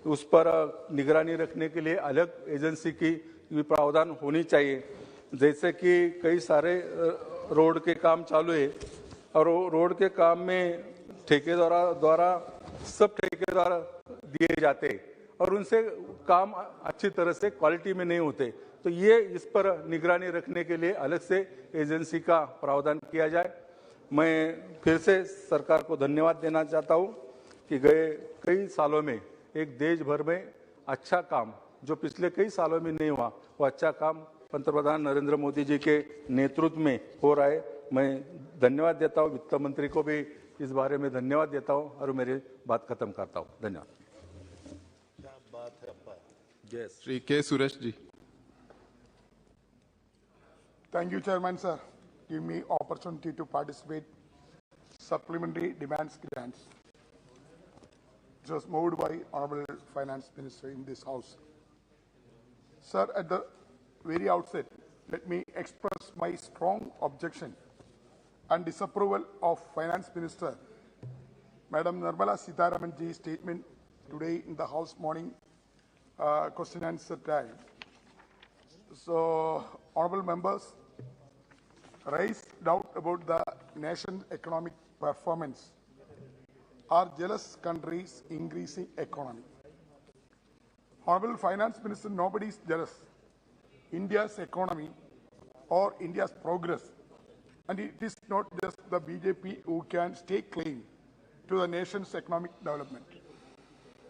उस पर निगरानी रखने के लिए अलग एजेंसी की भी प्रावधान होनी चाहिए। जैसे कि कई सारे रोड के काम चालू है और रोड के काम में ठेकेदार द्वारा सब ठेकेदार दिए जाते और उनसे काम अच्छी तरह से क्वालिटी में नहीं होते, तो ये इस पर निगरानी रखने के लिए अलग से एजेंसी का प्रावधान किया जाए। मैं फिर से सरकार को धन्यवाद देना चाहता हूँ कि गए कई सालों में एक देश भर में अच्छा काम जो पिछले कई सालों में नहीं हुआ, वो अच्छा काम पंतप्रधान नरेंद्र मोदी जी के नेतृत्व में हो रहा है। मैं धन्यवाद देता हूँ, वित्त मंत्री को भी इस बारे में धन्यवाद देता हूँ और मेरी बात खत्म करता हूँ। धन्यवाद।
क्या बात है अप्पा।
श्री के Suresh ji.
Thank you, Chairman, sir. Give me opportunity to participate supplementary demands grants. It was moved by Honorable Finance Minister in this House. Sir, at the very outset, let me express my strong objection and disapproval of Finance Minister Madam Nirmala Sitharaman ji's statement today in the House morning question and answer time. So, honorable members, raise doubt about the nation's economic performance. Are jealous countries increasing economy? Honorable Finance Minister, nobody is jealous. India's economy or India's progress, and it is not just the BJP who can stake claim to the nation's economic development.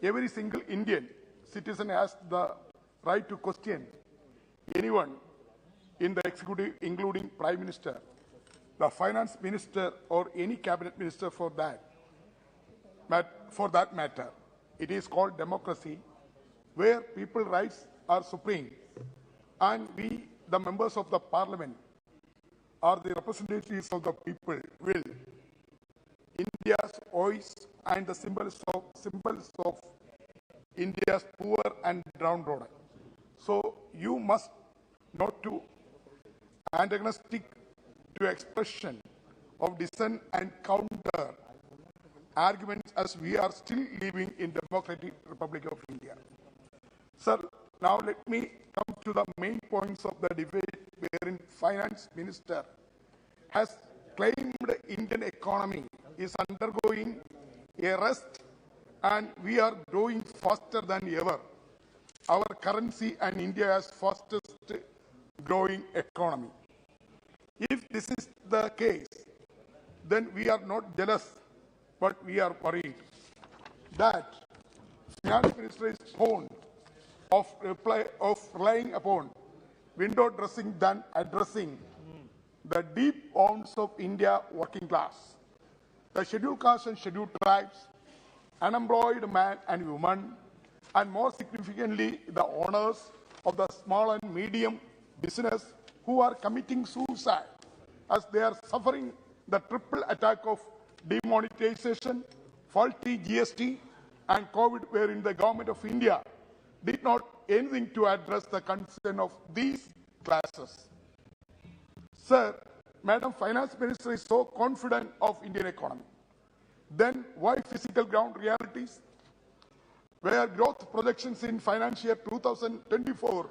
Every single Indian citizen has the right to question anyone in the executive, including Prime Minister, the Finance Minister, or any cabinet minister for that matter. It is called democracy, where people's rights are supreme, and we, the members of the Parliament, are the representatives of the people. Will India's voice and the symbols of India's poor and downtrodden. So you must not to antagonistic to expression of dissent and counter arguments, as we are still living in Democratic Republic of India. Sir, now let me come to the main points of the debate, wherein Finance Minister has claimed the Indian economy is undergoing a rest and we are growing faster than ever. Our currency and India has fastest growing economy. If this is the case, then we are not jealous, but we are worried that Finance Minister is fond of relying upon window dressing than addressing the deep wounds of India working class, the scheduled castes and scheduled tribes, unemployed man and woman, and more significantly, the owners of the small and medium business who are committing suicide as they are suffering the triple attack of demonetization, faulty GST, and COVID, wherein the government of India did not anything to address the concern of these classes. Sir, Madam Finance Minister is so confident of Indian economy. Then why physical ground realities? Where growth projections in financial year 2024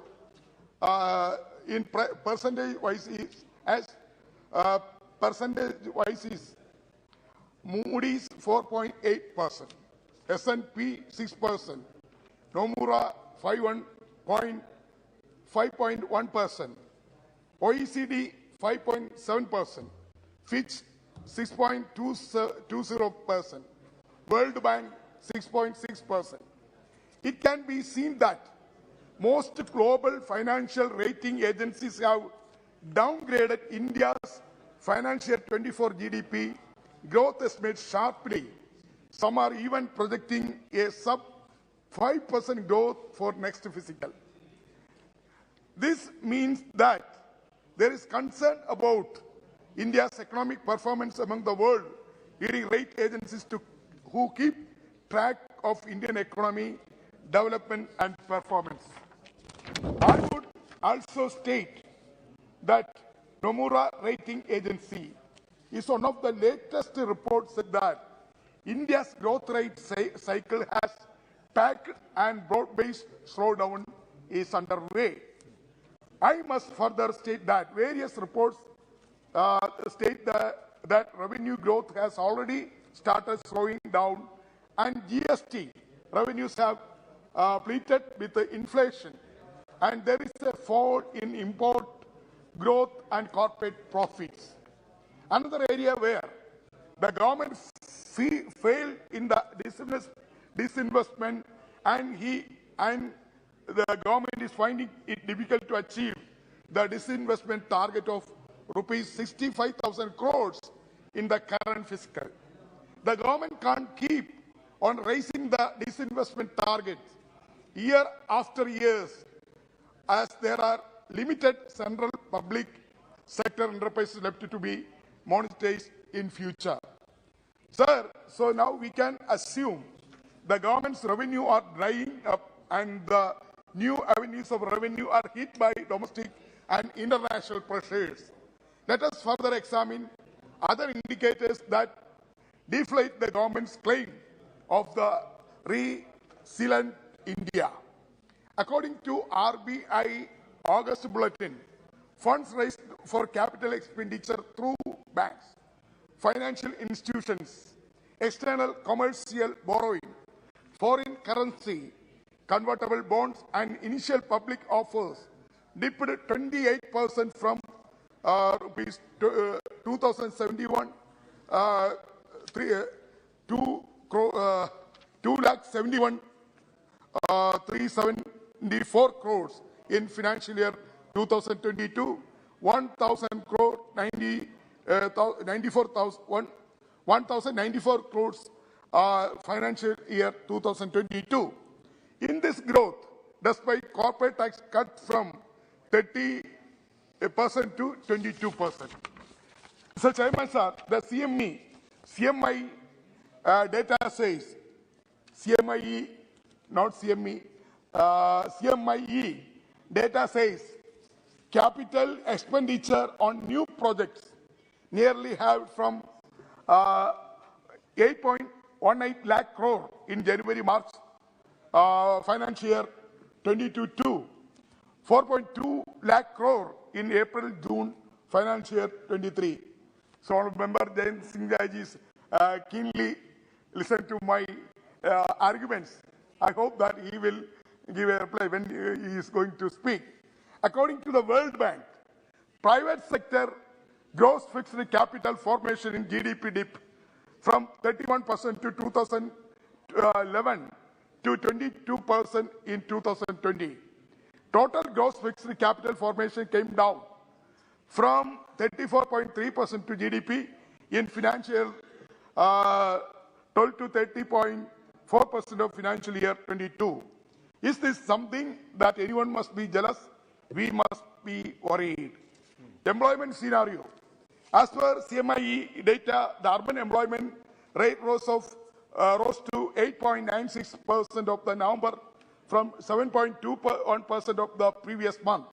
in percentage-wise is as percentage-wise is Moody's 4.8%, S&P 6%, Nomura 5.1%, OECD 5.7%, Fitch 6.20%, World Bank 6.6%. It can be seen that most global financial rating agencies have downgraded India's financial year 24 GDP growth estimate sharply. Some are even projecting a sub 5% growth for next fiscal. This means that there is concern about India's economic performance among the world leading rate agencies who keep track of Indian economy development and performance. I would also state that Nomura rating agency is one of the latest reports that India's growth rate cycle has packed and broad-based slowdown is underway. I must further state that various reports state that revenue growth has already started slowing down and GST revenues have pleated with the inflation, and there is a fall in import growth and corporate profits. Another area where the government failed in the disinvestment and the government is finding it difficult to achieve the disinvestment target of rupees 65,000 crores in the current fiscal. The government can't keep on raising the disinvestment targets year after year, as there are limited central public sector enterprises left to be monetized in future. Sir, so now we can assume the government's revenue are drying up and the new avenues of revenue are hit by domestic and international pressures. Let us further examine other indicators that deflate the government's claim of the resilient India. According to RBI August bulletin, funds raised for capital expenditure through banks, financial institutions, external commercial borrowing, foreign currency, convertible bonds, and initial public offers dipped 28% from rupees 2071 374 crores in financial year 2022, 1,094 crores financial year 2022. In this growth, despite corporate tax cut from 30% to 22%. Mr. Chairman, sir, the CMI data says, CMIE, not CME, CMIE data says capital expenditure on new projects nearly have from 8.18 lakh crore in January-March financial year 22 to 4.2 lakh crore in April-June financial year 23. So, Honorable Member Jain Singh Ji's keenly listened to my arguments. I hope that he will give a reply when he is going to speak. According to the World Bank, private sector gross fixed capital formation in GDP dip from 31% to 2011 to 22% in 2020. Total gross fixed capital formation came down from 34.3% to GDP in financial 12 to 30.4% of financial year 22. Is this something that anyone must be jealous? We must be worried. Employment scenario. As per CMIE data, the urban employment rate rose to 8.96% of the November from 7.21% of the previous month,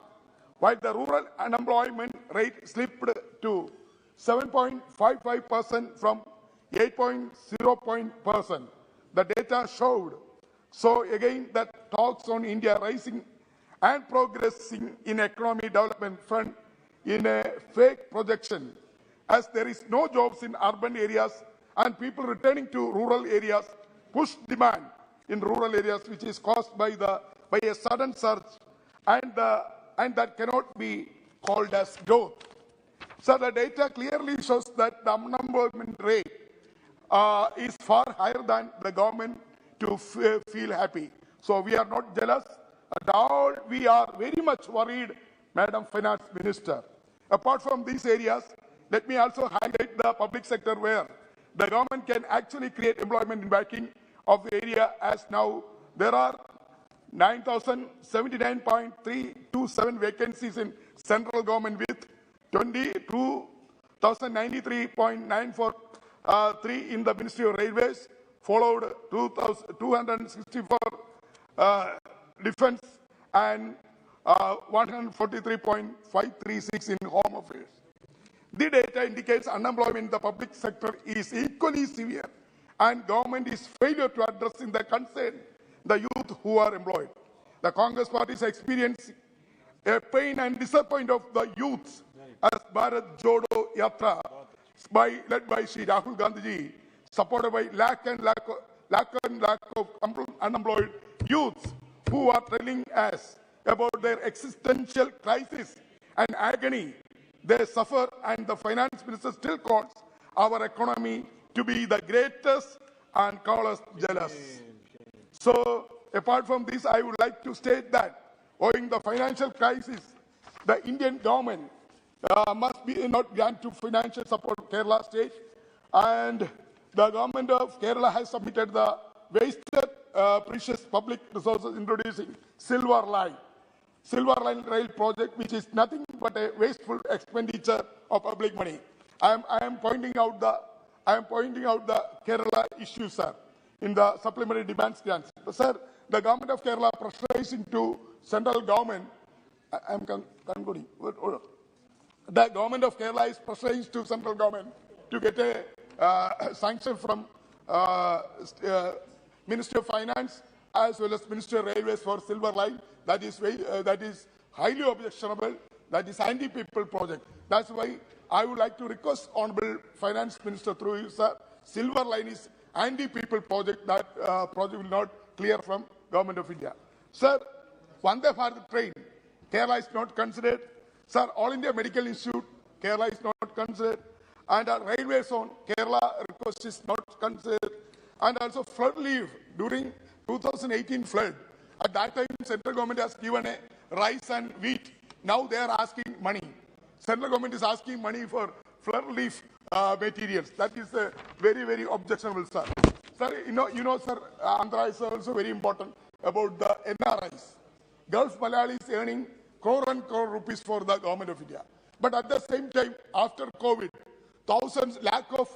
while the rural unemployment rate slipped to 7.55% from 8.0%. The data showed. So again, that talks on India rising and progressing in economic development front in a fake projection, as there is no jobs in urban areas and people returning to rural areas push demand in rural areas, which is caused by a sudden surge, and that cannot be called as growth. So the data clearly shows that the unemployment rate is far higher than the government to feel happy. So we are not jealous at all. We are very much worried, Madam Finance Minister. Apart from these areas, let me also highlight the public sector where the government can actually create employment in banking of the area, as now there are 9,079.327 vacancies in central government with 22,093.943 in the Ministry of Railways, followed 264 defense and 143.536 in home affairs. The data indicates unemployment in the public sector is equally severe, and government is failure to address in the concern the youth who are employed. The Congress party is experiencing a pain and disappointment of the youths as Bharat Jodo Yatra led by Shri Rahul Gandhi, supported by lakh of unemployed youths who are telling us about their existential crisis and agony they suffer, and the finance minister still calls our economy to be the greatest and calls us jealous. So Apart from this, I would like to state that owing the financial crisis, the Indian government must be not grant to financial support Kerala state, and the government of Kerala has submitted the wasted precious public resources introducing Silver Line rail project, which is nothing but a wasteful expenditure of public money. I am pointing out the Kerala issue, sir, in the supplementary demands grants. Sir, the government of Kerala pressurizing to central government. I am concluding. The government of Kerala is pressurizing to central government to get a sanction from Ministry of Finance as well as Ministry of Railways for Silver Line. That is highly objectionable. That is anti-people project. That's why I would like to request Honorable Finance Minister through you, sir. Silver Line is anti-people project. That project will not clear from Government of India. Sir, Vande Bharat train, Kerala is not considered. Sir, All India Medical Institute, Kerala is not considered. And our railway zone, Kerala request is not considered. And also flood relief during 2018 flood. At that time, central government has given a rice and wheat. Now they are asking money. Central government is asking money for flood relief materials. That is very, very objectionable, sir. Sir, you know, sir, Andhra is also very important about the NRIs. Gulf Malayalis earning crore and crore rupees for the government of India. But at the same time, after COVID, lack of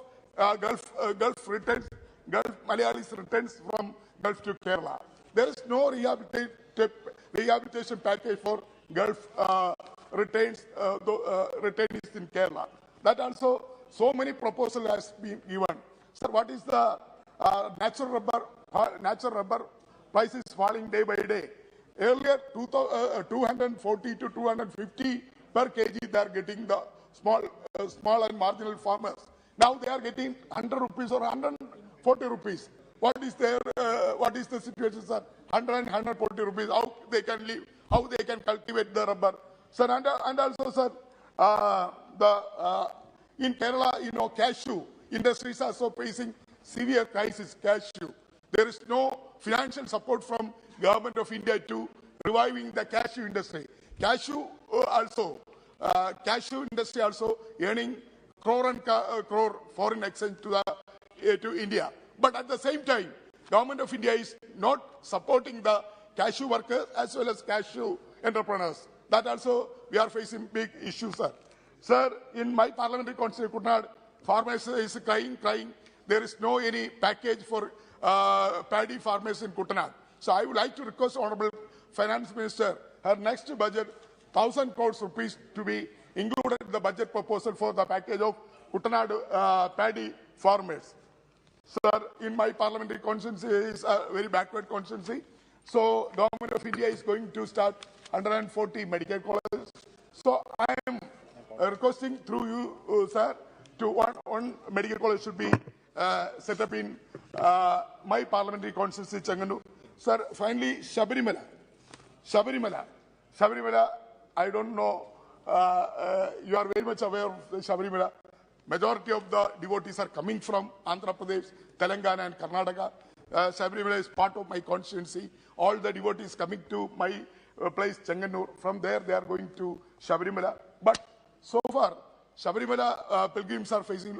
Gulf Malayalis returns from Gulf to Kerala. There is no rehabilitation package for Gulf returnees in Kerala. That also, so many proposals has been given. Sir, what is the natural rubber prices falling day by day? Earlier, 240 to 250 per kg they are getting the small and marginal farmers. Now they are getting 100 rupees or 140 rupees. What is the situation, sir? 100 and 140 rupees. How they can live? How they can cultivate the rubber? Sir, and also, sir, in Kerala, you know, cashew industries are also facing severe crisis. Cashew. There is no financial support from Government of India to reviving the cashew industry. Cashew industry also earning crore and crore foreign exchange to India. But at the same time, Government of India is not supporting the cashew workers as well as cashew entrepreneurs. That also we are facing big issues, sir. Sir, in my parliamentary constituency, Kuttanad, farmers is crying. There is no any package for paddy farmers in Kuttanad. So I would like to request Honorable Finance Minister, her next budget, 1,000 crores rupees to be included in the budget proposal for the package of Kuttanad paddy farmers. Sir, in my parliamentary constituency is a very backward constituency. So Government of India is going to start 140 medical colleges. So I am requesting through you, sir, to one medical college should be set up in my parliamentary constituency, Changanur. Sir, finally, Sabarimala, I don't know, you are very much aware of Sabarimala. Majority of the devotees are coming from Andhra Pradesh, Telangana and Karnataka. Sabarimala is part of my constituency. All the devotees coming to my place, Changanur, from there they are going to Sabarimala. But so far, Sabarimala pilgrims are facing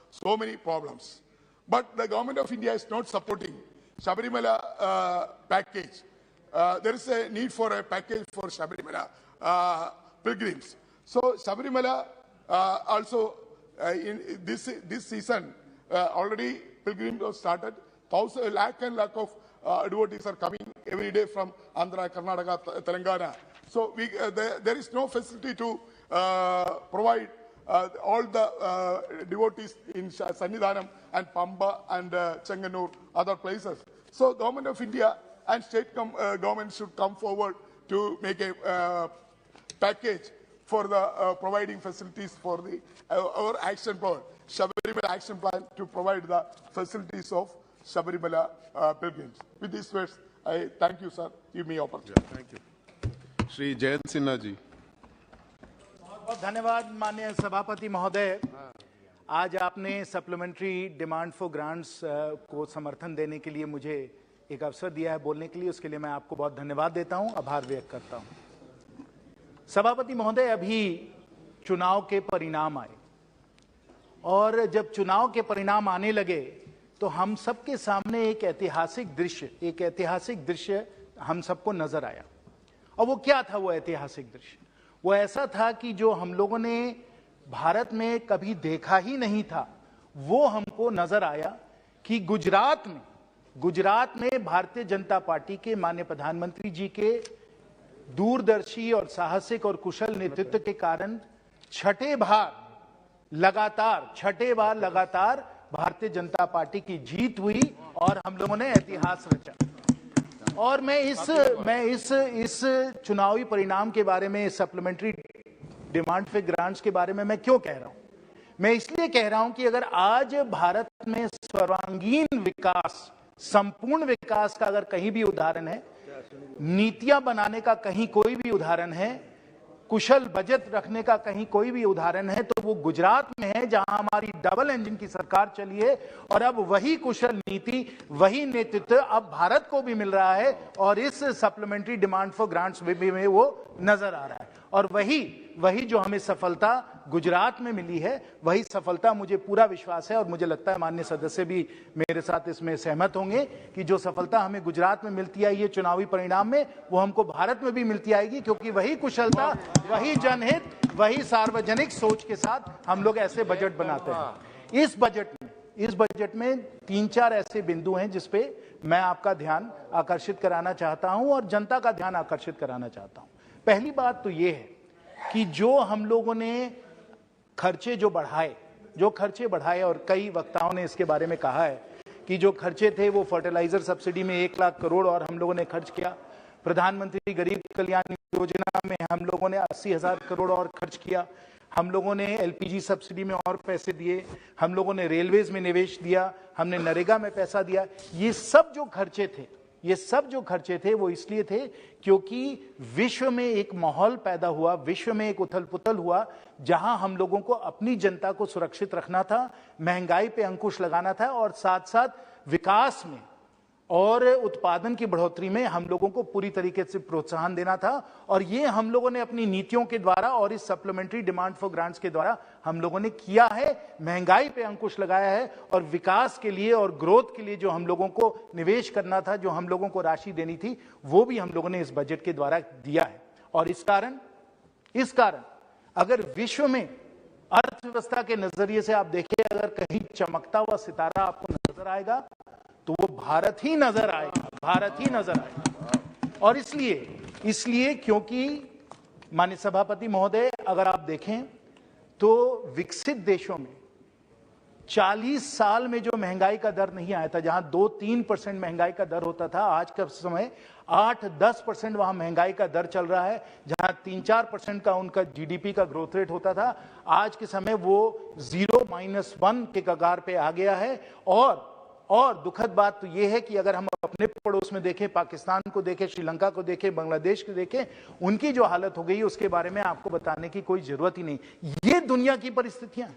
so many problems. But the Government of India is not supporting Sabarimala package. There is a need for a package for Sabarimala pilgrims. So Sabarimala also in this season already pilgrims have started. Lakh of devotees are coming every day from Andhra, Karnataka, Telangana. So there is no facility to provide all the devotees in Sannidhanam and Pamba and Changanur, other places. So Government of India and state government should come forward to make a package for the providing facilities for the our action plan, Sabarimala action plan, to provide the facilities of Sabarimala pilgrims. With these words, I thank you, sir. Give me opportunity.
Yeah, thank you. Shri Jayant Sinha ji.
बहुत धन्यवाद माननीय सभापति महोदय। आज आपने supplementary demand for grants को समर्थन देने के लिए मुझे एक अवसर दिया है बोलने के लिए, उसके लिए मैं आपको बहुत धन्यवाद देता हूं, आभार व्यक्त करता हूं। सभापति महोदय, अभी चुनाव के परिणाम आए और जब चुनाव के परिणाम आने लगे तो हम सबके सामने एक ऐतिहासिक दृश्य हम सबको नजर आया। और वो क्या था वो ऐतिहासिक दृश्य? वो ऐसा था कि जो हम लोगों ने भारत में कभी देखा ही नहीं था, वो हमको नजर आया कि गुजरात में भारतीय जनता पार्टी के माननीय प्रधानमंत्री जी के दूरदर्शी और साहसिक और कुशल नेतृत्व के कारण छठे बार लगातार भारतीय जनता पार्टी की जीत हुई और हम लोगों ने इतिहास रचा। और मैं इस चुनावी परिणाम के बारे में, सप्लीमेंट्री डिमांड फॉर ग्रांट्स के बारे में मैं क्यों कह रहा हूं? मैं इसलिए कह रहा हूं कि अगर आज भारत में सर्वांगीण विकास, संपूर्ण विकास का अगर कहीं भी उदाहरण है, नीतियां बनाने का कहीं कोई भी उदाहरण है, कुशल बजट रखने का कहीं कोई भी उदाहरण है, तो वो गुजरात में है, जहां हमारी डबल इंजन की सरकार चली है। और अब वही कुशल नीति, वही नेतृत्व अब भारत को भी मिल रहा है और इस सप्लीमेंट्री डिमांड फॉर ग्रांट्स में वो नजर आ रहा है। और वही जो हमें सफलता गुजरात में मिली है, वही सफलता मुझे पूरा विश्वास है और मुझे लगता है माननीय सदस्य भी मेरे साथ इसमें सहमत होंगे कि जो सफलता हमें गुजरात में मिलती आई है चुनावी परिणाम में, वो हमको भारत में भी मिलती आएगी, क्योंकि वही कुशलता, वही जनहित, वही सार्वजनिक सोच के साथ हम लोग ऐसे बजट बनाते हैं। इस बजट में 3-4 ऐसे बिंदु हैं जिस पे मैं आपका ध्यान आकर्षित कराना चाहता हूं और जनता का ध्यान आकर्षित कराना चाहता हूं। पहली बात तो ये है कि जो हम लोगों ने खर्चे बढ़ाए और कई वक्ताओं ने इसके बारे में कहा है कि जो खर्चे थे वो फर्टिलाइजर सब्सिडी में 1 लाख करोड़ और हम लोगों ने खर्च किया, प्रधानमंत्री गरीब कल्याण योजना में हम लोगों ने 80,000 करोड़ और खर्च किया, हम लोगों ने एलपीजी सब्सिडी में और पैसे दिए, हम लोगों ने रेलवेज में निवेश दिया, हमने नरेगा में पैसा दिया। ये सब जो खर्चे थे वो इसलिए थे क्योंकि विश्व में एक माहौल पैदा हुआ, विश्व में एक उथल पुथल हुआ, जहां हम लोगों को अपनी जनता को सुरक्षित रखना था, महंगाई पे अंकुश लगाना था और साथ साथ विकास में और उत्पादन की बढ़ोतरी में हम लोगों को पूरी तरीके से प्रोत्साहन देना था। और ये हम लोगों ने अपनी नीतियों के द्वारा और इस सप्लीमेंट्री डिमांड फॉर ग्रांट्स के द्वारा हम लोगों ने किया है, महंगाई पे अंकुश लगाया है और विकास के लिए और ग्रोथ के लिए जो हम लोगों को निवेश करना था, जो हम लोगों को राशि देनी थी, वो भी हम लोगों ने इस बजट के द्वारा दिया है। और इस कारण अगर विश्व में अर्थव्यवस्था के नजरिए से आप देखें, अगर कहीं चमकता हुआ सितारा आपको नजर आएगा तो वो भारत ही नजर आएगा। और इसलिए क्योंकि माननीय सभापति महोदय, अगर आप देखें तो विकसित देशों में 40 साल में जो महंगाई का दर नहीं आया था, जहां 2-3% महंगाई का दर होता था, आज का समय 8-10% वहां महंगाई का दर चल रहा है। जहां 3-4% का उनका जीडीपी का ग्रोथ रेट होता था, आज के समय वो 0-1 के कगार पे आ गया है। और दुखद बात तो यह है कि अगर हम अपने पड़ोस में देखें, पाकिस्तान को देखें, श्रीलंका को देखें, बांग्लादेश को देखें, उनकी जो हालत हो गई उसके बारे में आपको बताने की कोई जरूरत ही नहीं। ये दुनिया की परिस्थितियां,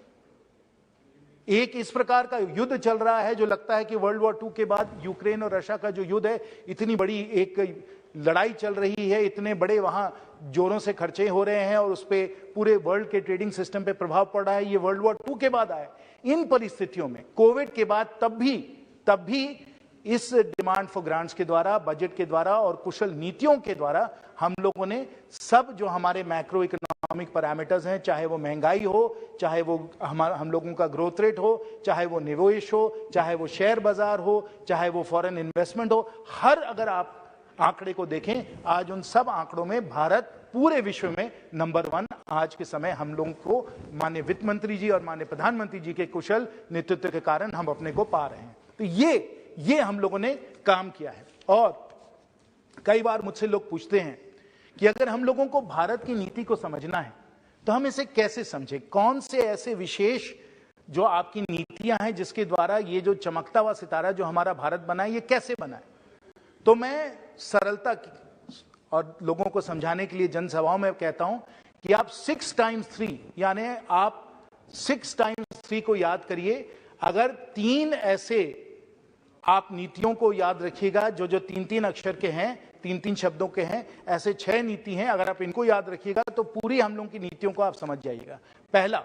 एक इस प्रकार का युद्ध चल रहा है जो लगता है कि वर्ल्ड वॉर 2 के बाद यूक्रेन और रशिया का जो युद्ध है, इतनी बड़ी एक लड़ाई चल रही है, इतने बड़े वहां जोरों से खर्चे हो रहे हैं और उस पर पूरे वर्ल्ड के ट्रेडिंग सिस्टम पे प्रभाव पड़ रहा है। ये वर्ल्ड वॉर 2 के बाद आया। इन परिस्थितियों में, कोविड के बाद, तब भी इस डिमांड फॉर ग्रांट्स के द्वारा, बजट के द्वारा और कुशल नीतियों के द्वारा हम लोगों ने सब जो हमारे मैक्रो इकोनॉमिक पैरामीटर्स हैं, चाहे वो महंगाई हो, चाहे वो हम लोगों का ग्रोथ रेट हो, चाहे वो निवेश हो, चाहे वो शेयर बाजार हो, चाहे वो फॉरेन इन्वेस्टमेंट हो, अगर आप आंकड़े को देखें, आज उन सब आंकड़ों में भारत पूरे विश्व में नंबर 1 आज के समय हम लोगों को माननीय वित्त मंत्री जी और माननीय प्रधानमंत्री जी के कुशल नेतृत्व के कारण हम अपने को पा रहे हैं। तो ये हम लोगों ने काम किया है। और कई बार मुझसे लोग पूछते हैं कि अगर हम लोगों को भारत की नीति को समझना है तो हम इसे कैसे समझें, कौन से ऐसे विशेष जो आपकी नीतियां हैं जिसके द्वारा ये जो चमकता हुआ सितारा जो हमारा भारत बना है, ये कैसे बना है। तो मैं सरलता और लोगों को समझाने के लिए जनसभाओं में कहता हूं कि आप 6 times 3 यानी आप 6 times 3 को याद करिए। अगर 3 ऐसे आप नीतियों को याद रखिएगा, जो जो 3-3 अक्षर के हैं, 3-3 शब्दों के हैं, ऐसे 6 नीति हैं। अगर आप इनको याद रखिएगा तो पूरी हम लोगों की नीतियों को आप समझ जाइएगा। पहला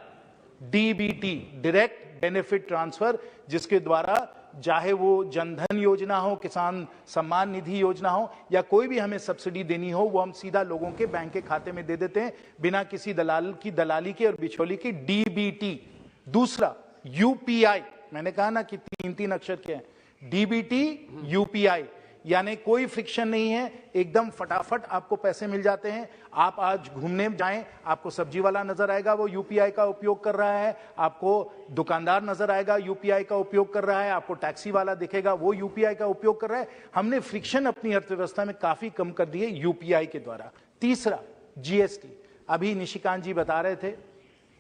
डीबीटी, डायरेक्ट बेनिफिट ट्रांसफर, जिसके द्वारा चाहे वो जनधन योजना हो, किसान सम्मान निधि योजना हो, या कोई भी हमें सब्सिडी देनी हो, वो हम सीधा लोगों के बैंक के खाते में दे देते हैं बिना किसी दलाली के और बिचौली की। डीबीटी। दूसरा यूपीआई, मैंने कहा ना कि 3-3 अक्षर के हैं। डीबीटी यूपीआई, यानी कोई फ्रिक्शन नहीं है, एकदम फटाफट आपको पैसे मिल जाते हैं। आप आज घूमने जाएं, आपको सब्जी वाला नजर आएगा वो यूपीआई का उपयोग कर रहा है, आपको दुकानदार नजर आएगा यूपीआई का उपयोग कर रहा है, आपको टैक्सी वाला दिखेगा वो यूपीआई का उपयोग कर रहा है। हमने फ्रिक्शन अपनी अर्थव्यवस्था में काफी कम कर दिए यूपीआई के द्वारा। तीसरा जीएसटी। अभी निशिकांत जी बता रहे थे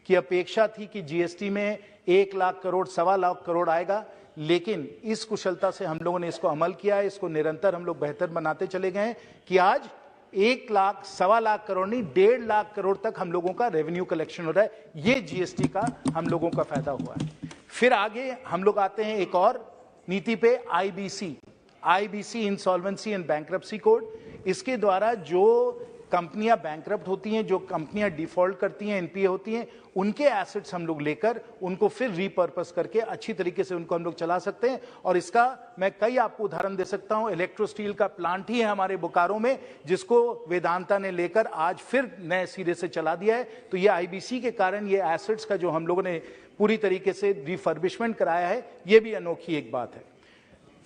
कि अपेक्षा थी कि जीएसटी में 1 लाख करोड़, 1.25 लाख करोड़ आएगा, लेकिन इस कुशलता से हम लोगों ने इसको अमल किया है, इसको निरंतर हम लोग बेहतर बनाते चले गए हैं कि आज 1 लाख, 1.25 लाख करोड़ नहीं, 1.5 लाख करोड़ तक हम लोगों का रेवेन्यू कलेक्शन हो रहा है। ये जीएसटी का हम लोगों का फायदा हुआ है। फिर आगे हम लोग आते हैं एक और नीति पे, IBC, insolvency and bankruptcy code. इसके द्वारा जो कंपनियां बैंकरप्ट होती हैं, जो कंपनियां डिफॉल्ट करती हैं, एनपीए होती हैं, उनके एसेट्स हम लोग लेकर उनको फिर रीपर्पस करके अच्छी तरीके से उनको हम लोग चला सकते हैं। और इसका मैं कई आपको उदाहरण दे सकता हूं। इलेक्ट्रो स्टील का प्लांट ही है हमारे बोकारो में, जिसको वेदांता ने लेकर आज फिर नए सिरे से चला दिया है। तो ये आईबीसी के कारण ये एसेट्स का जो हम लोगों ने पूरी तरीके से रिफर्बिशमेंट कराया है, ये भी अनोखी एक बात है।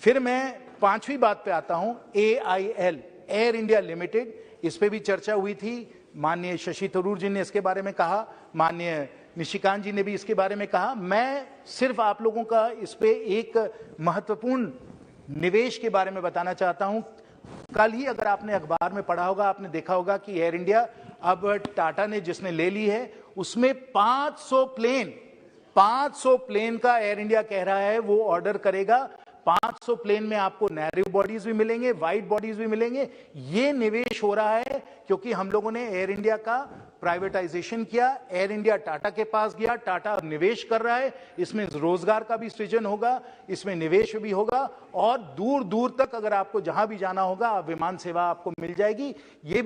फिर मैं 5वीं बात पे आता हूं, AIL, एयर इंडिया लिमिटेड। इस पे भी चर्चा हुई थी, माननीय शशि थरूर जी ने इसके बारे में कहा, माननीय निशिकांत जी ने भी इसके बारे में कहा। मैं सिर्फ आप लोगों का इस पे एक महत्वपूर्ण निवेश के बारे में बताना चाहता हूं। कल ही अगर आपने अखबार में पढ़ा होगा, आपने देखा होगा कि एयर इंडिया अब टाटा ने जिसने ले ली है, उसमें 500 प्लेन का एयर इंडिया कह रहा है वो ऑर्डर करेगा। 500 प्लेन में आपको नैरो बॉडीज भी मिलेंगे, वाइड बॉडीज भी मिलेंगे। ये निवेश हो रहा है क्योंकि हम लोगों ने एयर इंडिया का प्राइवेटाइजेशन किया, एयर इंडिया टाटा के पास गया, टाटा अब निवेश कर रहा है। इसमें रोजगार का भी सृजन होगा, इसमें निवेश भी होगा, और दूर दूर तक अगर आपको जहां भी जाना होगा विमान सेवा आपको मिल जाएगी। ये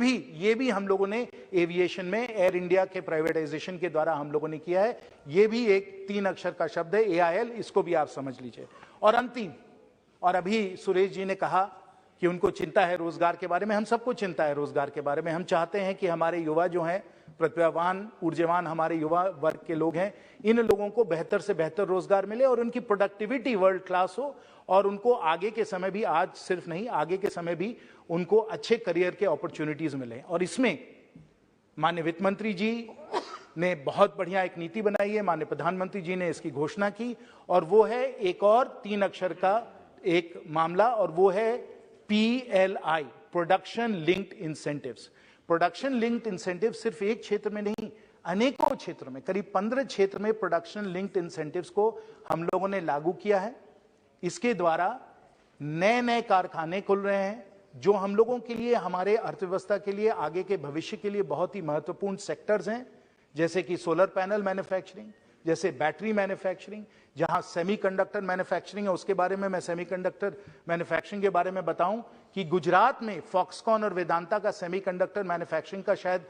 भी हम लोगों ने एविएशन में एयर इंडिया के प्राइवेटाइजेशन के द्वारा हम लोगों ने किया है। ये भी एक 3 अक्षर का शब्द है, AIL, इसको भी आप समझ लीजिए। और अंतिम, और अभी सुरेश जी ने कहा कि उनको चिंता है रोजगार के बारे में, हम सबको चिंता है रोजगार के बारे में। हम चाहते हैं कि हमारे युवा जो हैं, प्रतिभावान, ऊर्जावान हमारे युवा वर्ग के लोग हैं, इन लोगों को बेहतर से बेहतर रोजगार मिले और उनकी प्रोडक्टिविटी वर्ल्ड क्लास हो, और उनको आगे के समय भी, आज सिर्फ नहीं, आगे के समय भी उनको अच्छे करियर के अपॉर्चुनिटीज मिले। और इसमें माननीय वित्त मंत्री जी ने बहुत बढ़िया एक नीति बनाई है, माननीय प्रधानमंत्री जी ने इसकी घोषणा की, और वो है एक और 3 अक्षर का एक मामला, और वो है PLI, production linked incentives. Production linked incentive सिर्फ एक क्षेत्र में नहीं, अनेकों क्षेत्रों में, करीब 15 क्षेत्र में प्रोडक्शन लिंक्ड इंसेंटिव्स को हम लोगों ने लागू किया है। इसके द्वारा नए नए कारखाने खुल रहे हैं, जो हम लोगों के लिए, हमारे अर्थव्यवस्था के लिए, आगे के भविष्य के लिए बहुत ही महत्वपूर्ण सेक्टर्स हैं, जैसे कि सोलर पैनल मैन्युफैक्चरिंग, जैसे बैटरी मैन्युफैक्चरिंग, जहां सेमीकंडक्टर मैन्युफैक्चरिंग है। उसके बारे में मैं सेमीकंडक्टर मैन्युफैक्चरिंग के बारे में बताऊं कि गुजरात में फॉक्सकॉन और वेदांता का सेमीकंडक्टर मैन्युफैक्चरिंग का शायद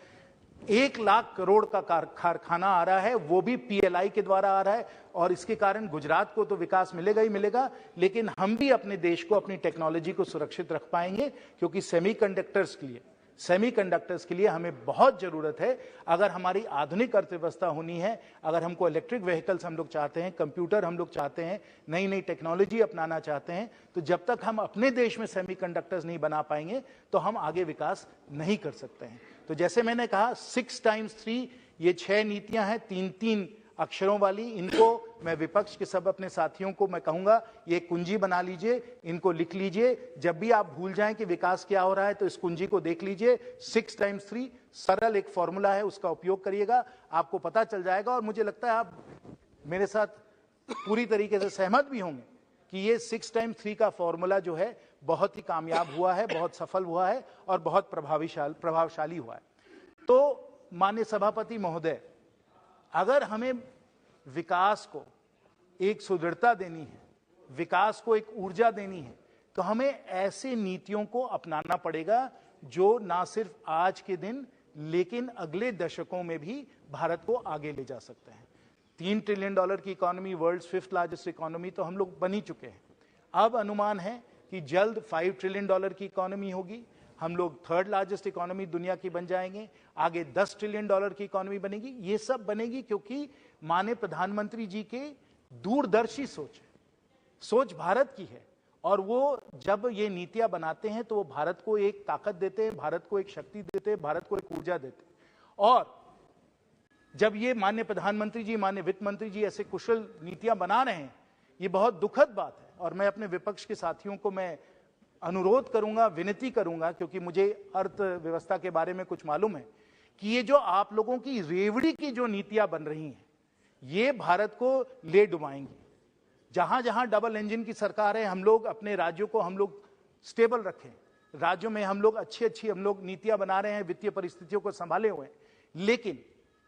1 लाख करोड़ का कारखाना आ रहा है, वो भी PLI के द्वारा आ रहा है। और इसके कारण गुजरात को तो विकास मिलेगा ही मिलेगा, लेकिन हम भी अपने देश को, अपनी टेक्नोलॉजी को सुरक्षित रख पाएंगे, क्योंकि सेमीकंडक्टर्स के लिए हमें बहुत जरूरत है। अगर हमारी आधुनिक अर्थव्यवस्था होनी है, अगर हमको इलेक्ट्रिक व्हीकल्स हम लोग चाहते हैं, कंप्यूटर हम लोग चाहते हैं, नई नई टेक्नोलॉजी अपनाना चाहते हैं, तो जब तक हम अपने देश में सेमीकंडक्टर्स नहीं बना पाएंगे तो हम आगे विकास नहीं कर सकते हैं। तो जैसे मैंने कहा 6x3, ये 6 नीतियां हैं, 3-3 अक्षरों वाली। इनको मैं विपक्ष के सब अपने साथियों को मैं कहूंगा, ये कुंजी बना लीजिए, इनको लिख लीजिए। जब भी आप भूल जाएं कि विकास क्या हो रहा है तो इस कुंजी को देख लीजिए। 6x3 सरल एक फॉर्मूला है, उसका उपयोग करिएगा, आपको पता चल जाएगा। और मुझे लगता है आप मेरे साथ पूरी तरीके से सहमत भी होंगे कि ये 6x3 का फॉर्मूला जो है बहुत ही कामयाब हुआ है, बहुत सफल हुआ है और बहुत प्रभावशाली हुआ है। तो माननीय सभापति महोदय, अगर हमें विकास को एक सुदृढ़ता देनी है, विकास को एक ऊर्जा देनी है, तो हमें ऐसे नीतियों को अपनाना पड़ेगा जो ना सिर्फ आज के दिन लेकिन अगले दशकों में भी भारत को आगे ले जा सकते हैं। $3 ट्रिलियन की economy, world's 5th largest economy, तो हम लोग बन ही चुके हैं। अब अनुमान है कि जल्द $5 ट्रिलियन की इकोनॉमी होगी, हम लोग 3rd लार्जेस्ट इकोनॉमी दुनिया की बन जाएंगे, आगे $10 ट्रिलियन की इकोनॉमी बनेगी। ये सब बनेगी क्योंकि माननीय प्रधानमंत्री जी के दूरदर्शी सोच है, सोच भारत की है, और वो जब ये नीतियां बनाते हैं तो वो भारत को एक ताकत देते हैं, भारत को एक शक्ति देते हैं, भारत को एक ऊर्जा देते हैं। और जब ये माननीय प्रधानमंत्री जी, माननीय वित्त मंत्री जी ऐसे कुशल नीतियां बना रहे हैं, ये बहुत दुखद बात है। और मैं अपने विपक्ष के साथियों को मैं अनुरोध करूंगा, विनती करूंगा, क्योंकि मुझे अर्थव्यवस्था के बारे में कुछ मालूम है, कि ये जो आप लोगों की रेवड़ी की जो नीतियां बन रही हैं, ये भारत को ले डुबाएंगी। जहां जहां डबल इंजन की सरकार है, हम लोग अपने राज्यों को हम लोग स्टेबल रखें, राज्यों में हम लोग अच्छी हम लोग नीतियां बना रहे हैं, वित्तीय परिस्थितियों को संभाले हुए हैं। लेकिन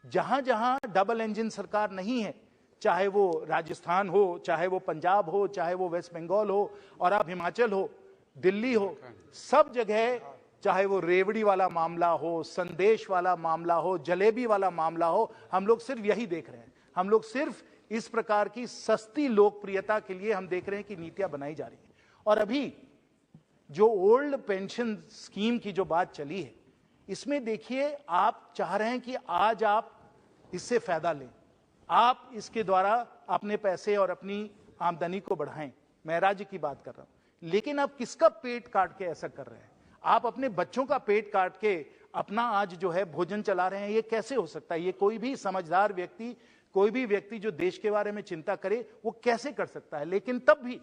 जहां जहां डबल इंजन सरकार नहीं है, चाहे वो राजस्थान हो, चाहे वो पंजाब हो, चाहे वो वेस्ट बंगाल हो, और अब हिमाचल हो, दिल्ली हो, सब जगह चाहे वो रेवड़ी वाला मामला हो, संदेश वाला मामला हो, जलेबी वाला मामला हो, हम लोग सिर्फ यही देख रहे हैं। हम लोग सिर्फ इस प्रकार की सस्ती लोकप्रियता के लिए हम देख रहे हैं कि नीतियां बनाई जा रही हैं। और अभी जो ओल्ड पेंशन स्कीम की जो बात चली है, इसमें देखिए, आप चाह रहे हैं कि आज आप इससे फायदा लें, आप इसके द्वारा अपने पैसे और अपनी आमदनी को बढ़ाएं। मैं राज्य की बात कर रहा हूं, लेकिन आप किसका पेट काट के ऐसा कर रहे हैं? आप अपने बच्चों का पेट काट के अपना आज जो है भोजन चला रहे हैं। ये कैसे हो सकता है? ये कोई भी समझदार व्यक्ति, कोई भी व्यक्ति जो देश के बारे में चिंता करे, वो कैसे कर सकता है? लेकिन तब भी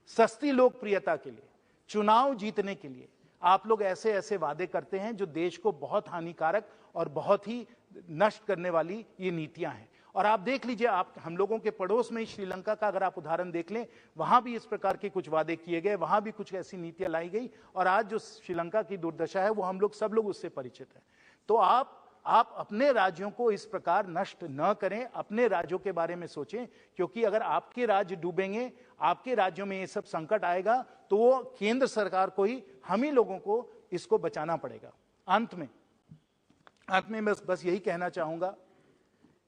सस्ती लोकप्रियता के लिए, चुनाव जीतने के लिए आप लोग ऐसे ऐसे वादे करते हैं जो देश को बहुत हानिकारक और बहुत ही नष्ट करने वाली ये नीतियां हैं। और आप देख लीजिए, आप हम लोगों के पड़ोस में श्रीलंका का अगर आप उदाहरण देख लें, वहां भी इस प्रकार के कुछ वादे किए गए, वहां भी कुछ ऐसी नीतियां लाई गई, और आज जो श्रीलंका की दुर्दशा है वो हम लोग सब लोग उससे परिचित हैं। तो आप अपने राज्यों को इस प्रकार नष्ट न करें, अपने राज्यों के बारे में सोचें, क्योंकि अगर आपके राज्य डूबेंगे, आपके राज्यों में ये सब संकट आएगा, तो वो केंद्र सरकार को ही, हम ही लोगों को इसको बचाना पड़ेगा। अंत में बस यही कहना चाहूंगा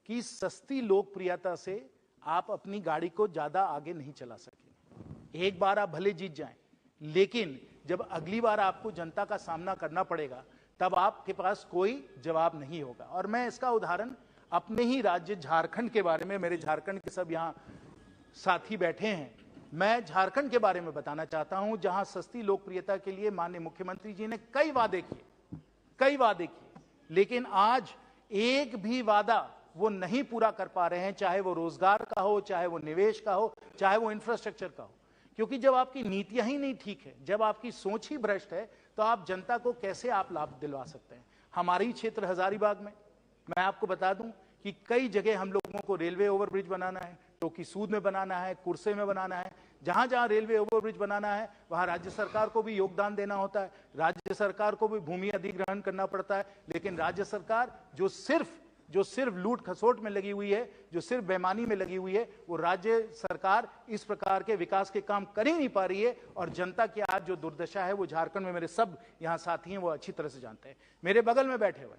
कि सस्ती लोकप्रियता से आप अपनी गाड़ी को ज्यादा आगे नहीं चला सकेंगे। एक बार आप भले जीत जाएं, लेकिन जब अगली बार आपको जनता का सामना करना पड़ेगा, तब आपके पास कोई जवाब नहीं होगा। और मैं इसका उदाहरण अपने ही राज्य झारखंड के बारे में, मेरे झारखंड के सब यहाँ साथी बैठे हैं, मैं झारखंड के बारे में बताना चाहता हूं, जहां सस्ती लोकप्रियता के लिए माननीय मुख्यमंत्री जी ने कई वादे किए, लेकिन आज एक भी वादा वो नहीं पूरा कर पा रहे हैं, चाहे वो रोजगार का हो, चाहे वो निवेश का हो, चाहे वो इंफ्रास्ट्रक्चर का हो। क्योंकि जब आपकी नीतियां ही नहीं ठीक है, जब आपकी सोच ही भ्रष्ट है, तो आप जनता को कैसे आप लाभ दिलवा सकते हैं? हमारे ही क्षेत्र हजारीबाग में मैं आपको बता दूं कि कई जगह हम लोगों को रेलवे ओवरब्रिज बनाना है, टोकी सूद में बनाना है, कुर्से में बनाना है। जहां जहां रेलवे ओवरब्रिज बनाना है, वहां राज्य सरकार को भी योगदान देना होता है, राज्य सरकार को भी भूमि अधिग्रहण करना पड़ता है। लेकिन राज्य सरकार जो सिर्फ लूट खसोट में लगी हुई है, जो सिर्फ बेईमानी में लगी हुई है, वो राज्य सरकार इस प्रकार के विकास के काम कर ही नहीं पा रही है। और जनता की आज जो दुर्दशा है, वो झारखंड में मेरे सब यहाँ साथी हैं, वो अच्छी तरह से जानते हैं। मेरे बगल में बैठे हुए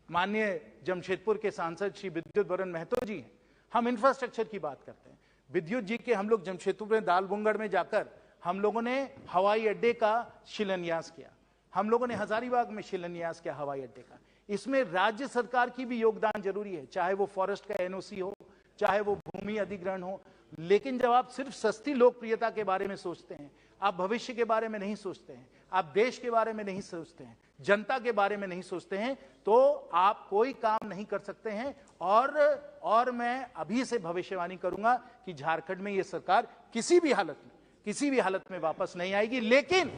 माननीय जमशेदपुर के सांसद श्री विद्युत वरण महतो जी हैं। हम इंफ्रास्ट्रक्चर की बात करते हैं। विद्युत जी के हम लोग जमशेदपुर में दालबुंगड़ में जाकर हम लोगों ने हवाई अड्डे का शिलान्यास किया, हम लोगों ने हजारीबाग में शिलान्यास किया हवाई अड्डे का। इसमें राज्य सरकार की भी योगदान जरूरी है, चाहे वो फॉरेस्ट का एनओसी हो, चाहे वो भूमि अधिग्रहण हो। लेकिन जब आप सिर्फ सस्ती लोकप्रियता के बारे में सोचते हैं, आप भविष्य के बारे में नहीं सोचते हैं, आप देश के बारे में नहीं सोचते हैं, जनता के बारे में नहीं सोचते हैं, तो आप कोई काम नहीं कर सकते हैं। और मैं अभी से भविष्यवाणी करूंगा कि झारखंड में ये सरकार किसी भी हालत में वापस नहीं आएगी। लेकिन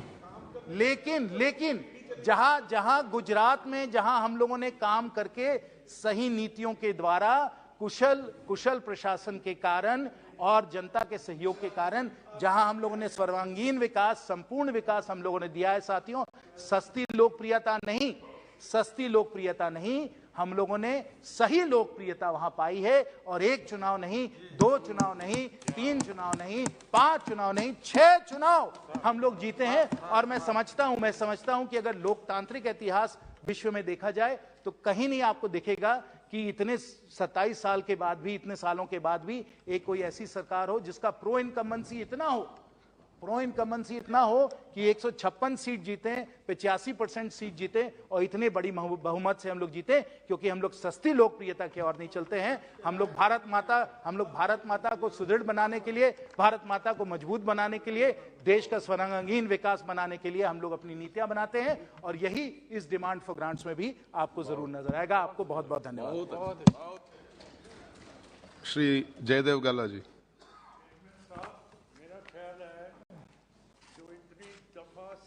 जहां गुजरात में जहां हम लोगों ने काम करके सही नीतियों के द्वारा, कुशल प्रशासन के कारण और जनता के सहयोग के कारण, जहां हम लोगों ने सर्वांगीण विकास, संपूर्ण विकास हम लोगों ने दिया है साथियों, सस्ती लोकप्रियता नहीं, हम लोगों ने सही लोकप्रियता वहां पाई है, और एक चुनाव नहीं, 2 चुनाव नहीं, 3 चुनाव नहीं, 5 चुनाव नहीं, 6 चुनाव हम लोग जीते हैं। और मैं समझता हूं कि अगर लोकतांत्रिक इतिहास विश्व में देखा जाए तो कहीं नहीं आपको दिखेगा कि इतने 27 साल के बाद भी, इतने सालों के बाद भी एक कोई ऐसी सरकार हो जिसका प्रो इनकम्बेंसी इतना हो कि 156 सीट जीते, 85% सीट जीते, और इतने बड़ी बहुमत से हम लोग जीते, क्योंकि हम लोग सस्ती लोकप्रियता की ओर नहीं चलते हैं। हम लोग भारत माता को सुदृढ़ बनाने के लिए, भारत माता को मजबूत बनाने के लिए, देश का सर्वांगीण विकास बनाने के लिए हम लोग अपनी नीतियां बनाते हैं, और यही इस डिमांड फॉर ग्रांट्स में भी आपको जरूर नजर आएगा। आपको बहुत बहुत धन्यवाद।
श्री जयदेव गाला जी।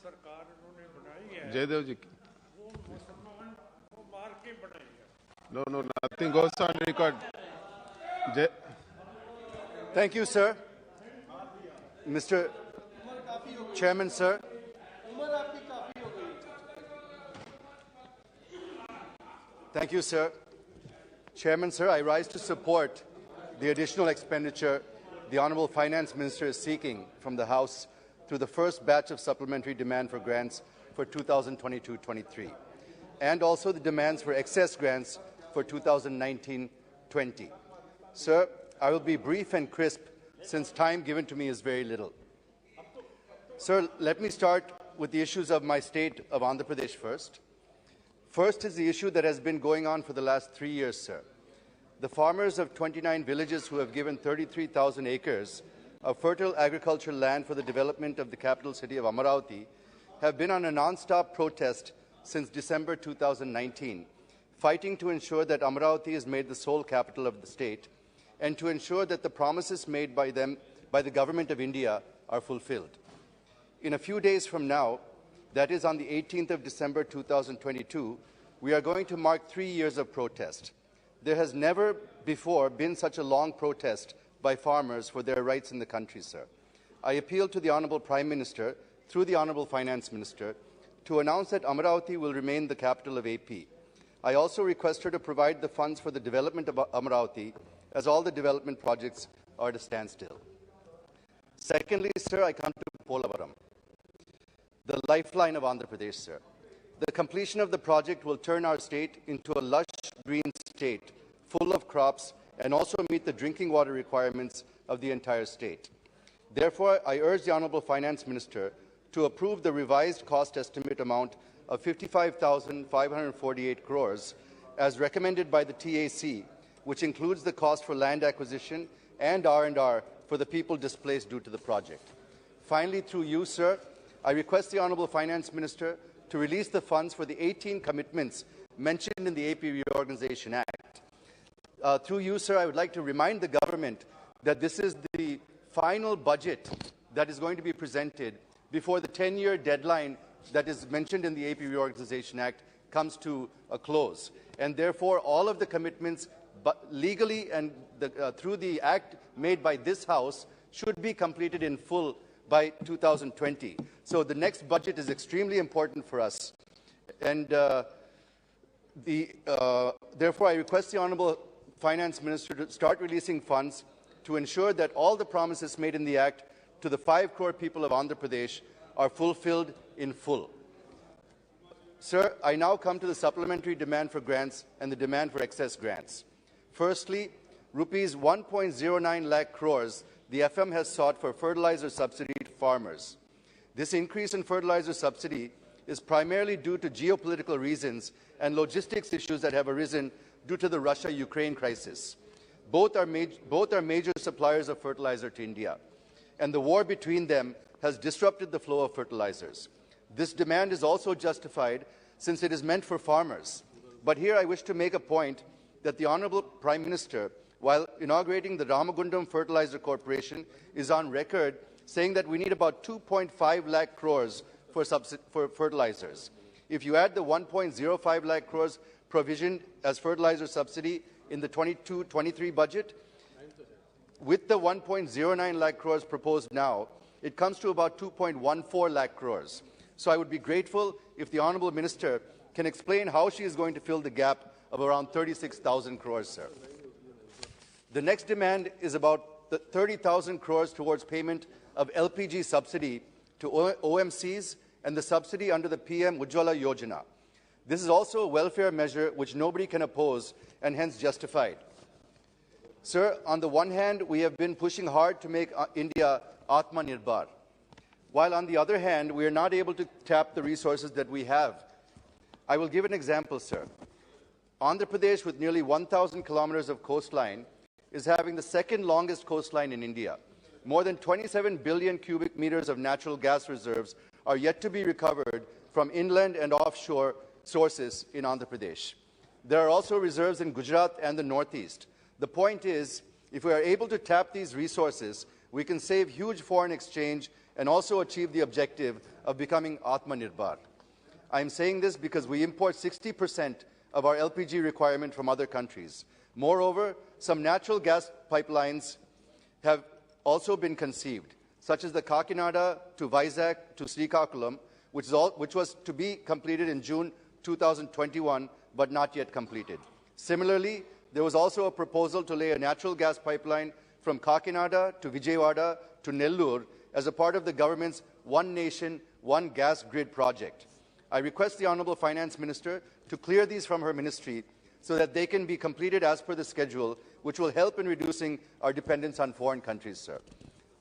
सरकार उन्होंने बनाई है,
जयदेव जी,
वो मुसलमान को मार के बनाई है।
No, nothing goes on record.
Thank you, sir. Mr. Chairman, sir. Thank you, sir. Chairman, sir, I rise to support the additional expenditure the Honourable Finance Minister is seeking from the House through the first batch of supplementary demand for grants for 2022-23, and also the demands for excess grants for 2019-20. Sir, I will be brief and crisp since time given to me is very little. Sir, let me start with the issues of my state of Andhra Pradesh first. First is the issue that has been going on for the last 3 years, sir. The farmers of 29 villages who have given 33,000 acres of fertile agricultural land for the development of the capital city of Amaravati have been on a non-stop protest since December 2019, fighting to ensure that Amaravati is made the sole capital of the state and to ensure that the promises made by them by the Government of India are fulfilled. In a few days from now, that is on the 18th of December 2022, we are going to mark 3 years of protest. There has never before been such a long protest by farmers for their rights in the country, sir. I appeal to the Honourable Prime Minister, through the Honourable Finance Minister, to announce that Amaravati will remain the capital of AP. I also request her to provide the funds for the development of Amaravati, as all the development projects are at a standstill. Secondly, sir, I come to Polavaram, the lifeline of Andhra Pradesh, sir. The completion of the project will turn our state into a lush green state, full of crops, and also meet the drinking water requirements of the entire state. Therefore, I urge the Honourable Finance Minister to approve the revised cost estimate amount of 55,548 crores as recommended by the TAC, which includes the cost for land acquisition and R&R for the people displaced due to the project. Finally, through you, sir, I request the Honourable Finance Minister to release the funds for the 18 commitments mentioned in the AP Reorganisation Act. Through you, sir, I would like to remind the government that this is the final budget that is going to be presented before the 10-year deadline that is mentioned in the AP Reorganisation Act comes to a close. And therefore, all of the commitments legally and through the act made by this House should be completed in full by 2020. So the next budget is extremely important for us. And therefore, I request the Honourable Finance Minister to start releasing funds to ensure that all the promises made in the Act to the 5 crore people of Andhra Pradesh are fulfilled in full. Sir, I now come to the supplementary demand for grants and the demand for excess grants. Firstly, rupees 1.09 lakh crores the FM has sought for fertilizer subsidy to farmers. This increase in fertilizer subsidy is primarily due to geopolitical reasons and logistics issues that have arisen due to the Russia-Ukraine crisis. Both are major suppliers of fertilizer to India, and the war between them has disrupted the flow of fertilizers. This demand is also justified since it is meant for farmers. But here I wish to make a point that the Honourable Prime Minister, while inaugurating the Ramagundam Fertilizer Corporation, is on record saying that we need about 2.5 lakh crores for fertilizers. If you add the 1.05 lakh crores provisioned as fertilizer subsidy in the 22-23 budget, with the 1.09 lakh crores proposed now, it comes to about 2.14 lakh crores. So I would be grateful if the Honourable Minister can explain how she is going to fill the gap of around 36,000 crores, sir. The next demand is about the 30,000 crores towards payment of LPG subsidy to OMCs and the subsidy under the PM Ujjwala Yojana. This is also a welfare measure which nobody can oppose and hence justified. Sir, on the one hand, we have been pushing hard to make India Atmanirbhar, while on the other hand, we are not able to tap the resources that we have. I will give an example, sir. Andhra Pradesh, with nearly 1,000 kilometers of coastline, is having the second longest coastline in India. More than 27 billion cubic meters of natural gas reserves are yet to be recovered from inland and offshore sources in Andhra Pradesh. There are also reserves in Gujarat and the Northeast. The point is, if we are able to tap these resources, we can save huge foreign exchange and also achieve the objective of becoming Atmanirbhar. I am saying this because we import 60% of our LPG requirement from other countries. Moreover, some natural gas pipelines have also been conceived, such as the Kakinada to Vizag to Srikakulam, which was to be completed in June 2021, but not yet completed. Similarly, there was also a proposal to lay a natural gas pipeline from Kakinada to Vijayawada to Nellore as a part of the government's One Nation, One Gas Grid project. I request the Honourable Finance Minister to clear these from her ministry so that they can be completed as per the schedule, which will help in reducing our dependence on foreign countries, sir.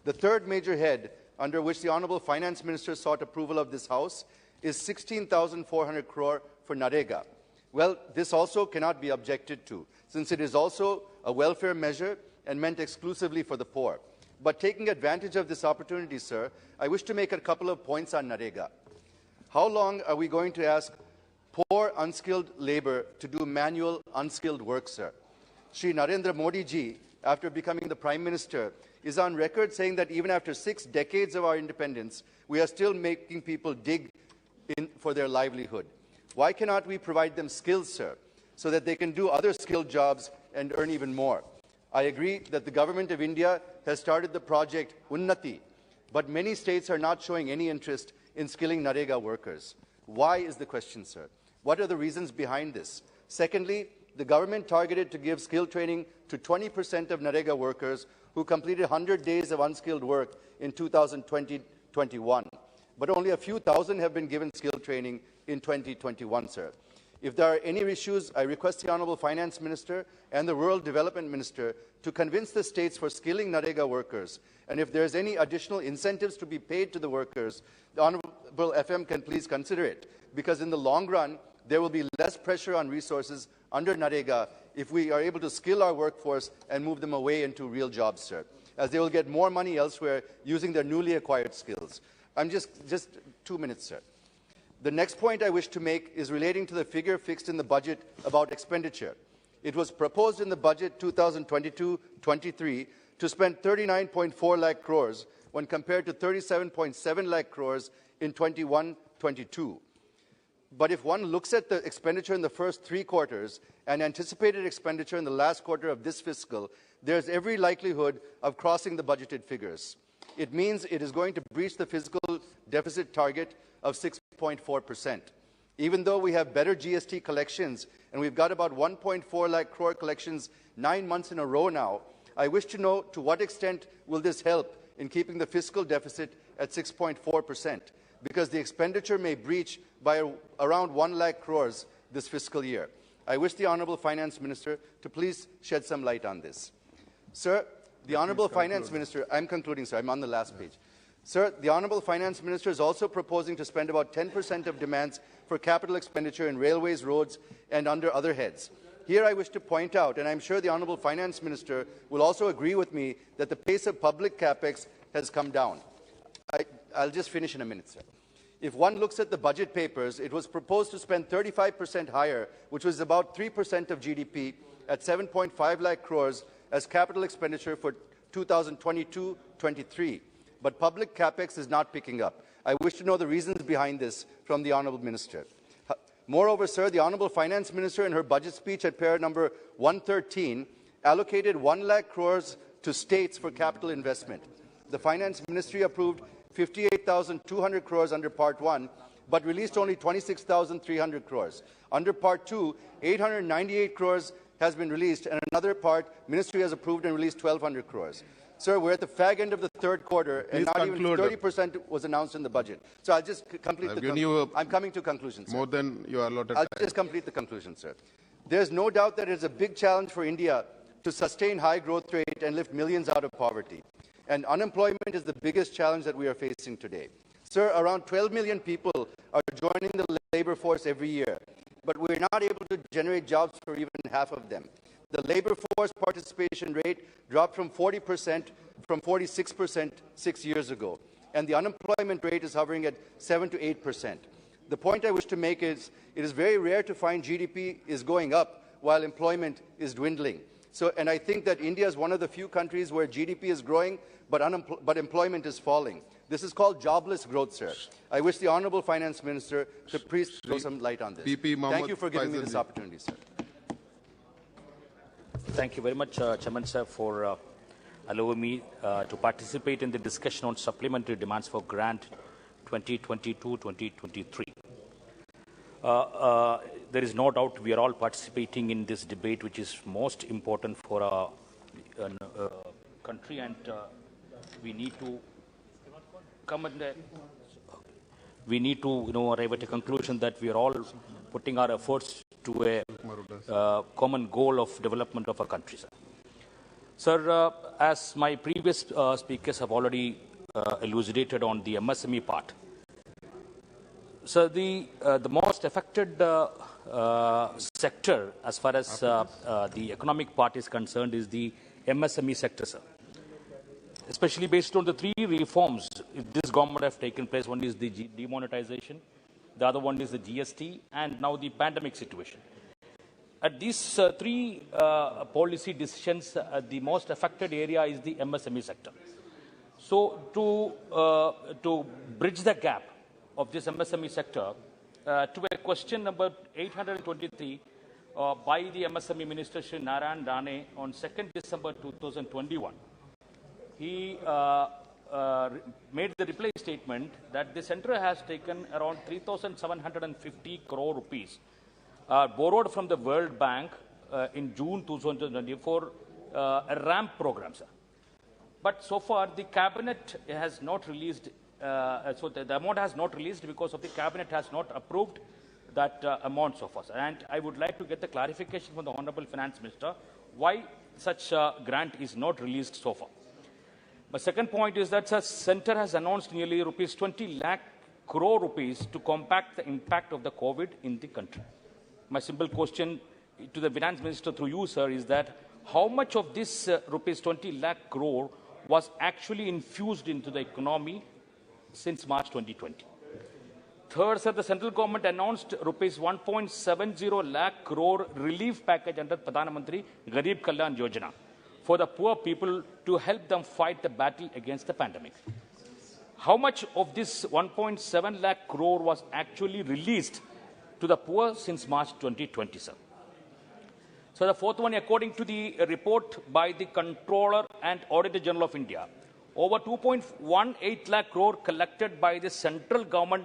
The third major head under which the Honourable Finance Minister sought approval of this House is 16,400 crore for Narega. Well, this also cannot be objected to, since it is also a welfare measure and meant exclusively for the poor. But taking advantage of this opportunity, sir, I wish to make a couple of points on Narega. How long are we going to ask poor, unskilled labour to do manual, unskilled work, sir? Shri Narendra Modi ji, after becoming the Prime Minister, is on record saying that even after 6 decades of our independence, we are still making people dig in for their livelihood. Why cannot we provide them skills, sir, so that they can do other skilled jobs and earn even more? I agree that the Government of India has started the project Unnati, but many states are not showing any interest in skilling Narega workers. Why is the question, sir? What are the reasons behind this? Secondly, the government targeted to give skill training to 20% of Narega workers who completed 100 days of unskilled work in 2020-21. But only a few thousand have been given skill training in 2021, sir. If there are any issues, I request the Honourable Finance Minister and the Rural Development Minister to convince the states for skilling Narega workers. And if there is any additional incentives to be paid to the workers, the Honourable FM can please consider it. Because in the long run, there will be less pressure on resources under Narega if we are able to skill our workforce and move them away into real jobs, sir, as they will get more money elsewhere using their newly acquired skills. I'm just 2 minutes, sir. The next point I wish to make is relating to the figure fixed in the budget about expenditure. It was proposed in the budget 2022-23 to spend 39.4 lakh crores when compared to 37.7 lakh crores in 21-22. But if one looks at the expenditure in the first 3 quarters and anticipated expenditure in the last quarter of this fiscal, there's every likelihood of crossing the budgeted figures. It means it is going to breach the fiscal deficit target of 6.4%. Even though we have better GST collections, and we've got about 1.4 lakh crore collections 9 months in a row now, I wish to know to what extent will this help in keeping the fiscal deficit at 6.4%, because the expenditure may breach by around 1 lakh crores this fiscal year. I wish the Honourable Finance Minister to please shed some light on this. Sir, the Honourable Finance Minister, I'm concluding, sir, I'm on the last page. Sir, the Honourable Finance Minister is also proposing to spend about 10% of demands for capital expenditure in railways, roads, and under other heads. Here I wish to point out, and I'm sure the Honourable Finance Minister will also agree with me, that the pace of public capex has come down. I'll just finish in a minute, sir. If one looks at the budget papers, it was proposed to spend 35% higher, which was about 3% of GDP, at 7.5 lakh crores as capital expenditure for 2022-23. But public capex is not picking up. I wish to know the reasons behind this from the Honourable Minister. Moreover, sir, the Honourable Finance Minister in her budget speech at para number 113 allocated 1 lakh crores to states for capital investment. The Finance Ministry approved 58,200 crores under Part 1, but released only 26,300 crores. Under Part 2, 898 crores has been released, and another part, Ministry has approved and released 1,200 crores. Sir, we're at the fag end of the third quarter, and not even 30% was announced in the budget. So I'll just complete I'm coming to conclusion, sir.
More than your allotted
I'll just complete the conclusion, sir. There's no doubt that it's a big challenge for India to sustain high growth rate and lift millions out of poverty. And unemployment is the biggest challenge that we are facing today. Sir, around 12 million people are joining the labor force every year, but we're not able to generate jobs for even half of them. The labor force participation rate dropped from 40% from 46% 6 years ago, and the unemployment rate is hovering at 7 to 8%. The point I wish to make is it is very rare to find GDP is going up while employment is dwindling. So, and I think that India is one of the few countries where GDP is growing, but employment is falling. This is called jobless growth, sir. I wish the Honourable Finance Minister to please throw some light on this. Thank you for giving me this opportunity, sir.
Thank you very much, Chairman sir, for allowing me to participate in the discussion on supplementary demands for grant 2022-2023. There is no doubt we are all participating in this debate, which is most important for our country, and we need to come and arrive at a conclusion that we are all putting our efforts to a common goal of development of our country, sir. Sir, as my previous speakers have already elucidated on the MSME part, so the most affected sector as far as the economic part is concerned is the MSME sector, sir. Especially based on the three reforms this government has taken place. One is the demonetization, the other one is the GST, and now the pandemic situation. At these three policy decisions, the most affected area is the MSME sector. So to bridge the gap of this MSME sector, to a question number 823 by the MSME Minister Shri Narayan Rane on 2nd December 2021, he made the reply statement that the centre has taken around 3,750 crore rupees borrowed from the World Bank in June 2020 for a ramp program, sir. But so far the cabinet has not released, so the amount has not released because of the cabinet has not approved that amount so far, sir. And I would like to get the clarification from the Honourable Finance Minister why such grant is not released so far. My second point is that the centre has announced nearly rupees 20 lakh crore rupees to combat the impact of the COVID in the country. My simple question to the Finance Minister through you, sir, is that how much of this rupees 20 lakh crore was actually infused into the economy since March 2020? Third, sir, the central government announced rupees 1.70 lakh crore relief package under Pradhan Mantri Garib Kalyan Yojana for the poor people to help them fight the battle against the pandemic. How much of this 1.7 lakh crore was actually released to the poor since March 2020, sir? So the fourth one, according to the report by the Controller and Auditor General of India, over 2.18 lakh crore collected by the central government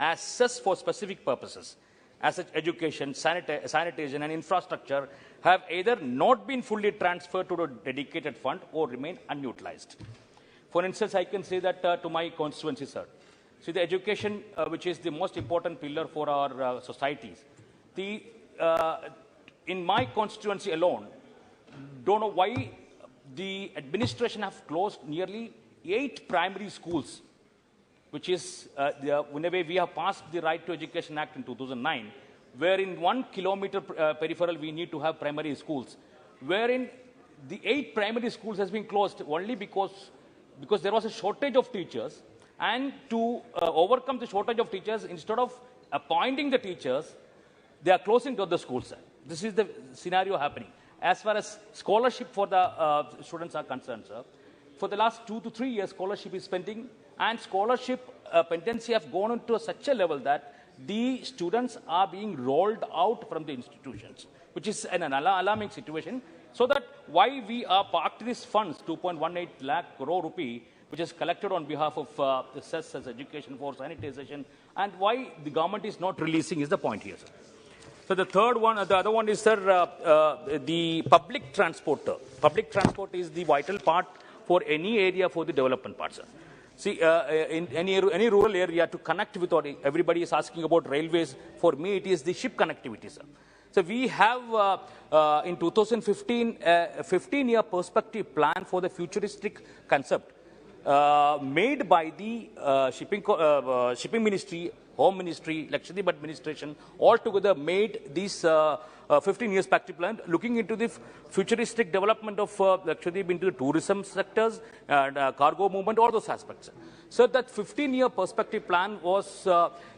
as cess for specific purposes, as such education, sanitation and infrastructure, have either not been fully transferred to a dedicated fund or remain unutilized. For instance, I can say that to my constituency, sir. See, the education, which is the most important pillar for our societies, in my constituency alone, don't know why the administration have closed nearly 8 primary schools, which is, in a way, we have passed the Right to Education Act in 2009, wherein 1 kilometer peripheral we need to have primary schools, wherein the 8 primary schools has been closed only because there was a shortage of teachers, and to overcome the shortage of teachers, instead of appointing the teachers, they are closing down the schools. This is the scenario happening. As far as scholarship for the students are concerned, sir, for the last 2 to 3 years, scholarship is pending, and scholarship pendency have gone into such a level that the students are being rolled out from the institutions, which is an alarming situation. So that why we are parked these funds, 2.18 lakh crore rupee, which is collected on behalf of the cess as education for sanitization, and why the government is not releasing is the point here, sir. So the third one, the other one is, sir, the public transport. Public transport is the vital part for any area for the development part, sir. See, in any rural area to connect with, everybody is asking about railways. For me, it is the ship connectivity, sir. So we have, in 2015, a 15-year perspective plan for the futuristic concept made by the shipping ministry, Home Ministry, Lakshadweep administration, all together made these 15 years perspective plan, looking into the futuristic development of Lakshadweep into the tourism sectors and cargo movement, all those aspects. So that 15-year perspective plan was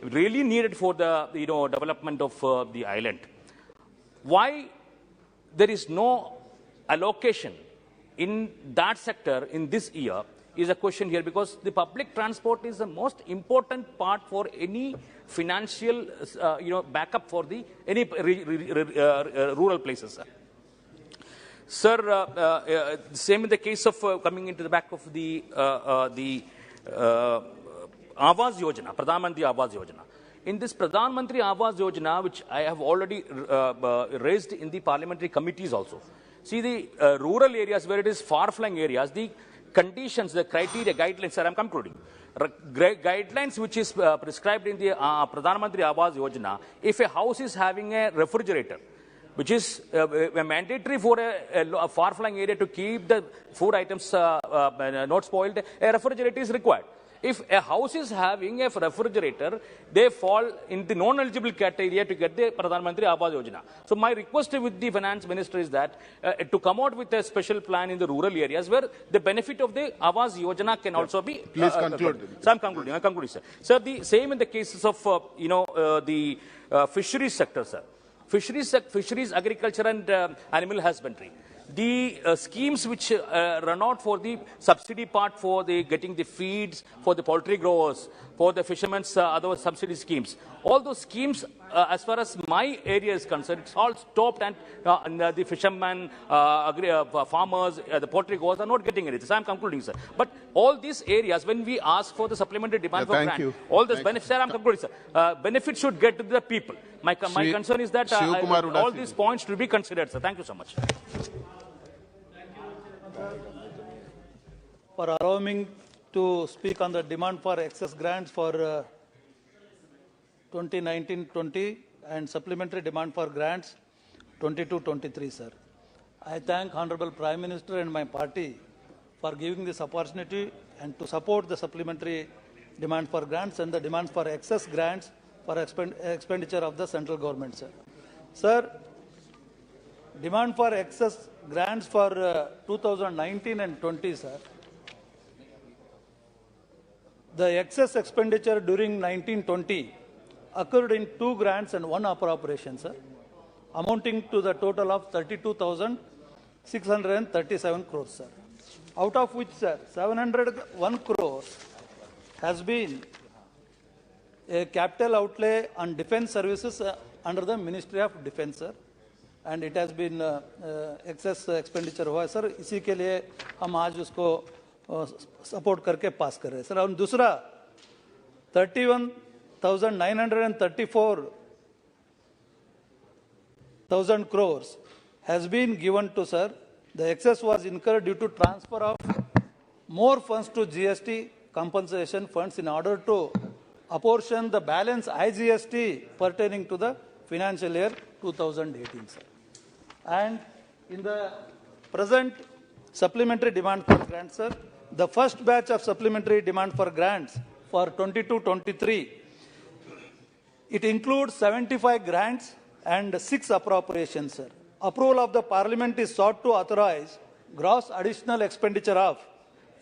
really needed for the development of the island. Why there is no allocation in that sector in this year is a question here, because the public transport is the most important part for any financial backup for the any rural places. Sir, same in the case of coming into the back of the Awas Yojana, Pradhan Mantri Awas Yojana. In this Pradhan Mantri Awas Yojana, which I have already raised in the parliamentary committees also. See, the rural areas where it is far-flung areas, the conditions, the criteria, guidelines, sir, I'm concluding. Guidelines which is prescribed in the Pradhan Mantri Awas Yojana, if a house is having a refrigerator, which is mandatory for a far-flung area to keep the food items not spoiled, a refrigerator is required. If a house is having a refrigerator, they fall in the non-eligible criteria to get the Pradhan Mantri Awas Yojana. So my request with the finance minister is that to come out with a special plan in the rural areas where the benefit of the Awas Yojana can also be...
Please conclude.
So I'm concluding, sir. Sir, the same in the cases of, the fisheries sector, sir. Fisheries, agriculture and animal husbandry. The schemes which run out for the subsidy part for the getting the feeds for the poultry growers, for the fishermen's other subsidy schemes. All those schemes, as far as my area is concerned, it's all stopped, and the fishermen, farmers, the poultry growers are not getting anything. So I'm concluding, sir. But all these areas, when we ask for the supplementary demand for grant, all these benefits, sir, I'm concluding, sir. Benefits should get to the people. My concern is that all these points should be considered, sir. Thank you so much.
For allowing me to speak on the demand for excess grants for 2019-20 and supplementary demand for grants 22-23, sir. I thank Honorable Prime Minister and my party for giving this opportunity and to support the supplementary demand for grants and the demand for excess grants for expenditure of the central government, sir. Sir, demand for excess grants for 2019 and 20, sir. The excess expenditure during 1920 occurred in 2 grants and 1 appropriation, sir, amounting to the total of 32,637 crores, sir. Out of which, sir, 701 crores has been a capital outlay on defense services under the Ministry of Defense, sir. And it has been excess expenditure हुआ है, sir. इसी के लिए हम आज उसको support करके पास कर रहे हैं, सर. और दूसरा 31,934,000 crores has been given to, sir. The excess was incurred due to transfer of more funds to GST compensation funds in order to apportion the balance IGST pertaining to the financial year 2018, sir. And in the present supplementary demand for grants, sir, the first batch of supplementary demand for grants for 22-23, it includes 75 grants and 6 appropriations, sir. Approval of the Parliament is sought to authorize gross additional expenditure of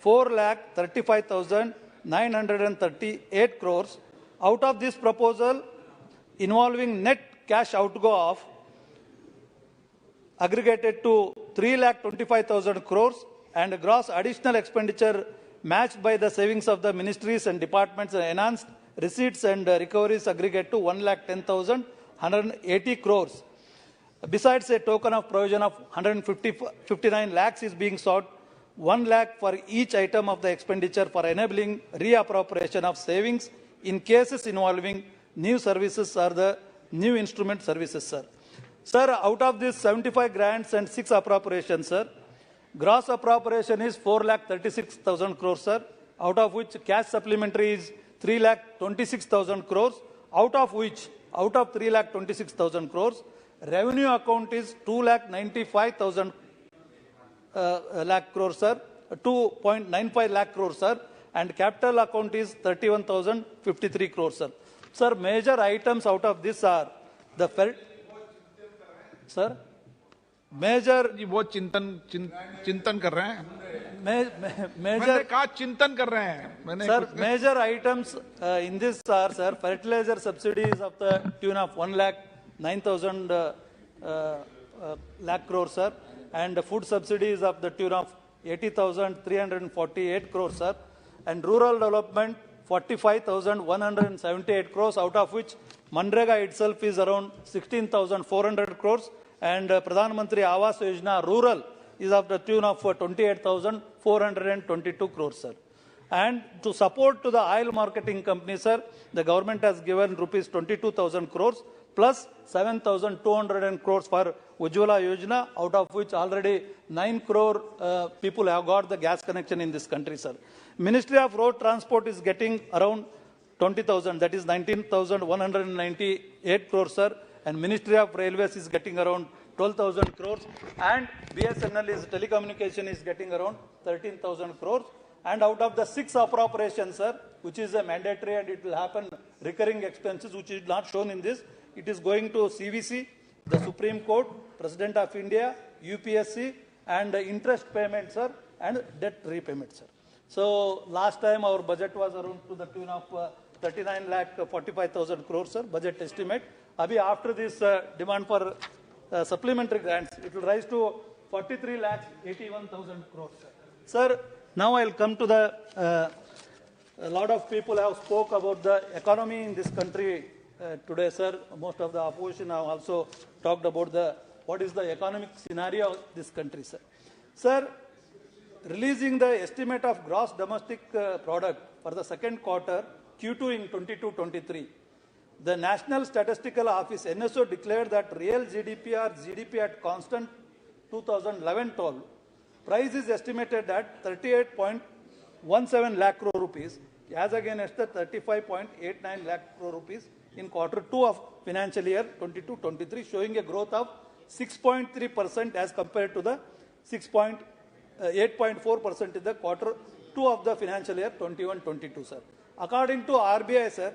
4,35,938 crores. Out of this proposal, involving net cash outgo of aggregated to 3,25,000 crores and gross additional expenditure matched by the savings of the ministries and departments and enhanced receipts and recoveries aggregate to 1,10,180 crores. Besides, a token of provision of 159 lakhs is being sought 1 lakh for each item of the expenditure for enabling reappropriation of savings in cases involving new services or the new instrument services, sir. Sir, out of this 75 grants and 6 appropriations, sir, gross appropriation is 4,36,000 crores, sir, out of which cash supplementary is 3,26,000 crores, out of 3,26,000 crores, revenue account is 2,95,000 lakh crores, sir, 2.95 lakh crores, sir, and capital account is 31,053 crores, sir. Sir, major items out of this are the sir, major
वो चिंतन कर रहे हैं
major
मैंने कहा चिंतन कर रहे हैं मैंने
sir major items in this are, sir, fertilizer subsidies of the tune of 1,09,000 lakh crores, sir, and food subsidies of the tune of 80,348 crores, sir, and rural development 45,178 crores, out of which Manrega itself is around 16,400 crores, and Pradhan Mantri Awas Yojana rural is of the tune of 28,422 crores, sir. And to support to the oil marketing company, sir, the government has given rupees 22,000 crores plus 7,200 crores for Ujjwala Yojana, out of which already 9 crore people have got the gas connection in this country, sir. Ministry of Road Transport is getting around 20,000, that is 19,198 crores, sir, and Ministry of Railways is getting around 12,000 crores, and BSNL is telecommunication is getting around 13,000 crores. And out of the 6 appropriations, sir, which is a mandatory and it will happen recurring expenses, which is not shown in this, it is going to CVC, the Supreme Court, President of India, UPSC, and interest payment, sir, and debt repayment, sir. So last time our budget was around to the tune of 39,45,000 crores, sir, budget estimate. Abhi after this demand for supplementary grants, it will rise to 43,81,000 crores, sir. Sir, now I'll come to the, a lot of people have spoke about the economy in this country today, sir. Most of the opposition have also talked about what is the economic scenario of this country, sir. Sir, releasing the estimate of gross domestic product for the second quarter, Q2 in 22-23, the National Statistical Office, NSO, declared that real GDP or GDP at constant 2011-12, price is estimated at 38.17 lakh crore rupees, as against the 35.89 lakh crore rupees in quarter 2 of financial year 22-23, showing a growth of 6.3% as compared to the 8.4% in the quarter 2 of the financial year 21-22, sir. According to RBI, sir,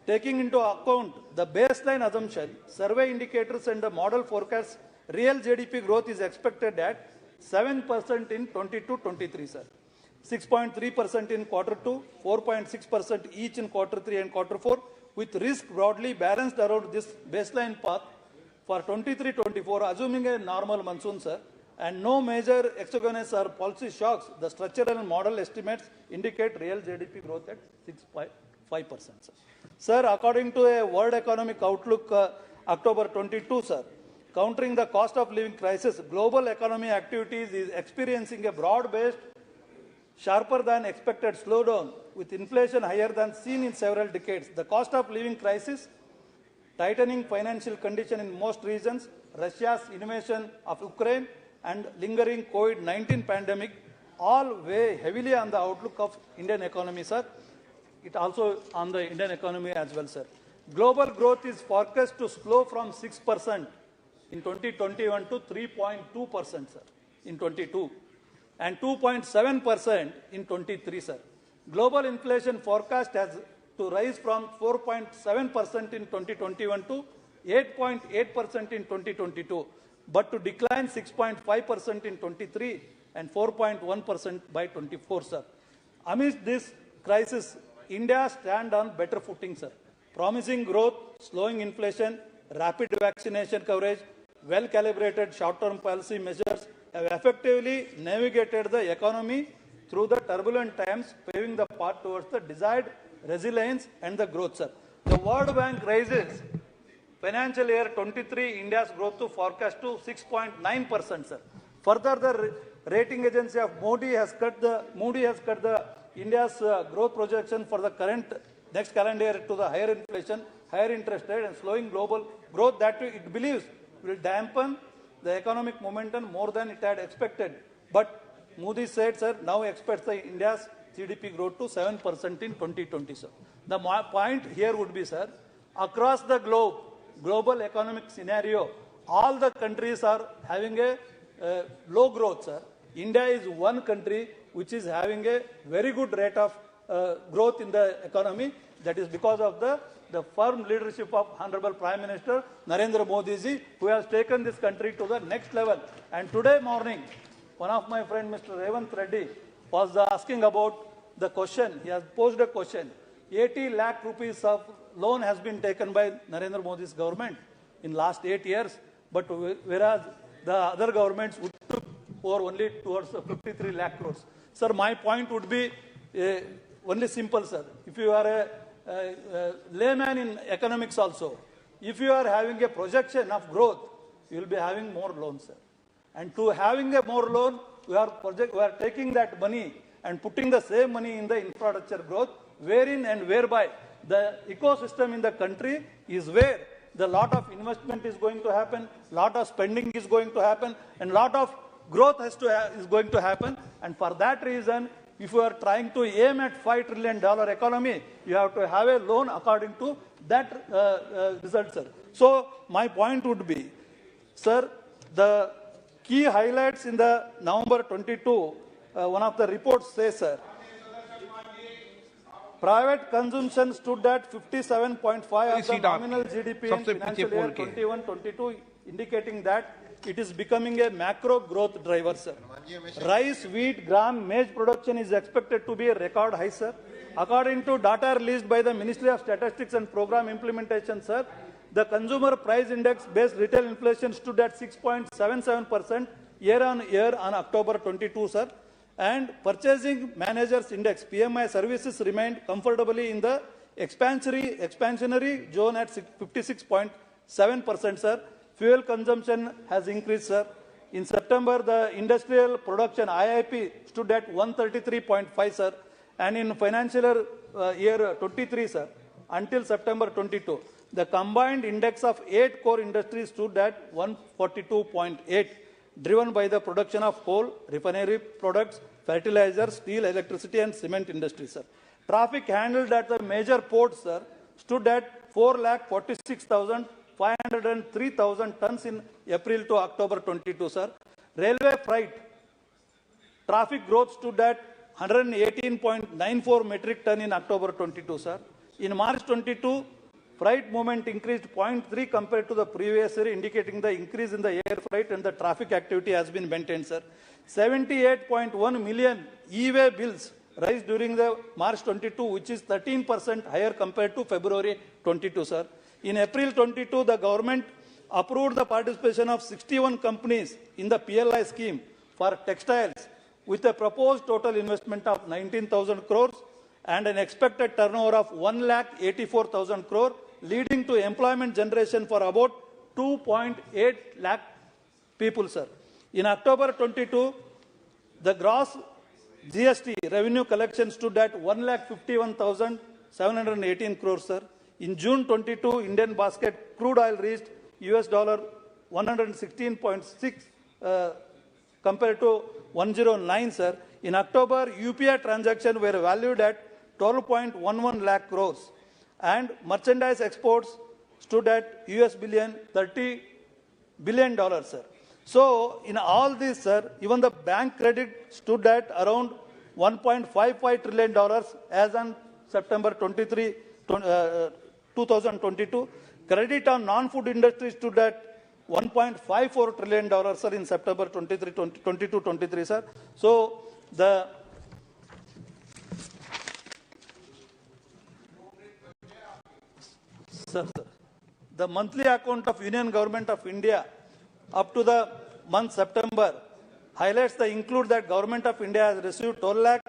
taking into account the baseline assumption, survey indicators and the model forecasts, real GDP growth is expected at 7% in 22-23, sir. 6.3% in quarter 2, 4.6% each in quarter 3 and quarter 4, with risk broadly balanced around this baseline path for 23-24, assuming a normal monsoon, sir, and no major exogenous or policy shocks. The structural and model estimates indicate real GDP growth at 6.5%, sir. Sir, according to a World Economic Outlook, October 22, sir, countering the cost of living crisis, global economy activities is experiencing a broad-based, sharper than expected slowdown, with inflation higher than seen in several decades. The cost of living crisis, tightening financial condition in most regions, Russia's invasion of Ukraine, and lingering COVID-19 pandemic all weigh heavily on the outlook of Indian economy, sir. It also on the Indian economy as well, sir. Global growth is forecast to slow from 6% in 2021 to 3.2%, sir, in 22, and 2.7% in 23, sir. Global inflation forecast has to rise from 4.7% in 2021 to 8.8% in 2022, but to decline 6.5% in 23 and 4.1% by 24, sir. Amidst this crisis, India stands on better footing, sir. Promising growth, slowing inflation, rapid vaccination coverage, well-calibrated short-term policy measures have effectively navigated the economy through the turbulent times, paving the path towards the desired resilience and the growth, sir. The World Bank raises financial year 23 India's growth to forecast to 6.9%, sir. Further, the rating agency of Moody has cut the India's growth projection for the current next calendar year to the higher inflation, higher interest rate, and slowing global growth that it believes will dampen the economic momentum more than it had expected. But Moody said, sir, now expects the India's GDP growth to 7% in 2020, sir. The point here would be, sir, across the globe, global economic scenario, all the countries are having a low growth, sir. India is one country which is having a very good rate of growth in the economy. That is because of the firm leadership of Honorable Prime Minister Narendra Modi ji, who has taken this country to the next level. And today morning, one of my friends, Mr. Revant Reddy, was asking about the question. He has posed a question. 80 lakh rupees of loan has been taken by Narendra Modi's government in last 8 years, but whereas the other governments would took for only towards 53 lakh crores. Sir, my point would be only simple, sir. If you are a layman in economics also, if you are having a projection of growth, you will be having more loans, sir. And to having a more loan, we are taking that money and putting the same money in the infrastructure growth, wherein and whereby the ecosystem in the country is where the lot of investment is going to happen, lot of spending is going to happen, and lot of growth is going to happen. And for that reason, if you are trying to aim at $5 trillion economy, you have to have a loan according to that result, sir. So my point would be, sir, the key highlights in the November 22, one of the reports says, sir, private consumption stood at 57.5 of the nominal GDP in financial year 21-22, indicating that it is becoming a macro growth driver, sir. Rice, wheat, gram, maize production is expected to be a record high, sir. According to data released by the Ministry of Statistics and Program Implementation, sir, the consumer price index based retail inflation stood at 6.77% year on year on October 22, sir. And purchasing managers index, PMI services remained comfortably in the expansionary zone at 56.7%, sir. Fuel consumption has increased, sir. In September, the industrial production IIP stood at 133.5, sir. And in financial year 23, sir, until September 22, the combined index of 8 core industries stood at 142.8, driven by the production of coal, refinery products, fertilizer, steel, electricity, and cement industry, sir. Traffic handled at the major ports, sir, stood at 4,46,503,000 tons in April to October 22, sir. Railway freight traffic growth stood at 118.94 metric ton in October 22, sir. In March 22, freight movement increased 0.3 compared to the previous year, indicating the increase in the air freight and the traffic activity has been maintained, sir. 78.1 million e-way bills raised during the March 22, which is 13% higher compared to February 22, sir. In April 22, the government approved the participation of 61 companies in the PLI scheme for textiles with a proposed total investment of 19,000 crores and an expected turnover of 1,84,000 crore, leading to employment generation for about 2.8 lakh people, sir. In October 22, the gross GST revenue collection stood at 1,51,718 crores, sir. In June 22, Indian basket crude oil reached $116.6 compared to 109, sir. In October, UPI transactions were valued at 12.11 lakh crores and merchandise exports stood at $30 billion, sir. So, in all this, sir, even the bank credit stood at around $1.55 trillion as on September 23, 2022. Credit on non-food industry stood at $1.54 trillion, sir, in September 22-23, sir. So, the monthly account of Union Government of India up to the month September highlights include that Government of India has received 12 lakh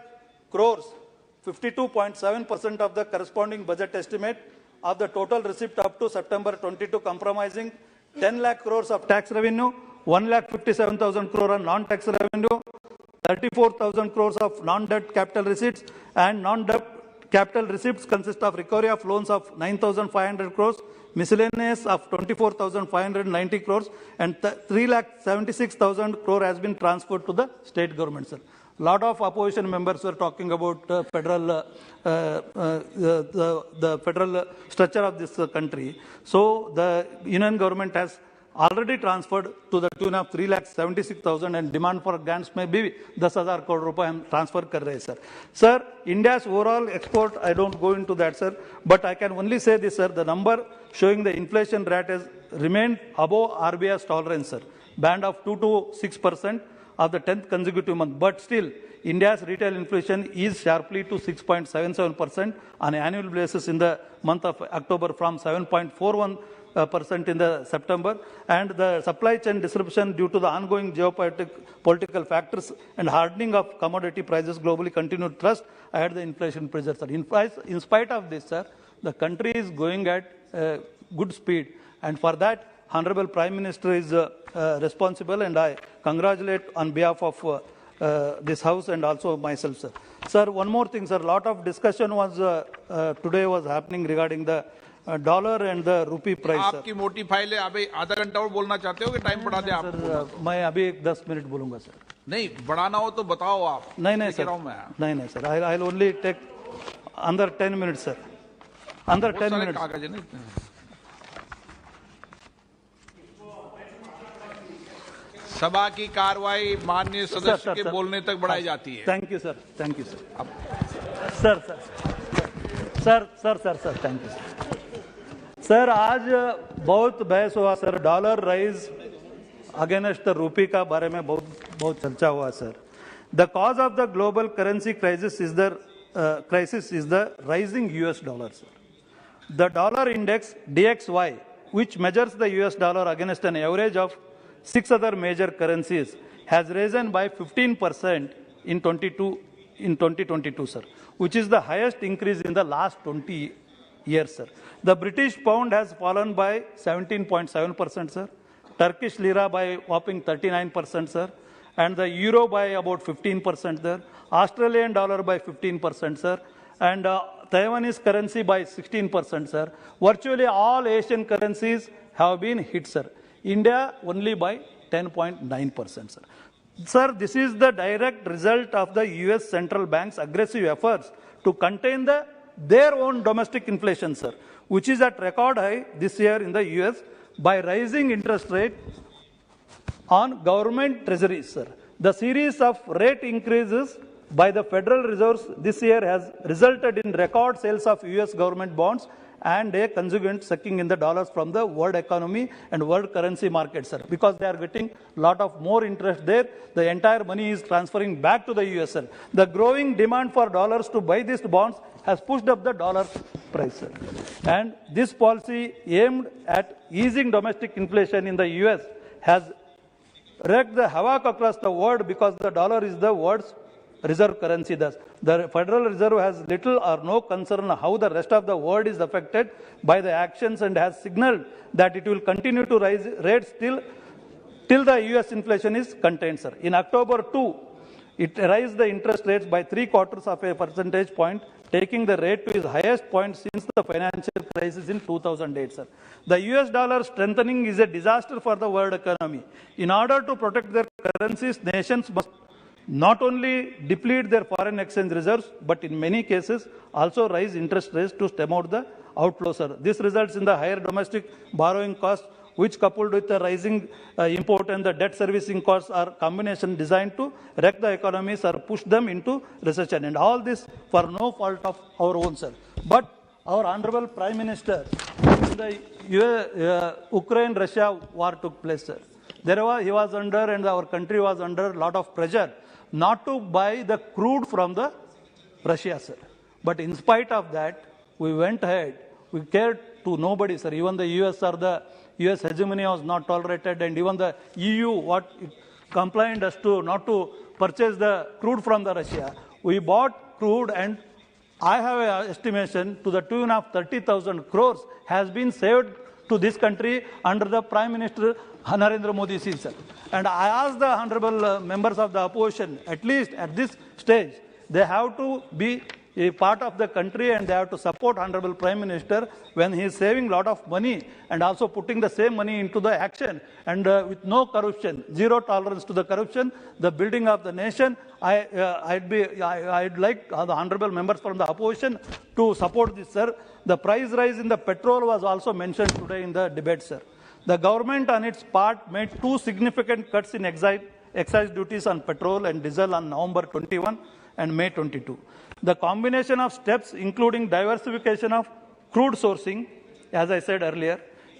crores, 52.7% of the corresponding budget estimate of the total receipt up to September 22, comprising 10 lakh crores of tax revenue, 1,57,000 crore on non-tax revenue, 34,000 crores of non-debt capital receipts, and non-debt capital receipts consist of recovery of loans of 9,500 crores, miscellaneous of 24,590 crores, and 3,76,000 crore has been transferred to the state government, sir. A lot of opposition members were talking about the federal structure of this country. So the union government has already transferred to the tune of 3,76,000 and demand for grants may be 10,000 crore rupees हम transfer कर रहे हैं, sir. Sir, India's overall export, I don't go into that, sir, but I can only say this, sir, the number showing the inflation rate has remained above RBI's tolerance, sir, band of 2 to 6% of the 10th consecutive month, but still India's retail inflation is sharply to 6.77% on an annual basis in the month of October from 7.41% in the September, and the supply chain disruption due to the ongoing geopolitical factors and hardening of commodity prices globally continued thrust ahead the inflation pressure, sir. In spite of this, sir, the country is going at good speed, and for that Honorable Prime Minister is responsible, and I congratulate on behalf of this House and also myself, sir. Sir, one more thing, sir. A lot of discussion was today was happening regarding the dollar and the rupee price.
आपकी मोटी file है, अभी आधा घंटा और बोलना चाहते हो कि टाइम बढ़ा दे आपको?
सर, मैं अभी 10 मिनट बोलूंगा, सर.
नहीं, बढ़ाना हो तो बताओ आप.
नहीं सर. नहीं sir. I'll only take under 10 minutes, sir. Under 10 minutes. कागज है ना इतने.
सभा की कार्रवाई माननीय सदस्य के बोलने तक बढ़ाई जाती है.
Thank you sir. Thank you sir. Sir thank you sir. आज बहुत बहस हुआ sir. Dollar rise against the rupee का बारे में बहुत चर्चा हुआ sir. The cause of the global currency crisis is the rising US dollar, sir. The dollar index DXY, which measures the US dollar against an average of 6 other major currencies, has risen by 15% in 2022, sir, which is the highest increase in the last 20 years, sir. The British pound has fallen by 17.7%, sir. Turkish lira by whopping 39%, sir. And the euro by about 15%, sir. Australian dollar by 15%, sir. And Taiwanese currency by 16%, sir. Virtually all Asian currencies have been hit, sir. India only by 10.9%, sir. Sir, this is the direct result of the US central bank's aggressive efforts to contain their own domestic inflation, sir, which is at record high this year in the US by rising interest rate on government treasuries, sir. The series of rate increases by the Federal Reserve this year has resulted in record sales of US government bonds and a consequent sucking in the dollars from the world economy and world currency market, sir. Because they are getting a lot of more interest there, the entire money is transferring back to the US, sir. The growing demand for dollars to buy these bonds has pushed up the dollar price, sir. And this policy aimed at easing domestic inflation in the US has wreaked the havoc across the world because the dollar is the world's reserve currency. Thus, the Federal Reserve has little or no concern how the rest of the world is affected by the actions and has signaled that it will continue to raise rates till the US inflation is contained, sir. In October 2, it raised the interest rates by 3/4 of a percentage point, taking the rate to its highest point since the financial crisis in 2008, sir. The US dollar strengthening is a disaster for the world economy. In order to protect their currencies, nations must not only deplete their foreign exchange reserves, but in many cases also raise interest rates to stem out the outflow, sir. This results in the higher domestic borrowing costs, which coupled with the rising import and the debt servicing costs are combination designed to wreck the economies or push them into recession. And all this for no fault of our own, sir. But our Honorable Prime Minister, when the Ukraine-Russia war took place, sir, he was under, and our country was under a lot of pressure not to buy the crude from the Russia, sir. But in spite of that, we went ahead. We cared to nobody, sir. Even the US or the US hegemony was not tolerated, and even the EU, what it compliant us to not to purchase the crude from the Russia. We bought crude, and I have an estimation to the tune of 30,000 crores has been saved to this country under the Prime Minister Narendra Modi, sir. And I ask the honorable members of the opposition, at least at this stage, they have to be a part of the country and they have to support Honorable Prime Minister when he is saving a lot of money and also putting the same money into the action and with no corruption, zero tolerance to the corruption, the building of the nation. I'd like the honorable members from the opposition to support this, sir. The price rise in the petrol was also mentioned today in the debate, sir. The government on its part made 2 significant cuts in excise duties on petrol and diesel on November 21 and May 22. The combination of steps, including diversification of crude sourcing, as I said earlier,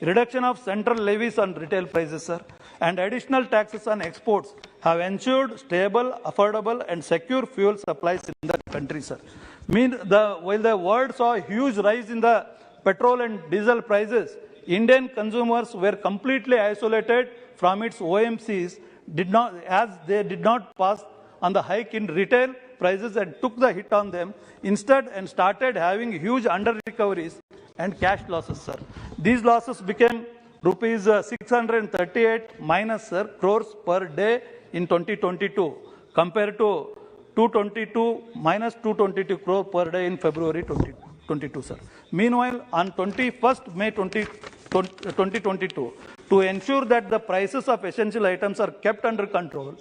reduction of central levies on retail prices, sir, and additional taxes on exports have ensured stable, affordable, and secure fuel supplies in the country, sir. While the world saw a huge rise in the petrol and diesel prices, Indian consumers were completely isolated from its OMCs, as they did not pass on the hike in retail prices and took the hit on them instead and started having huge under-recoveries and cash losses, sir. These losses became rupees 638 minus, sir, crores per day in 2022 compared to 222 minus 222 crore per day in February 2022, sir. Meanwhile, on 21st May 2022, to ensure that the prices of essential items are kept under control,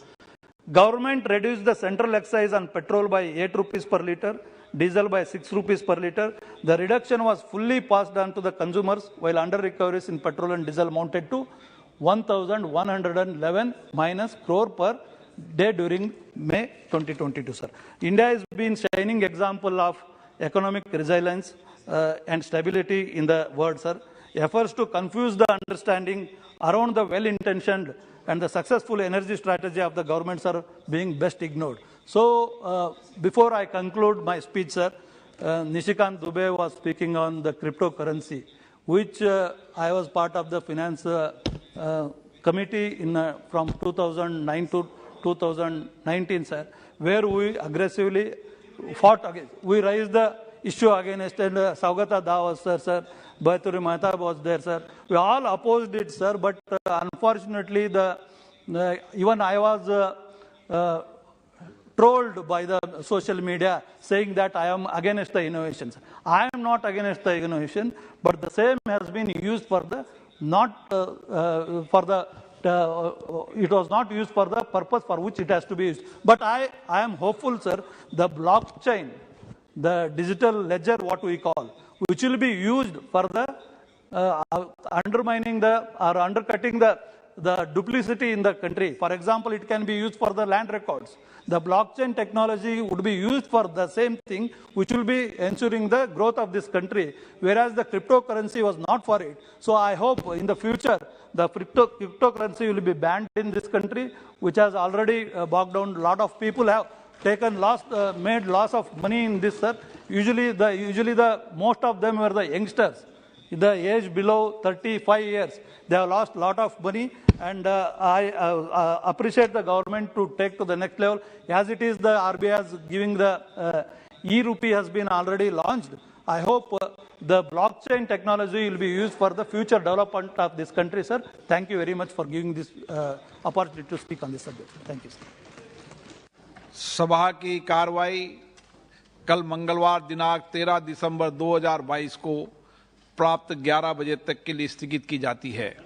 government reduced the central excise on petrol by 8 rupees per litre, diesel by 6 rupees per litre. The reduction was fully passed on to the consumers, while under-recoveries in petrol and diesel amounted to 1,111 minus crore per day during May 2022, sir. India has been shining example of economic resilience and stability in the world, sir. Efforts to confuse the understanding around the well-intentioned and the successful energy strategy of the governments are being best ignored. So, before I conclude my speech, sir, Nishikant Dubey was speaking on the cryptocurrency, which I was part of the finance committee from 2009 to 2019, sir, where we aggressively fought against. We raised the issue against, and Saugata Da was there, sir. Baituri Mehta was there, sir. We all opposed it, sir, but unfortunately, even I was trolled by the social media saying that I am against the innovations. I am not against the innovation, but the same has been used for the it was not used for the purpose for which it has to be used. But I am hopeful, sir, the blockchain, the digital ledger, what we call, which will be used for the undermining or undercutting the duplicity in the country. For example, it can be used for the land records. The blockchain technology would be used for the same thing, which will be ensuring the growth of this country, whereas the cryptocurrency was not for it. So I hope in the future, the cryptocurrency will be banned in this country, which has already bogged down. A lot of people have made loss of money in this, sir. Usually most of them were the youngsters, the age below 35 years. They have lost a lot of money, and I appreciate the government to take to the next level. As it is, the RBI is giving the e-rupee has been already launched. I hope the blockchain technology will be used for the future development of this country, sir. Thank you very much for giving this opportunity to speak on this subject. Thank you, sir.
सभा की कार्रवाई कल मंगलवार दिनांक 13 दिसंबर 2022 को प्राप्त 11 बजे तक के लिए स्थगित की जाती है।